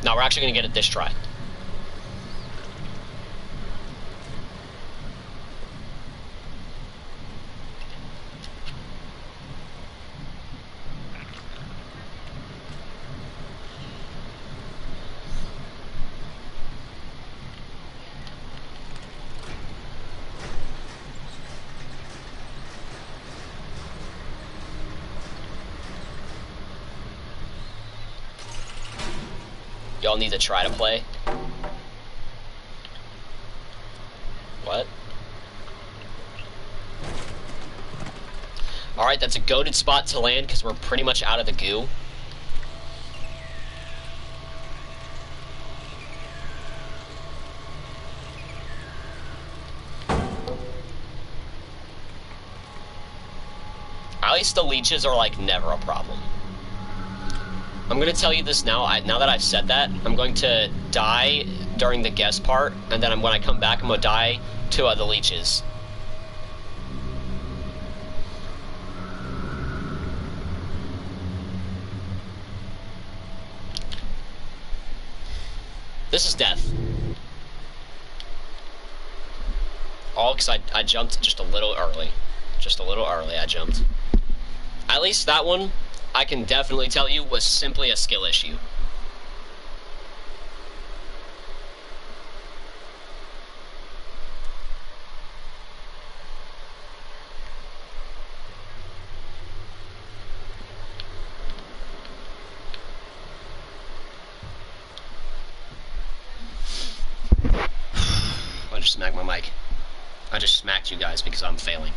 Now we're actually going to get it this try. Y'all need to try to play. What? Alright, that's a goated spot to land because we're pretty much out of the goo. At least the leeches are like never a problem. I'm gonna tell you this now. Now that I've said that, I'm going to die during the guest part, and then when I come back, I'm gonna die to the leeches. This is death. All because I jumped just a little early. Just a little early, I jumped. At least that one, I can definitely tell you, was simply a skill issue. I just smacked my mic. I just smacked you guys because I'm failing.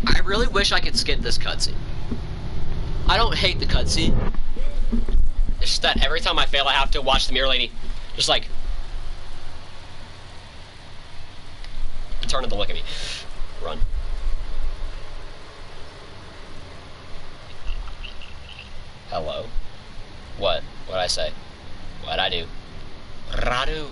I really wish I could skip this cutscene. I don't hate the cutscene. It's just that every time I fail, I have to watch the mirror lady just like turn to look at me. Run. Hello. What? What'd I say? What'd I do? Radu.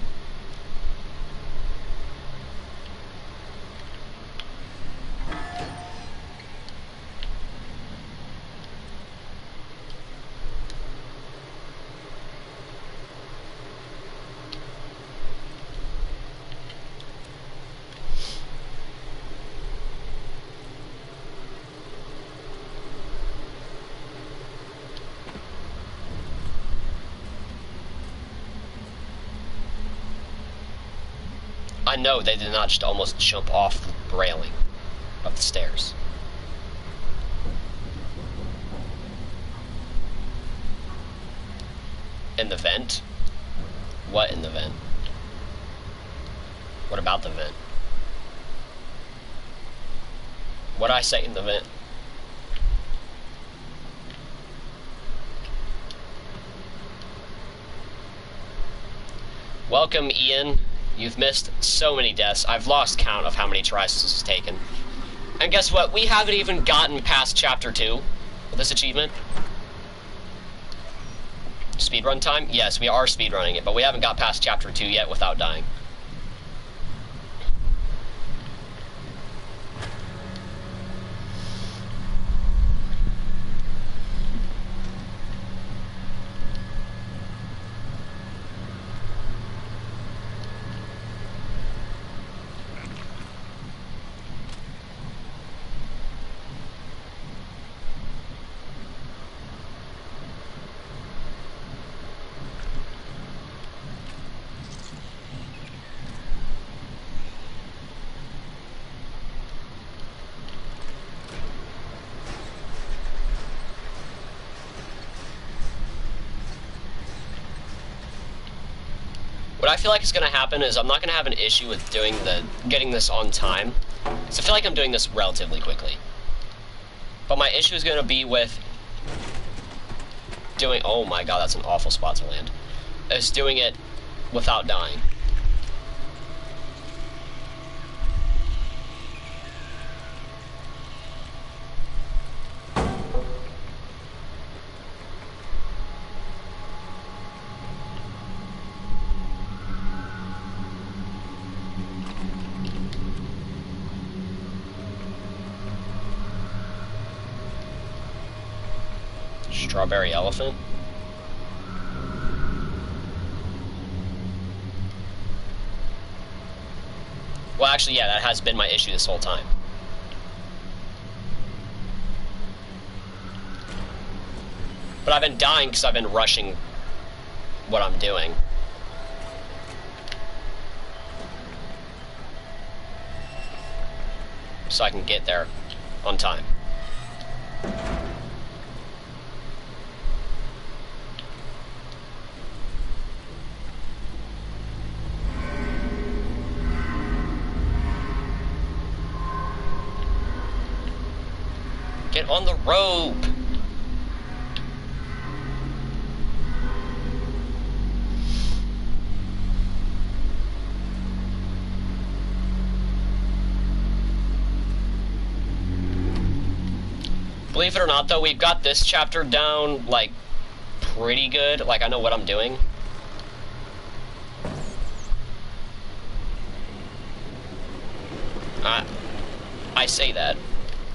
I know they did not just almost jump off the railing of the stairs. In the vent? What in the vent? What about the vent? What'd I say in the vent? Welcome, Ian. You've missed so many deaths. I've lost count of how many tries this has taken. And guess what? We haven't even gotten past Chapter 2 with this achievement. Speedrun time? Yes, we are speedrunning it, but we haven't got past Chapter 2 yet without dying. What I feel like is going to happen is I'm not going to have an issue with getting this on time. So I feel like I'm doing this relatively quickly. But my issue is going to be with doing, oh my god, that's an awful spot to land. Is doing it without dying. Strawberry elephant? Well, actually, yeah, that has been my issue this whole time. But I've been dying because I've been rushing what I'm doing. So I can get there on time. Get on the rope! Believe it or not, though, we've got this chapter down, like, pretty good. Like, I know what I'm doing. I say that.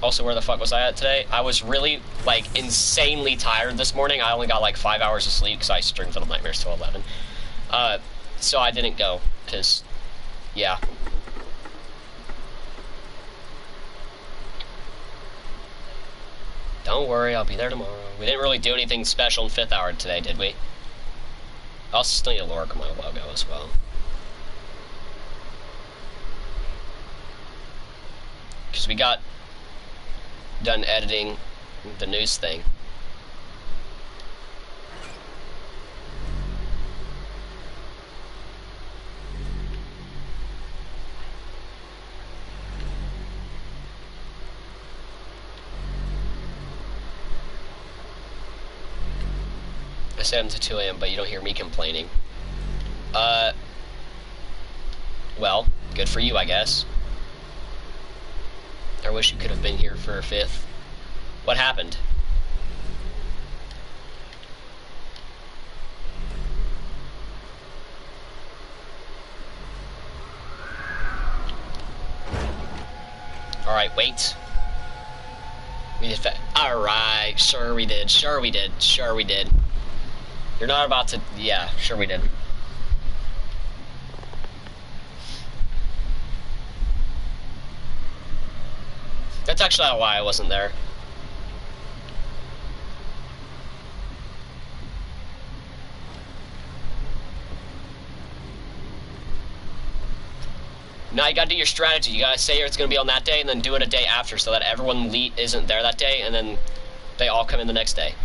Also, where the fuck was I at today? I was really, like, insanely tired this morning. I only got, like, 5 hours of sleep because I streamed Little Nightmares till 11. So I didn't go, because, yeah. Don't worry, I'll be there tomorrow. We didn't really do anything special in 5th hour today, did we? I also still need to work on my logo as well. Because we got done editing the news thing. I set them to 2 a.m., but you don't hear me complaining. Well, good for you, I guess. I wish you could have been here for a 5th. What happened? Alright, wait. We did alright, sure we did, sure we did, sure we did. You're not about to, yeah, sure we did. That's actually not why I wasn't there. Now you gotta do your strategy. You gotta say it's gonna be on that day and then do it a day after so that everyone isn't there that day and then they all come in the next day.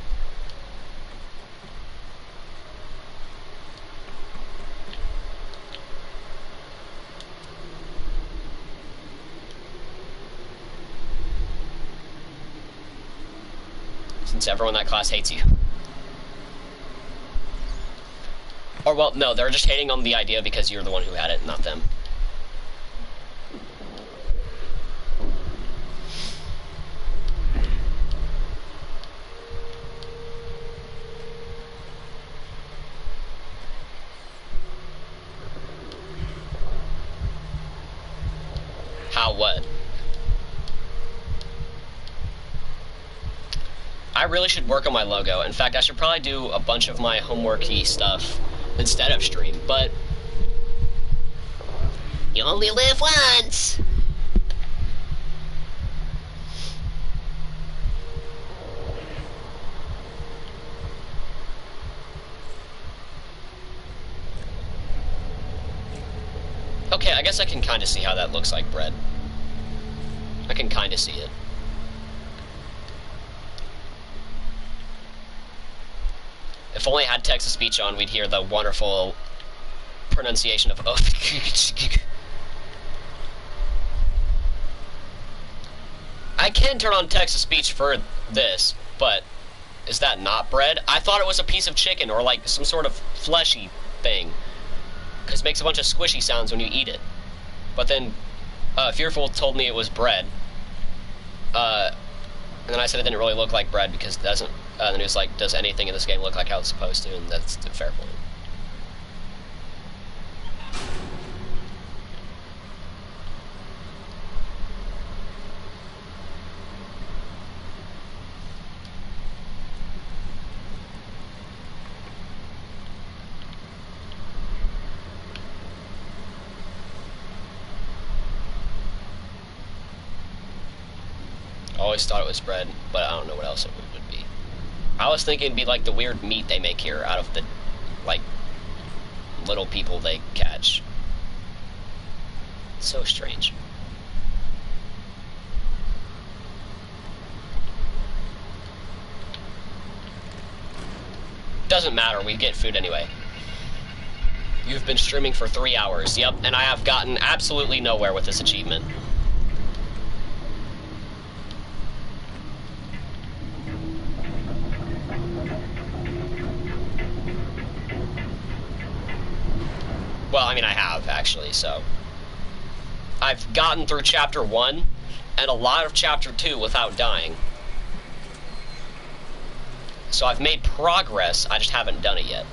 Since everyone in that class hates you. Or, well, no, they're just hating on the idea because you're the one who had it, not them. How what? I really should work on my logo. In fact, I should probably do a bunch of my homework-y stuff instead of stream, but you only live once! Okay, I guess I can kind of see how that looks like bread. I can kind of see it. If only I had text-to-speech on, we'd hear the wonderful pronunciation of I can turn on text-to-speech for this, but is that not bread? I thought it was a piece of chicken or like some sort of fleshy thing, because it makes a bunch of squishy sounds when you eat it. But then Fearful told me it was bread, and then I said it didn't really look like bread because it doesn't. And then he was like, does anything in this game look like how it's supposed to? And that's a fair point. I always thought it was bread, but I don't know what else it would be. I was thinking it'd be like the weird meat they make here out of the, like, little people they catch. It's so strange. Doesn't matter, we get food anyway. You've been streaming for 3 hours, yep, and I have gotten absolutely nowhere with this achievement. Well, I mean, I have, actually, so. I've gotten through Chapter 1, and a lot of Chapter 2 without dying. So I've made progress, I just haven't done it yet.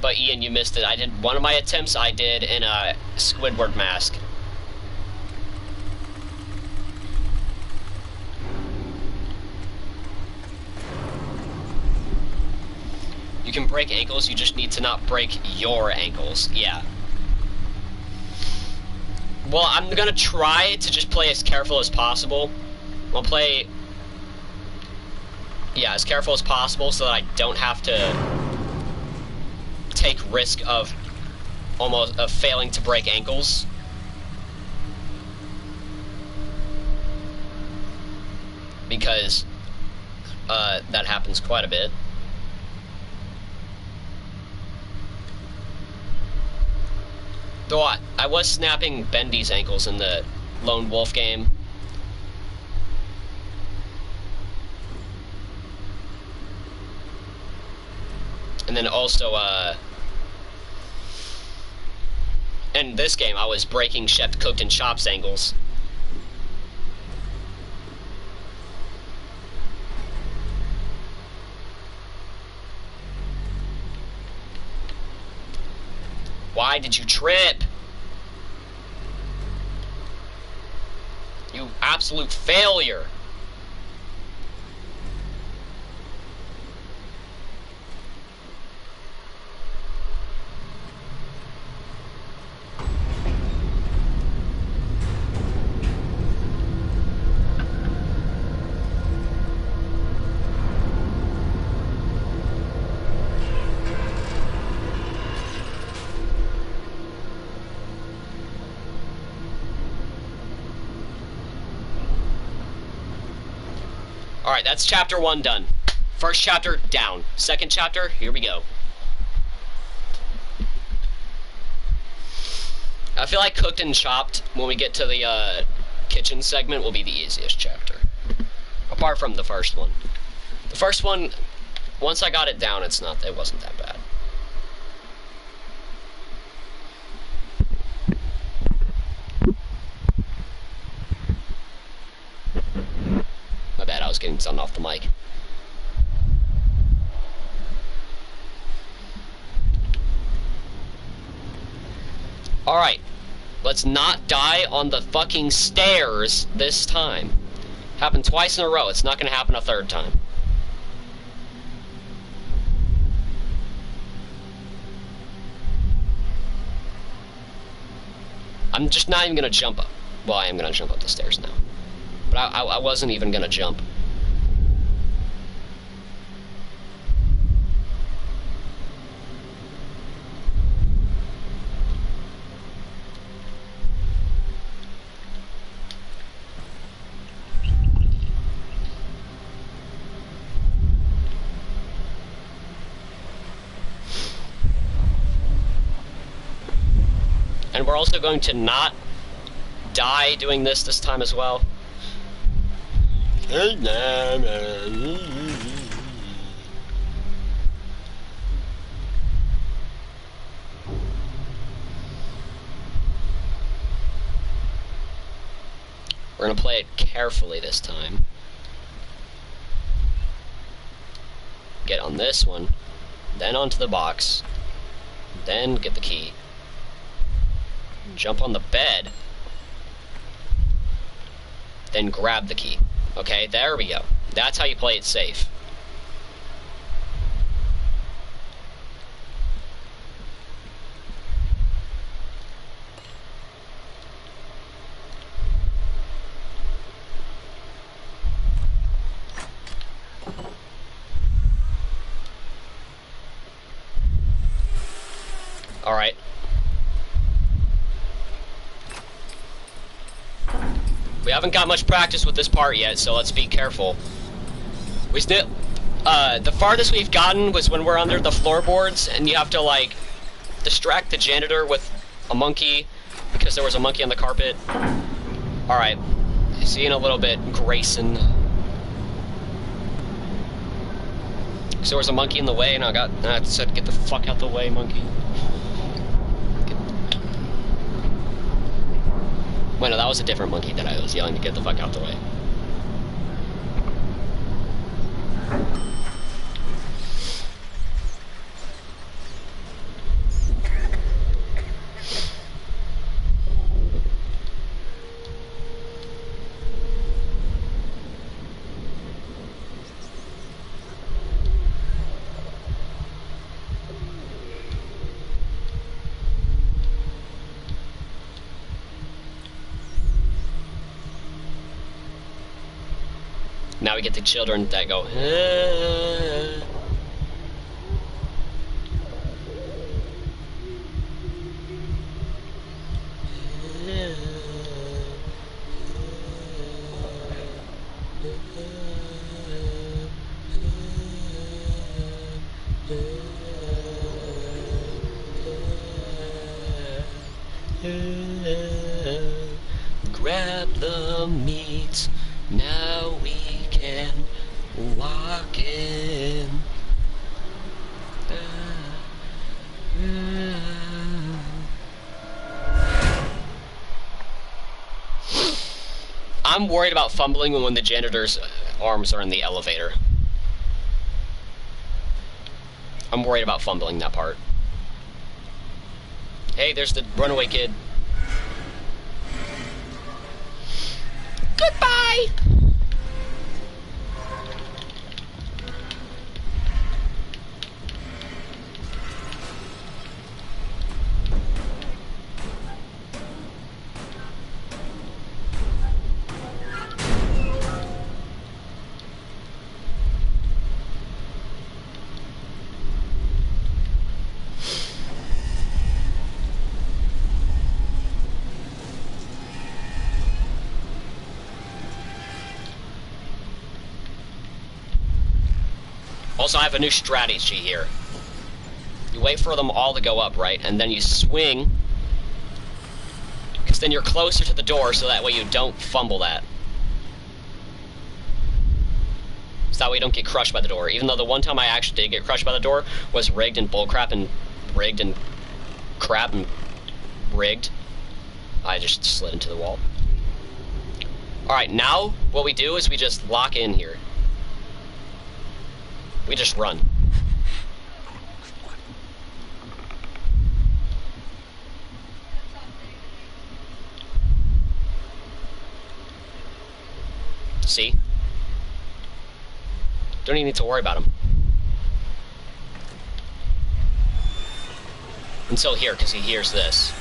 But Ian, you missed it. I did one of my attempts. I did in a Squidward mask. You can break ankles. You just need to not break your ankles. Yeah. Well, I'm gonna try to just play as careful as possible. I'll play, yeah, as careful as possible so that I don't have to take risk of failing to break ankles. Because that happens quite a bit. Though I was snapping Bendy's ankles in the Lone Wolf game. And then also, in this game, I was breaking Chef Cooked and Chop's ankles. Why did you trip? You absolute failure. Alright, that's chapter 1 done. First chapter, down. Second chapter, here we go. I feel like Cooked and Chopped, when we get to the kitchen segment, will be the easiest chapter. Apart from the first one. The first one, once I got it down, it wasn't that bad. My bad, I was getting something off the mic. Alright, let's not die on the fucking stairs this time. Happened twice in a row, it's not gonna happen a third time. I'm just not even gonna jump up. Well, I am gonna jump up the stairs now. But I wasn't even gonna jump. And we're also going to not die doing this time as well. We're gonna play it carefully this time. Get on this one, then onto the box, then get the key. Jump on the bed, then grab the key. Okay, there we go. That's how you play it safe. Alright. We haven't got much practice with this part yet, so let's be careful. We still, the farthest we've gotten was when we're under the floorboards, and you have to, like, distract the janitor with a monkey, because there was a monkey on the carpet. Alright. See you in a little bit, Grayson. Because there was a monkey in the way, and I said, get the fuck out the way, monkey. Wait, no, that was a different monkey that I was yelling to get the fuck out the way. Now we get the children that go, grab the meat, now we can walk in. I'm worried about fumbling when the janitor's arms are in the elevator. I'm worried about fumbling that part. Hey, there's the runaway kid. Goodbye! Also, I have a new strategy here. You wait for them all to go up, right? And then you swing. Because then you're closer to the door, so that way you don't fumble that. So that way you don't get crushed by the door. Even though the one time I actually did get crushed by the door was rigged and bullcrap and rigged and crap and rigged. I just slid into the wall. Alright, now what we do is we just lock in here. We just run. See? Don't even need to worry about him. Until here, because he hears this.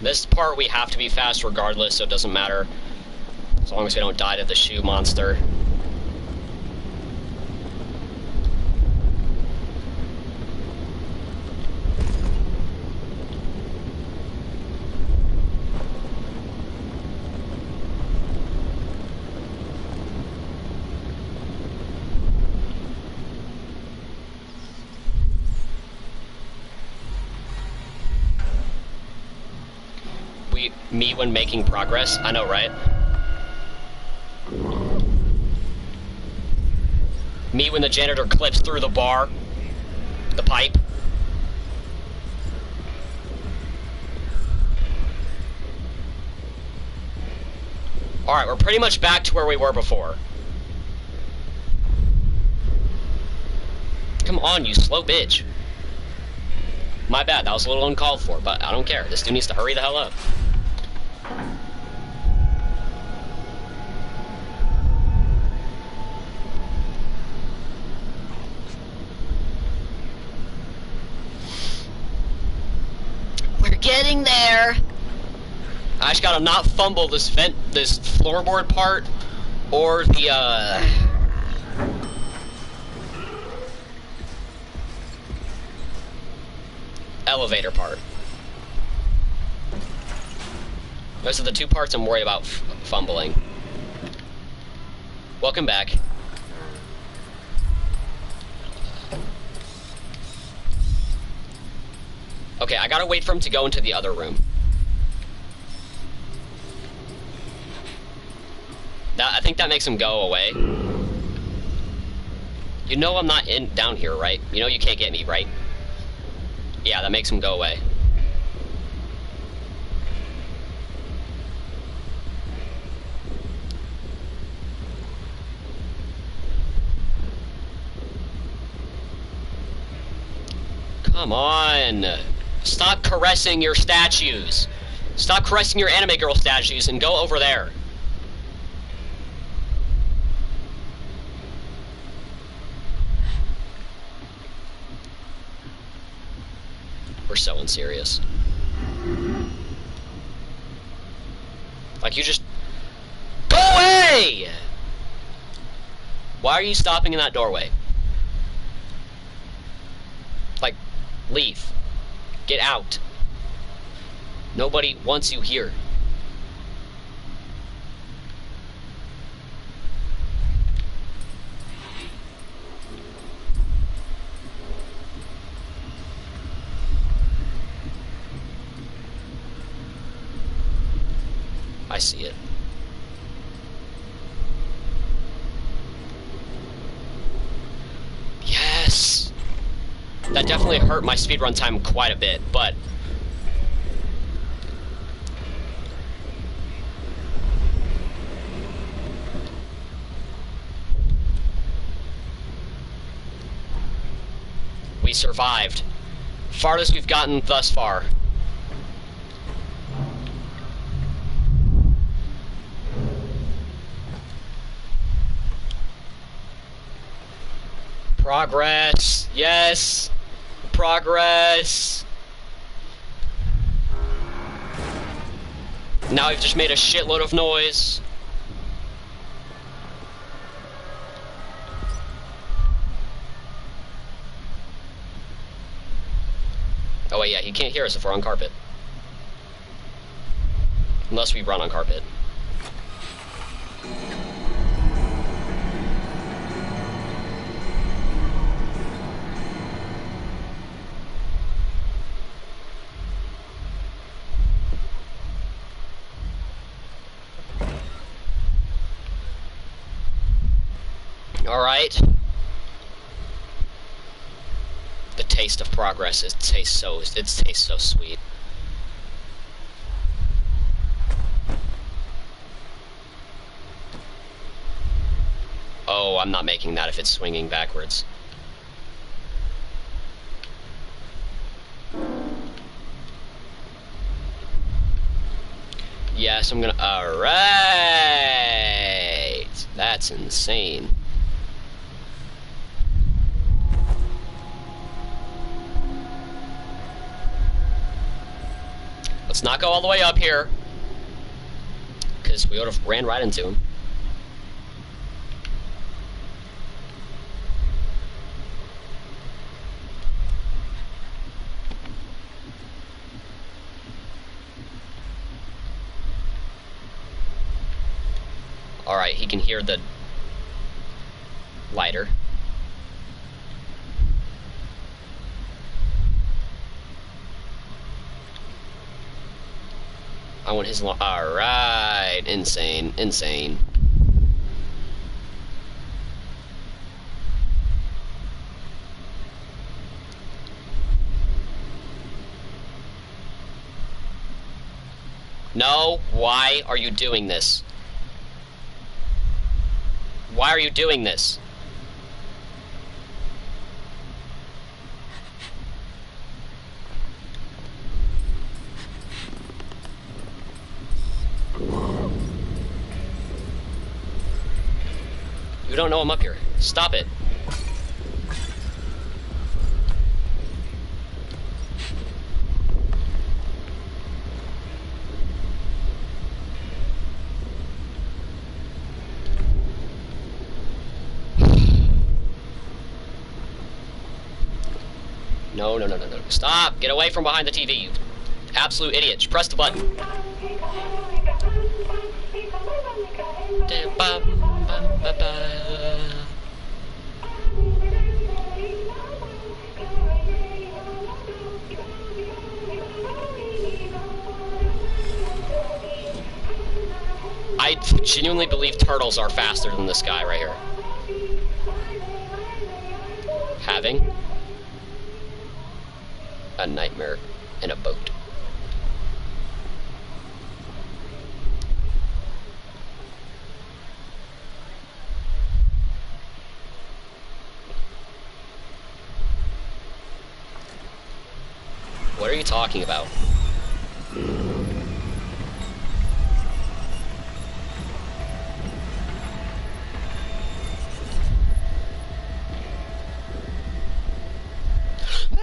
This part we have to be fast regardless, so it doesn't matter. As long as we don't die to the shoe monster. Me when making progress. I know, right? Me when the janitor clips through the bar. The pipe. Alright, we're pretty much back to where we were before. Come on, you slow bitch. My bad, that was a little uncalled for, but I don't care. This dude needs to hurry the hell up. We're getting there. I just gotta not fumble this floorboard part, Or the, elevator part. Those are the two parts I'm worried about fumbling. Welcome back. Okay, I gotta wait for him to go into the other room. I think that makes him go away. You know I'm not down here, right? You know you can't get me, right? Yeah, that makes him go away. Come on! Stop caressing your statues! Stop caressing your anime girl statues and go over there. We're so unserious. Like, you just... Go away! Why are you stopping in that doorway? Like, leave. Get out. Nobody wants you here. I see it. Yes! That definitely hurt my speedrun time quite a bit, but... we survived. Farthest we've gotten thus far. Progress! Yes! Progress! Now I've just made a shitload of noise. Oh wait, yeah, he can't hear us if we're on carpet. Unless we run on carpet. Alright. The taste of progress, it tastes so sweet. Oh, I'm not making that if it's swinging backwards. Yes, I'm gonna... Alright! That's insane. Let's not go all the way up here, because we would have ran right into him. Alright, he can hear the lighter. I want his alright, insane, insane. No, why are you doing this? Why are you doing this? You don't know I'm up here. Stop it. No, no, no, no, no. Stop! Get away from behind the TV, you absolute idiot. Just press the button. I genuinely believe turtles are faster than this guy right here. Having a nightmare in a boat. What are you talking about?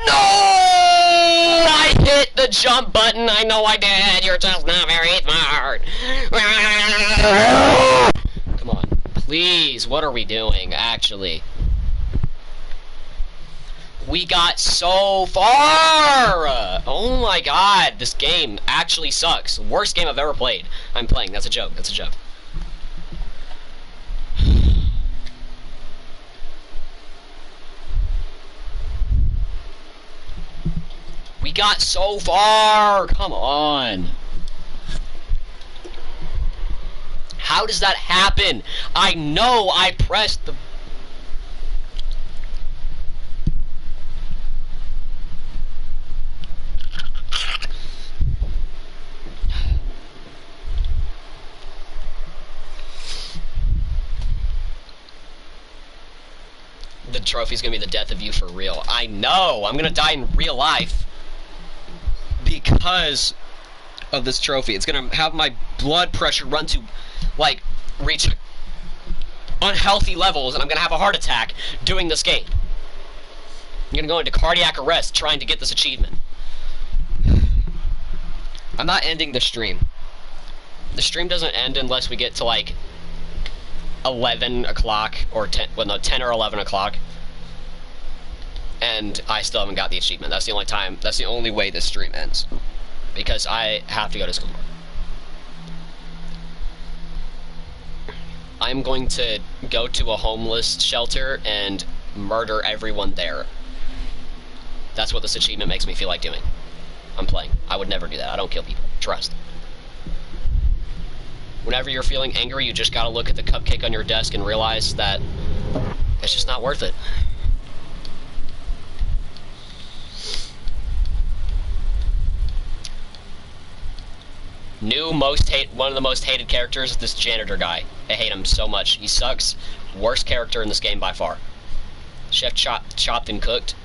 No! I hit the jump button. I know I did. You're just not very smart. Come on. Please, what are we doing, actually? We got so far! Oh my god, this game actually sucks. Worst game I've ever played. I'm playing. That's a joke. That's a joke. We got so far! Come on! How does that happen? I know I pressed the... The trophy's gonna be the death of you for real. I know! I'm gonna die in real life. Because of this trophy. It's gonna have my blood pressure run to, like, reach unhealthy levels, and I'm gonna have a heart attack doing this game. I'm gonna go into cardiac arrest trying to get this achievement. I'm not ending the stream. The stream doesn't end unless we get to, like, 11 o'clock, or 10, well, no, 10 or 11 o'clock. And I still haven't got the achievement. That's the only time, that's the only way this stream ends. Because I have to go to school. I'm going to go to a homeless shelter and murder everyone there. That's what this achievement makes me feel like doing. I'm playing. I would never do that. I don't kill people. Trust. Whenever you're feeling angry, you just gotta look at the cupcake on your desk and realize that it's just not worth it. One of the most hated characters is this janitor guy. I hate him so much. He sucks. Worst character in this game by far. Chef chopped and cooked.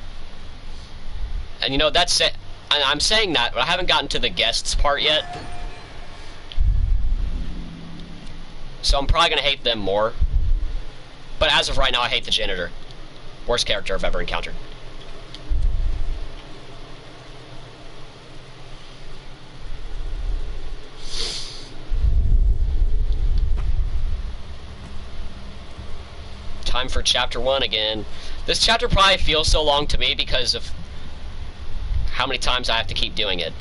And you know, that's it. I'm saying that, but I haven't gotten to the guests part yet. So I'm probably gonna hate them more. But as of right now, I hate the janitor. Worst character I've ever encountered. Time for chapter 1 again. This chapter probably feels so long to me because of how many times I have to keep doing it.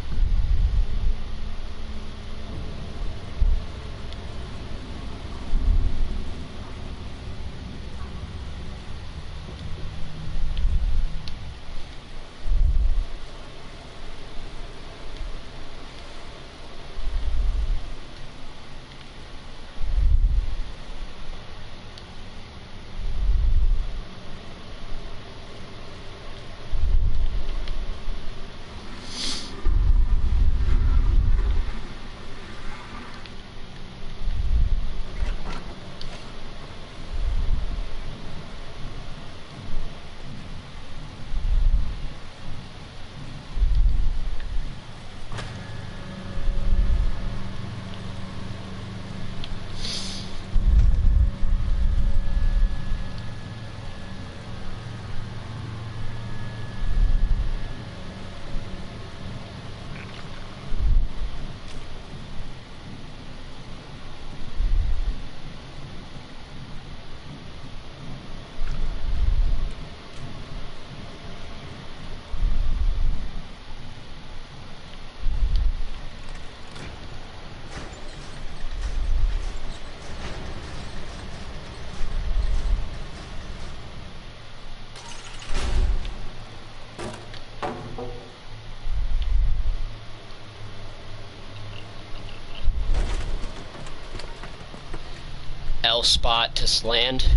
L spot to land.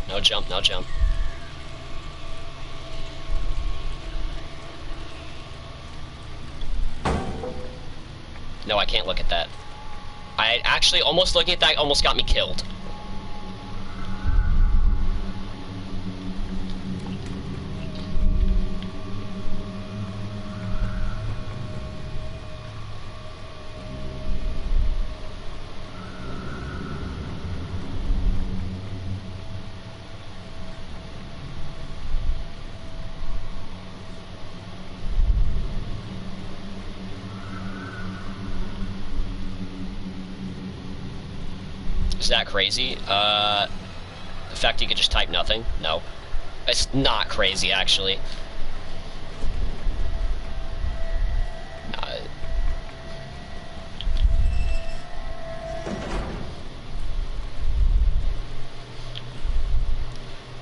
No jump, no jump. No, I can't look at that. I actually almost looking at that almost got me killed. Is that crazy? The fact you could just type nothing? No. It's not crazy, actually.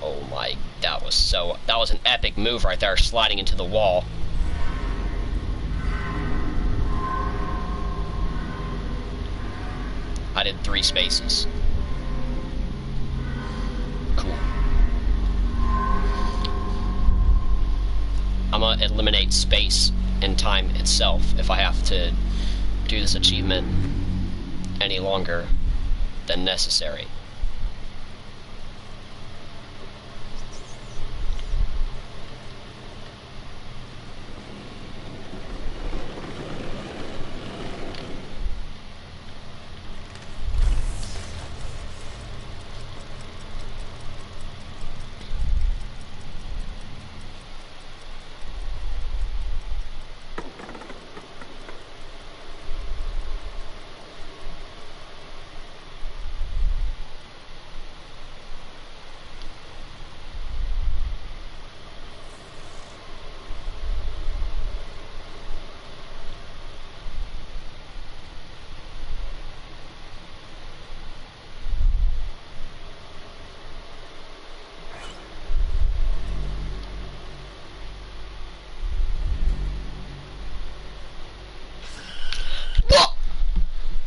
Oh my, that was an epic move right there, sliding into the wall. I did 3 spaces. Cool. I'm gonna eliminate space and time itself if I have to do this achievement any longer than necessary.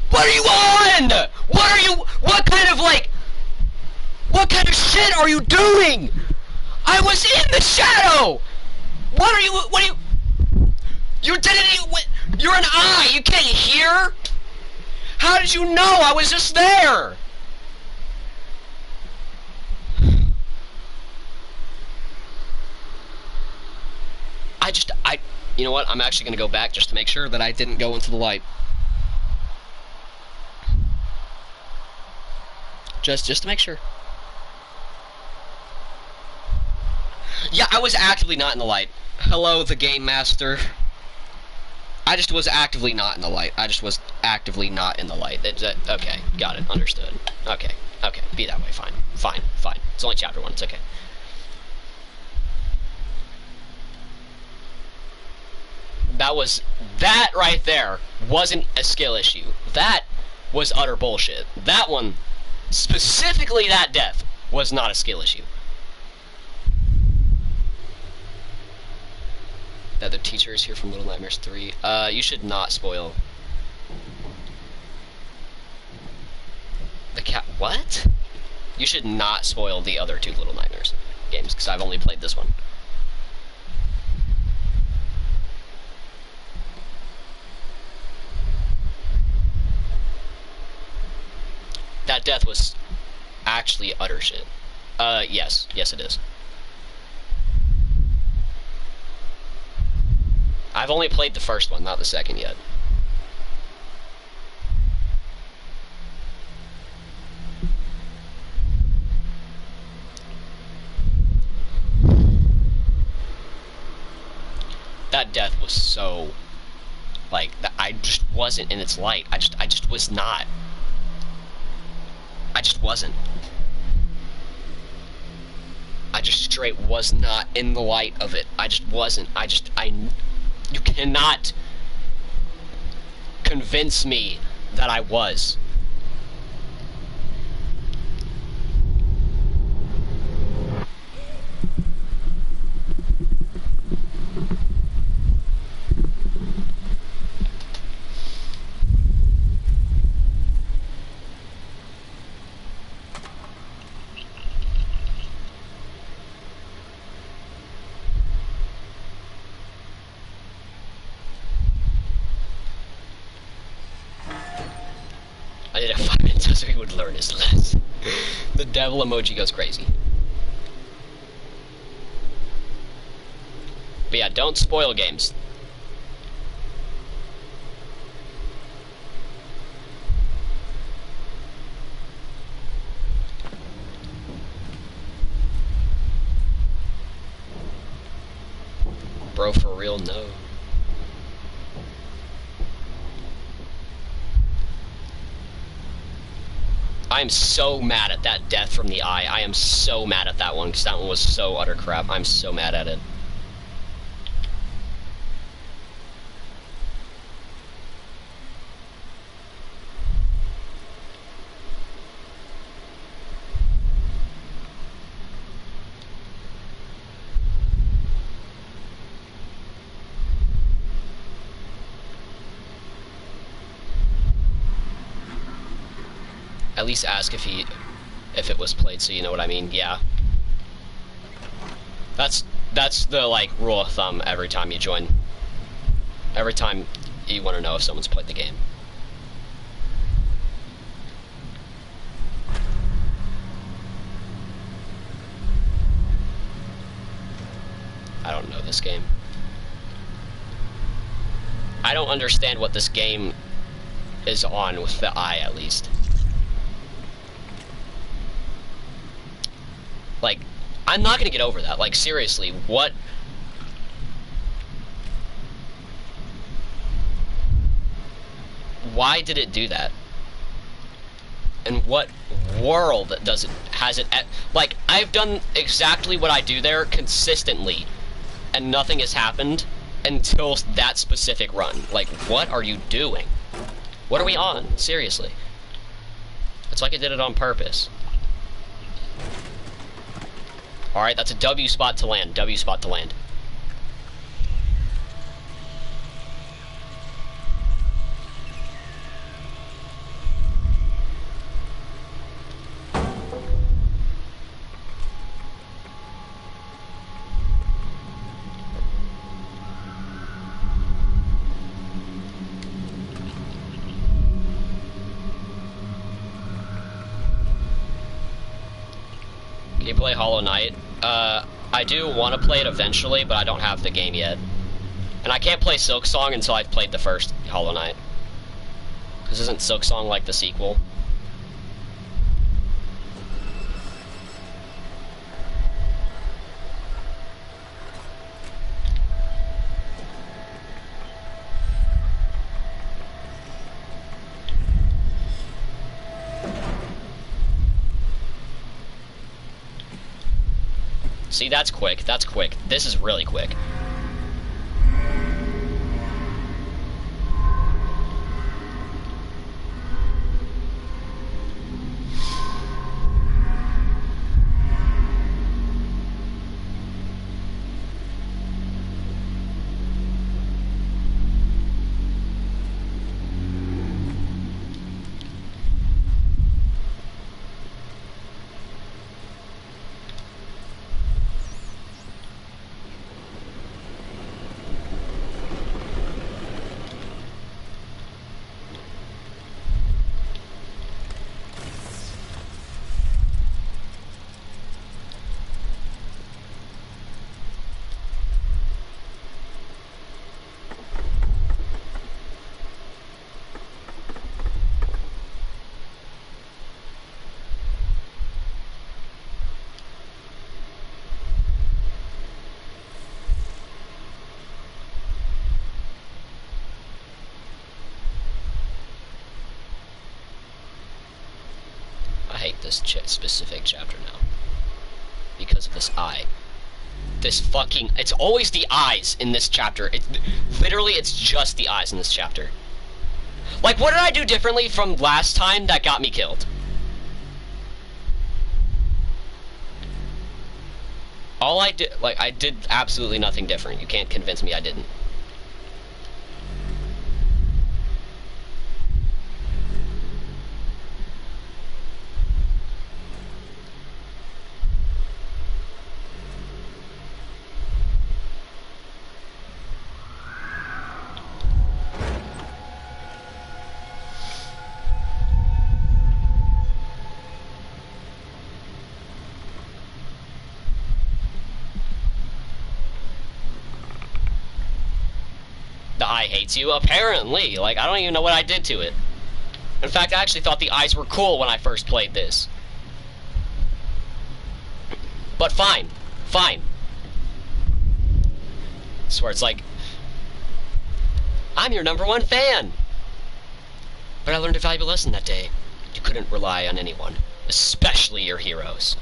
What are you on? What kind of shit are you doing? I was in the shadow! You're an eye, you can't hear? How did you know I was just there? You know what, I'm actually gonna go back just to make sure that I didn't go into the light. Just to make sure. Yeah, I was actively not in the light. Hello, the game master. I just was actively not in the light. Okay, got it, understood. Okay, be that way, fine. It's only chapter 1, it's okay. That right there wasn't a skill issue. That was utter bullshit. That one, specifically that death, was not a skill issue. That the teacher is here from Little Nightmares 3. You should not spoil. The cat. What? You should not spoil the other 2 Little Nightmares games, because I've only played this one. That death was actually utter shit. Yes it is. I've only played the first one, not the second yet. That death was so, like, I just wasn't in its light. I just was not. I just wasn't. I just straight was not in the light of it. I just wasn't. You cannot convince me that I was. did it 5 minutes so he would learn his lesson. The devil emoji goes crazy. But yeah, don't spoil games. Bro, for real, no. I'm so mad at that death from the eye. I am so mad at that one, because that one was so utter crap. I'm so mad at it. At least ask if it was played, so you know what I mean. Yeah. That's the, like, rule of thumb every time you join. Every time you want to know if someone's played the game. I don't know this game. I don't understand what this game is on with the eye, at least. Like, I'm not gonna get over that. Like, seriously, what? Why did it do that? And what world has it like, I've done exactly what I do there consistently, and nothing has happened until that specific run. Like, what are you doing? What are we on? Seriously. It's like I did it on purpose. Alright, that's a W spot to land. W spot to land. Can you play Hollow Knight? I do want to play it eventually, but I don't have the game yet. And I can't play Silksong until I've played the first Hollow Knight. Because isn't Silksong like the sequel? See, that's quick. That's quick. This is really quick. This specific chapter now because of this eye. This fucking, it's always the eyes in this chapter. Literally it's just the eyes in this chapter. Like, what did I do differently from last time that got me killed? All I did, like, I did absolutely nothing different. You can't convince me I didn't. eye hates you. Apparently. Like, I don't even know what I did to it. In fact, I actually thought the eyes were cool when I first played this. But fine. Fine. I swear, it's like, I'm your #1 fan! But I learned a valuable lesson that day. You couldn't rely on anyone. Especially your heroes.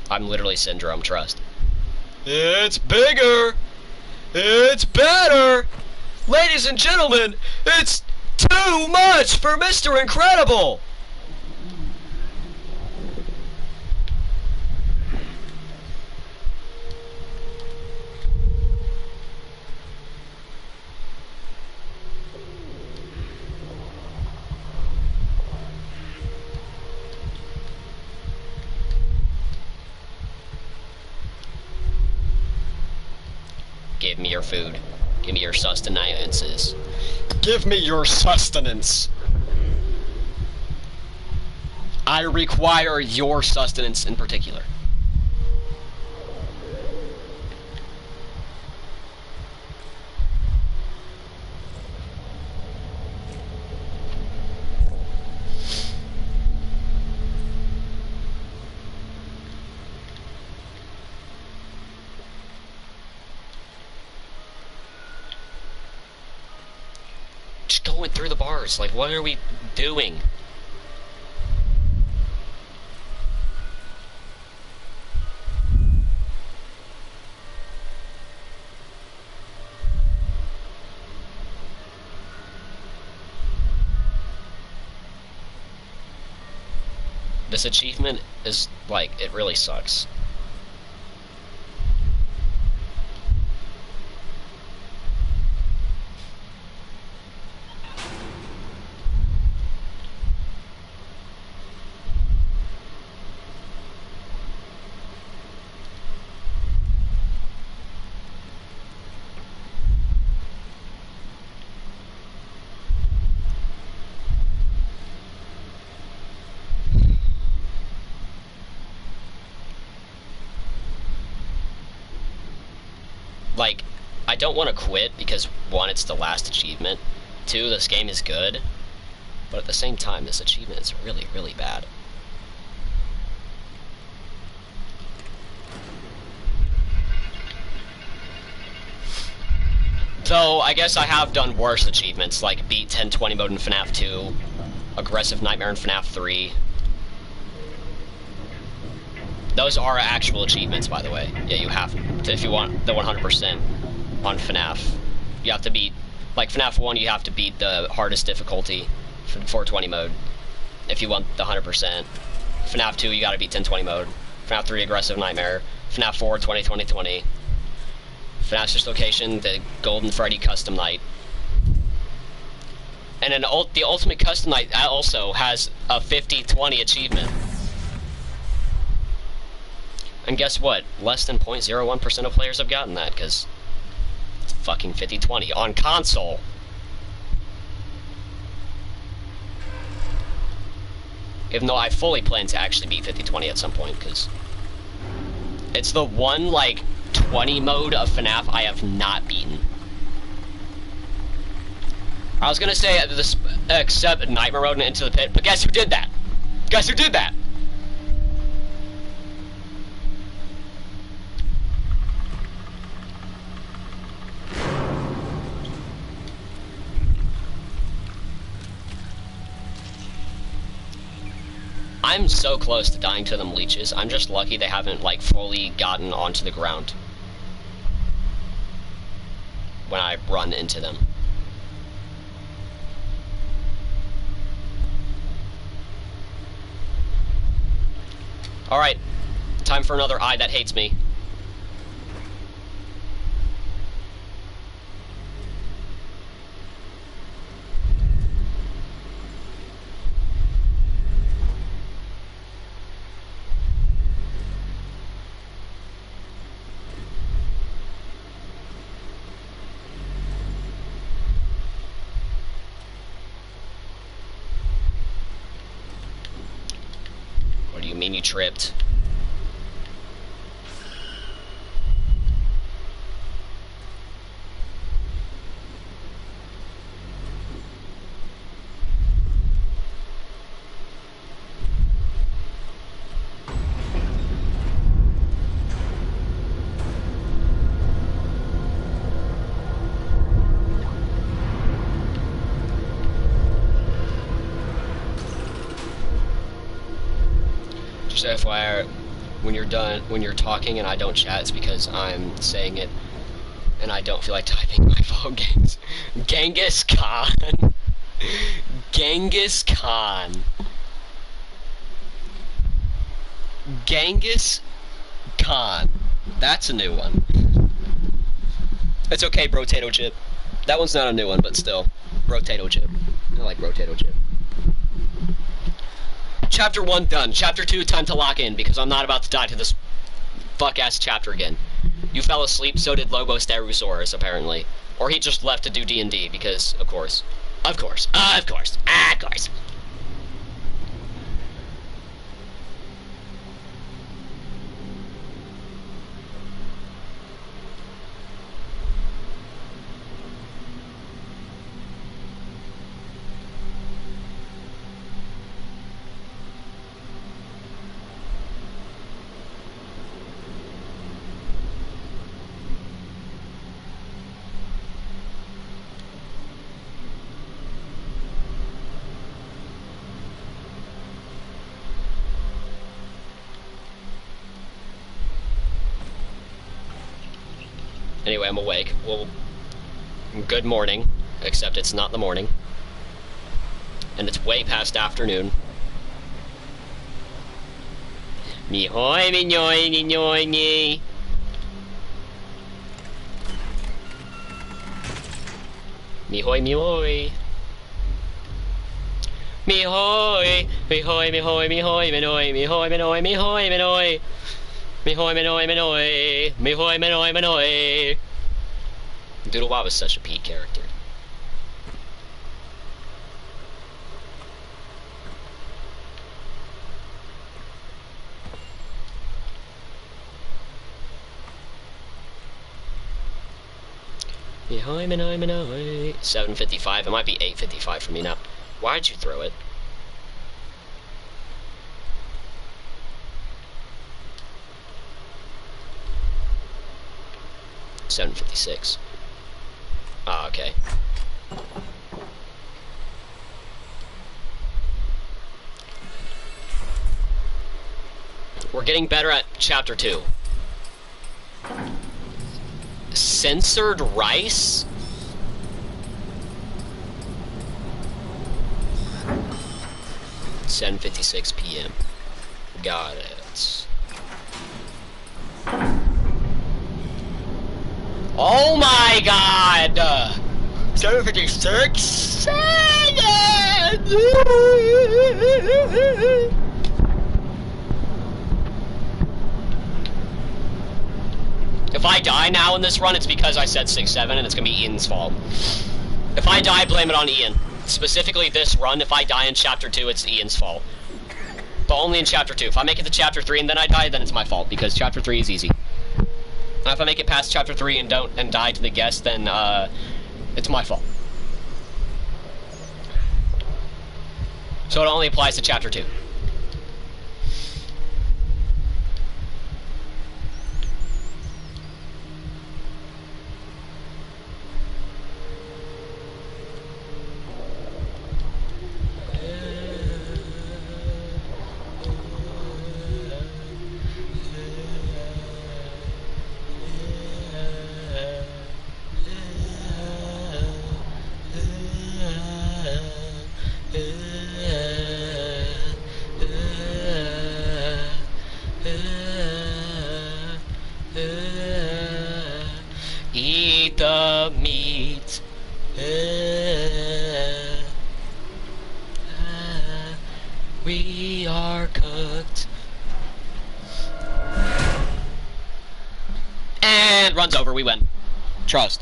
I'm literally Syndrome, trust. It's bigger! It's better! Ladies and gentlemen, it's too much for Mr. Incredible! Give me your food. Give me your sustenances. Give me your sustenance. I require your sustenance in particular. Just going through the bars. Like, what are we doing? This achievement is, like, it really sucks. Like, I don't want to quit because, one, it's the last achievement. Two, this game is good. But at the same time, this achievement is really, really bad. Though, I guess I have done worse achievements, like beat 1020 mode in FNAF 2, Aggressive Nightmare in FNAF 3. Those are actual achievements, by the way. Yeah, you have to, if you want the 100% on FNAF. You have to beat, like FNAF 1, you have to beat the hardest difficulty for 420 mode. If you want the 100%. FNAF 2, you gotta beat 1020 mode. FNAF 3, Aggressive Nightmare. FNAF 4, 2020. FNAF's location, the Golden Freddy Custom Night. And then the Ultimate Custom Night also has a 50-20 achievement. And guess what? Less than 0.01% of players have gotten that, because it's fucking 50-20 on console. Even though I fully plan to actually beat 50-20 at some point, because it's the one, like, 20 mode of FNAF I have not beaten. I was gonna say this, except Nightmare Mode and Into the Pit, but guess who did that? Guess who did that? I'm so close to dying to them leeches. I'm just lucky they haven't, like, fully gotten onto the ground when I run into them. Alright, time for another eye that hates me. me tripped. Just FYI, when you're talking and I don't chat, it's because I'm saying it and I don't feel like typing my phone games. Genghis Khan. Genghis Khan. Genghis Khan. That's a new one. It's okay, Brotato Chip. That one's not a new one, but still. Brotato Chip. I like Brotato Chip. Chapter 1 done. Chapter 2, time to lock in, because I'm not about to die to this fuck-ass chapter again. You fell asleep, so did Lobosterosaurus, apparently. Or he just left to do D&D, because, of course. Of course. Of course. Of course. Anyway, I'm awake. Well, good morning, except it's not the morning. And it's way past afternoon. Me hoy, me noy, me noy, me. Me hoy, me hoy. Me hoy, me hoy, me hoy, me hoy, me noy, me hoy, me noy, me hoy, me noy. Me hoy, me noy, me noy. Me hoy, me noy, me noy. Doodlebop is such a Pete character. Me hoy, me noy, me noy. 7:55. It might be 8:55 for me now. Why'd you throw it? $7:56. Ah, okay. We're getting better at chapter 2. Censored rice? It's 10:56 p.m. Got it. Oh my god! 7:56? If I die now in this run, it's because I said 6-7, and it's gonna be Ian's fault. If I die, blame it on Ian. Specifically this run, if I die in Chapter 2, it's Ian's fault. But only in Chapter 2. If I make it to Chapter 3 and then I die, then it's my fault, because Chapter 3 is easy. If I make it past Chapter 3 and die to the guest, then, it's my fault. So it only applies to Chapter 2. Eat the meat. We are cooked. And runs over, we win. Trust.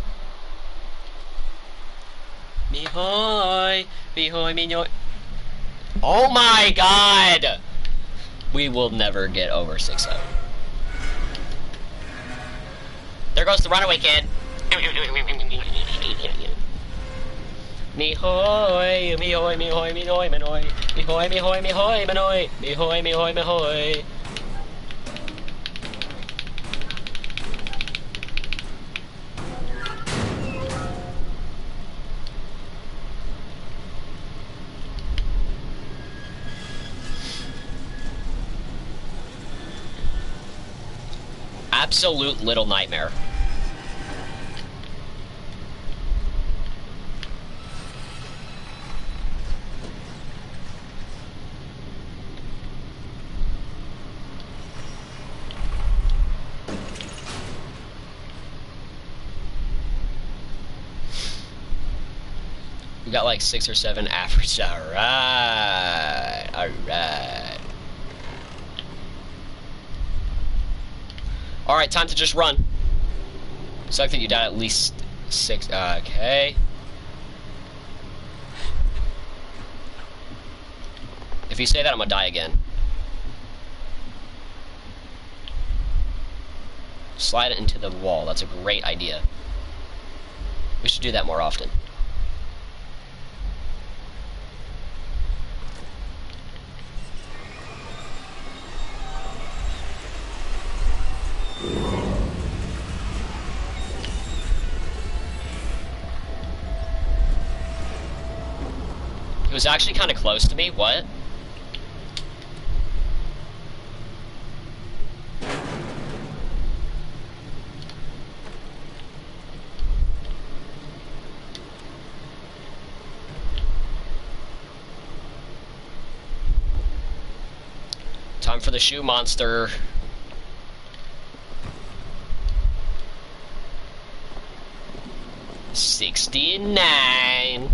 Me hoy, me noy. Oh my god! We will never get over 6-7. There goes the runaway kid. Me hoy, me hoy, me hoy, me hoy, me hoy, me hoy, me hoy, me hoy, me hoy, me hoy, me hoy, me hoy. Absolute little nightmare. We got like 6 or 7 average. Alright. Alright. Alright, time to just run. Suck that you died at least 6. Okay. If you say that, I'm gonna die again. Slide it into the wall. That's a great idea. We should do that more often. It was actually kind of close to me. What? Time for the shoe monster. $69.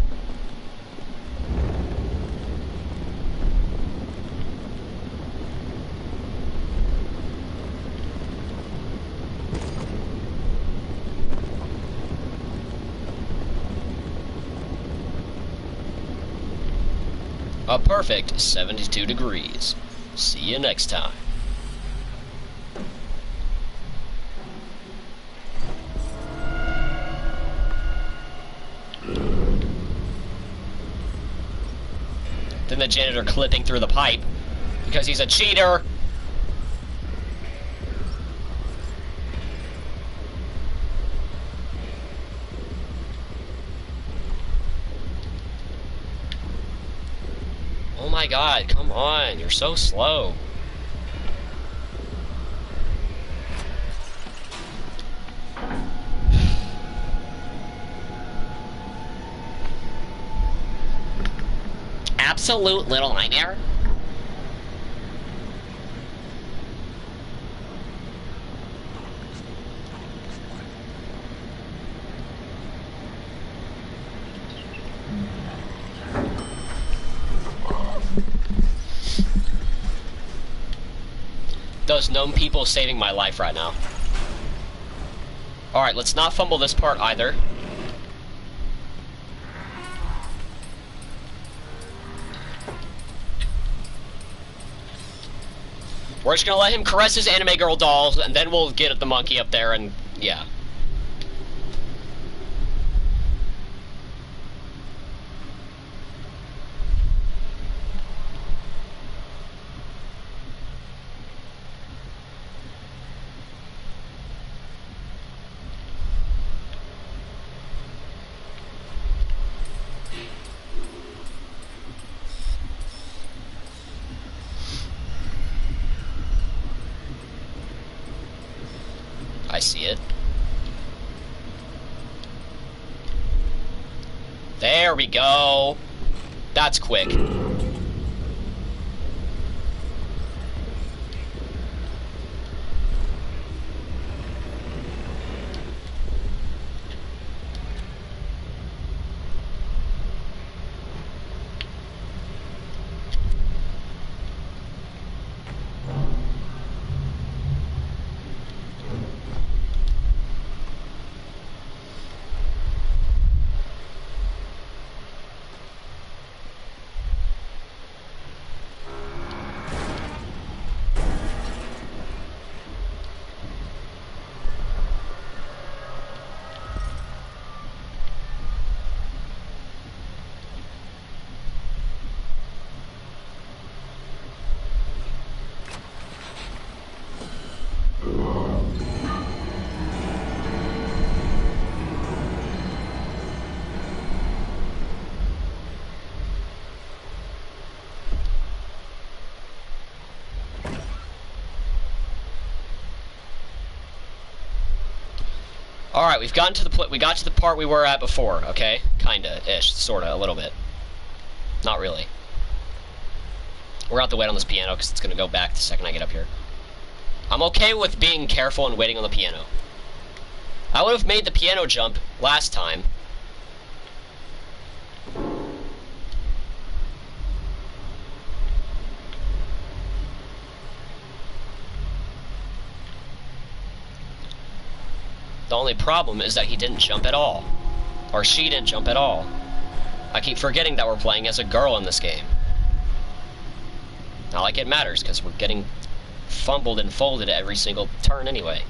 A perfect 72 degrees. See you next time. Then the janitor clipping through the pipe because he's a cheater. Oh my god, come on, you're so slow. Absolute little nightmare. Those gnome people saving my life right now. Alright, let's not fumble this part either. We're just gonna let him caress his anime girl dolls, and then we'll get the monkey up there, and yeah. I see it. There we go. That's quick. Alright, we got to the part we were at before, okay? Kinda, ish, sorta, a little bit. Not really. We're out to wait on this piano because it's gonna go back the second I get up here. I'm okay with being careful and waiting on the piano. I would have made the piano jump last time. The only problem is that he didn't jump at all. Or she didn't jump at all. I keep forgetting that we're playing as a girl in this game. Not like it matters, because we're getting fumbled and folded at every single turn anyway.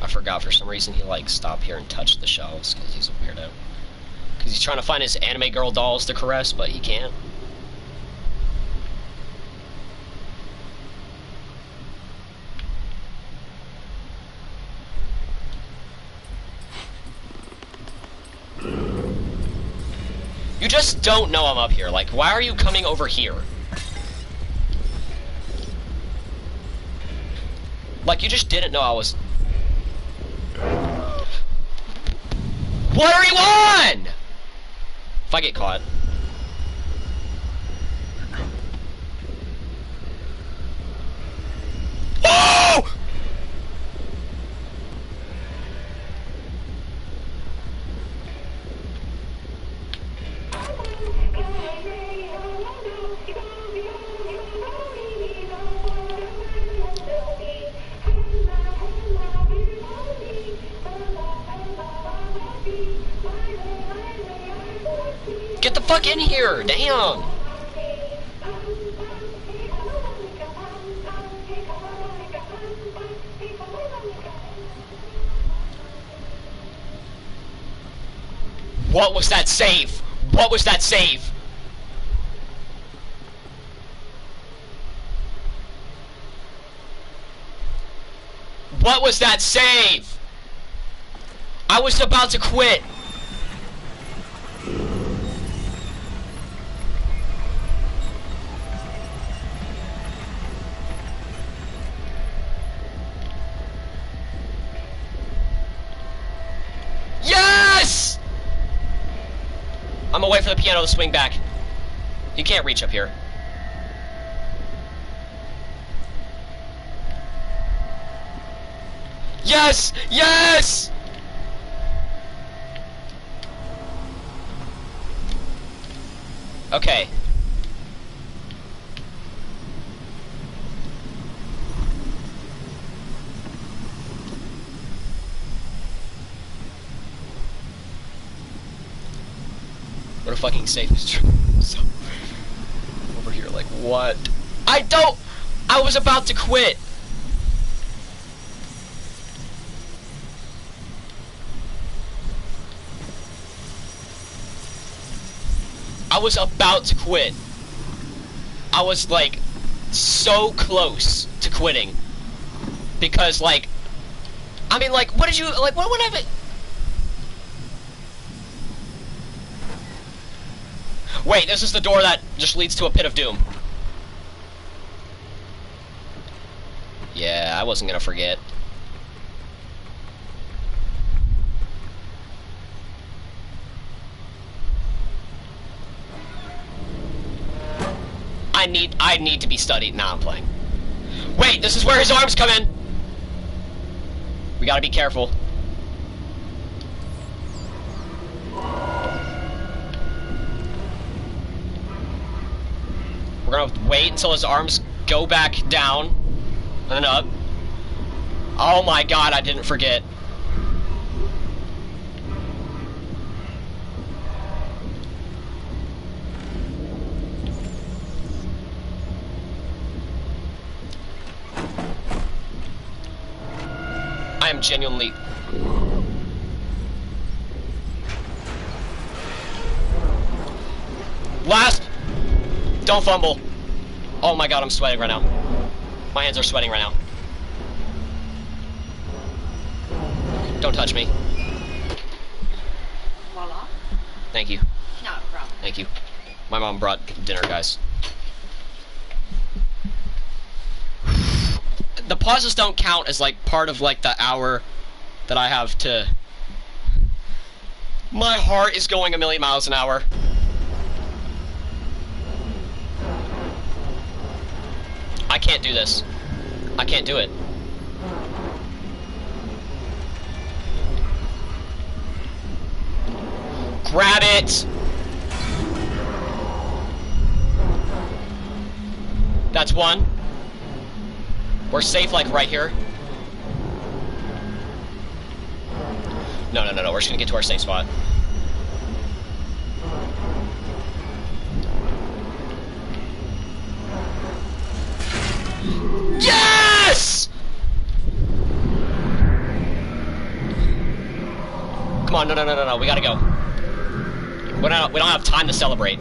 I forgot for some reason he like stopped here and touched the shelves because he's a weirdo. Because he's trying to find his anime girl dolls to caress, but he can't. You just don't know I'm up here. Like, why are you coming over here? Like, you just didn't know I was... What are you on? If I get caught. Oh! Get the fuck in here! Damn! What was that save? What was that save? What was that save? I was about to quit. Yes! I'm gonna wait for the piano to swing back. You can't reach up here. Yes! Yes! Okay. What a fucking safe is true. So over here, like what? I was about to quit. I was about to quit. I was like so close to quitting because like I mean like what did you like what would I have? Wait, this is the door that just leads to a pit of doom. Yeah, I wasn't gonna forget. I need to be studied. Nah, I'm playing. Wait, this is where his arms come in. We gotta be careful. We're gonna wait until his arms go back down and then up. Oh my god, I didn't forget. I am genuinely... Last! Don't fumble. Oh my god, I'm sweating right now. My hands are sweating right now. Don't touch me. Voila. Thank you. Not a problem. Thank you. My mom brought dinner, guys. The pauses don't count as, like, part of, like, the hour that I have to... My heart is going a million miles an hour. I can't do this. I can't do it. Grab it! That's one. We're safe, like, right here. No. We're just gonna get to our safe spot. Yes! Come on, no. We gotta go. We don't have time to celebrate.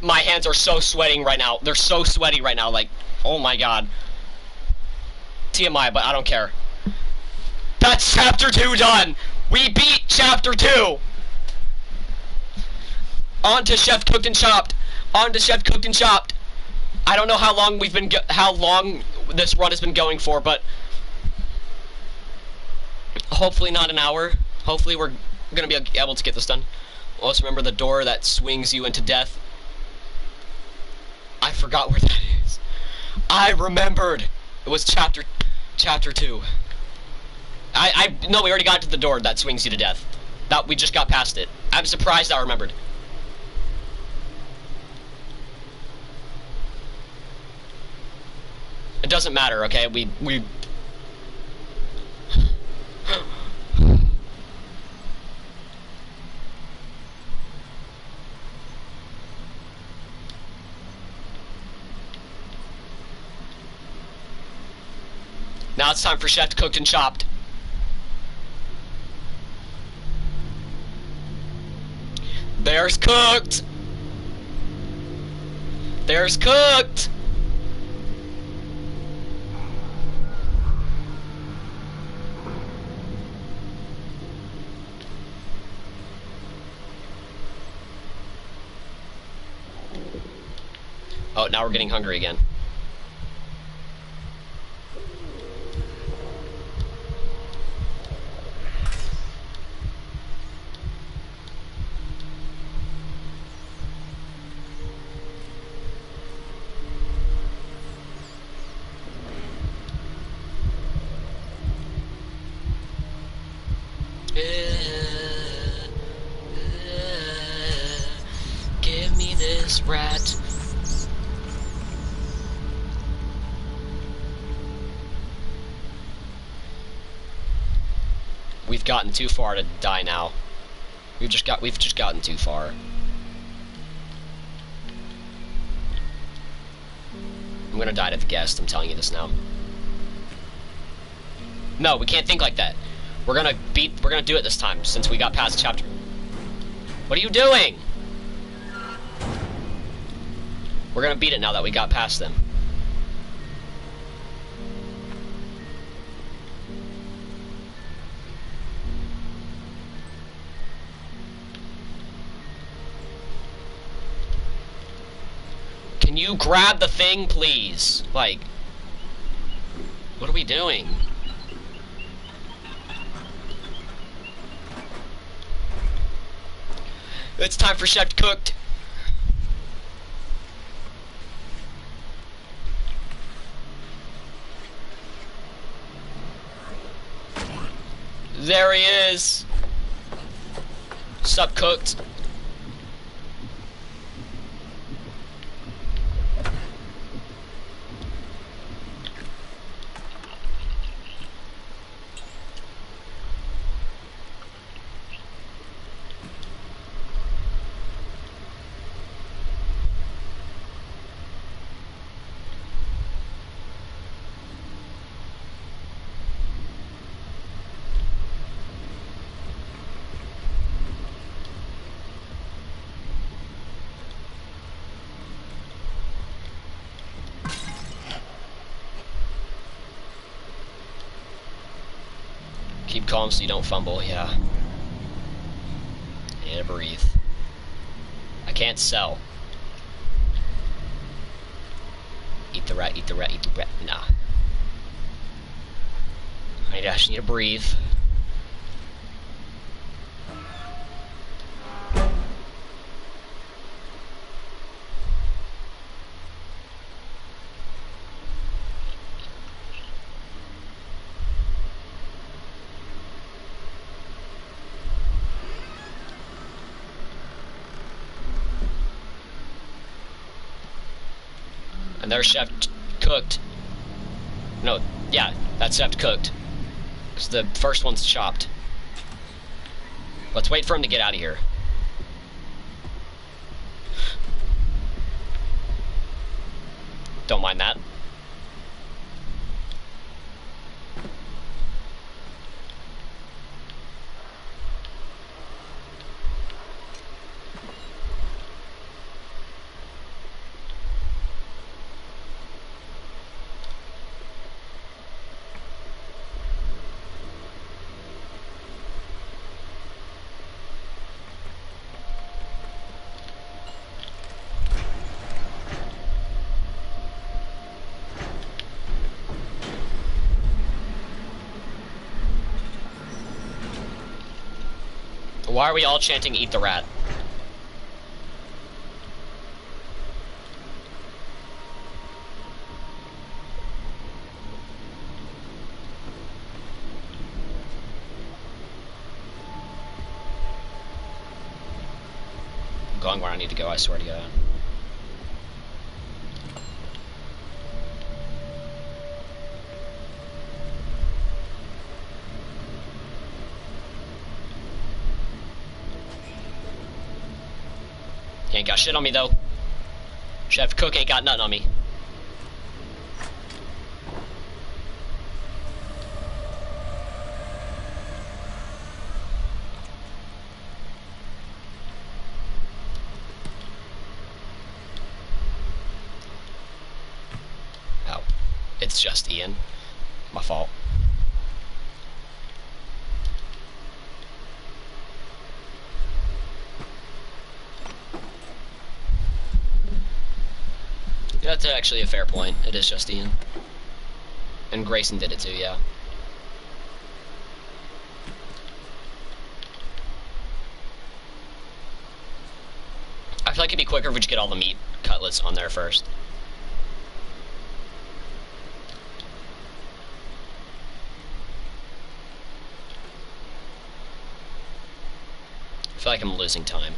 My hands are so sweating right now. They're so sweaty right now. Like, oh my god. TMI, but I don't care. That's chapter 2 done. We beat chapter 2. On to Chef Cooked and Chopped. On to Chef Cooked and Chopped. I don't know how long this run has been going for, but hopefully not an hour. Hopefully we're gonna be able to get this done. Also remember the door that swings you into death. I forgot where that is. I remembered. It was chapter 2. No, we already got to the door that swings you to death. That we just got past it. I'm surprised I remembered. It doesn't matter, okay? We Now it's time for Chef Cooked and Chopped. There's cooked. There's cooked. Oh, now we're getting hungry again. Give me this rat. We've gotten too far to die now. We've just gotten too far. I'm gonna die to the guest, I'm telling you this now. No, we can't think like that. We're gonna do it this time, since we got past chapter. What are you doing? We're gonna beat it now that we got past them. Can you grab the thing, please? Like, what are we doing? It's time for Chef Cooked. There he is. Sup, Cooked? Keep calm so you don't fumble, yeah. I need to breathe. I can't sell. Eat the rat, eat the rat, eat the rat. Nah. I just need to breathe. And their chef cooked. No, yeah, that chef cooked. Because the first one's chopped. Let's wait for him to get out of here. Don't mind that. Why are we all chanting "Eat the rat"? I'm going where I need to go, I swear to God. He ain't got shit on me, though. Chef Cook ain't got nothing on me. Oh. It's just Ian. My fault. That's actually a fair point. It is just Ian. And Grayson did it too, yeah. I feel like it'd be quicker if we just get all the meat cutlets on there first. I feel like I'm losing time.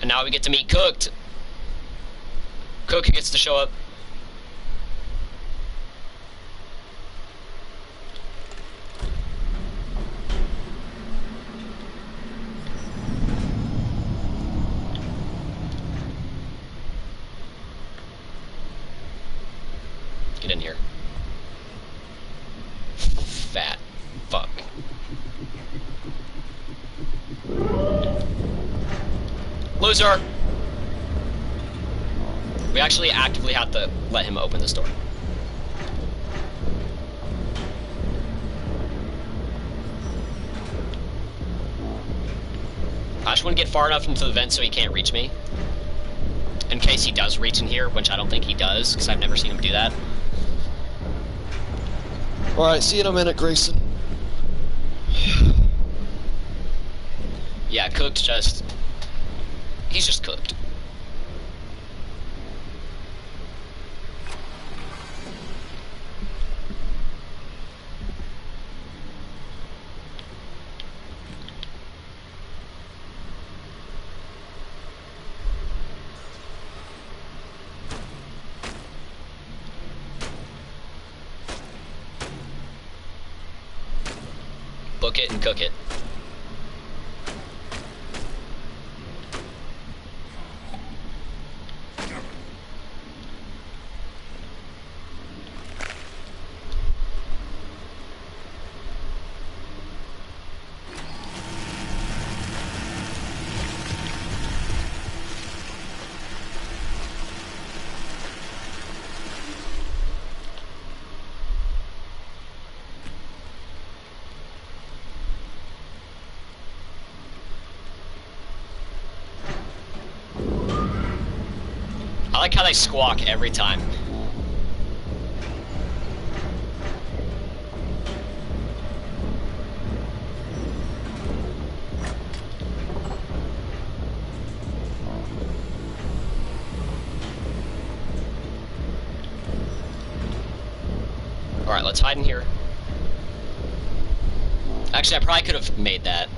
And now we get to meet Cooked. Cook gets to show up. Get in here. Fat fuck. Loser! We actually actively have to let him open this door. I just want to get far enough into the vent so he can't reach me. In case he does reach in here, which I don't think he does, because I've never seen him do that. Alright, see you in a minute, Grayson. Yeah, Cooked just... He's just cooked. Book it and cook it. I like how they squawk every time. Alright, let's hide in here. Actually, I probably could have made that.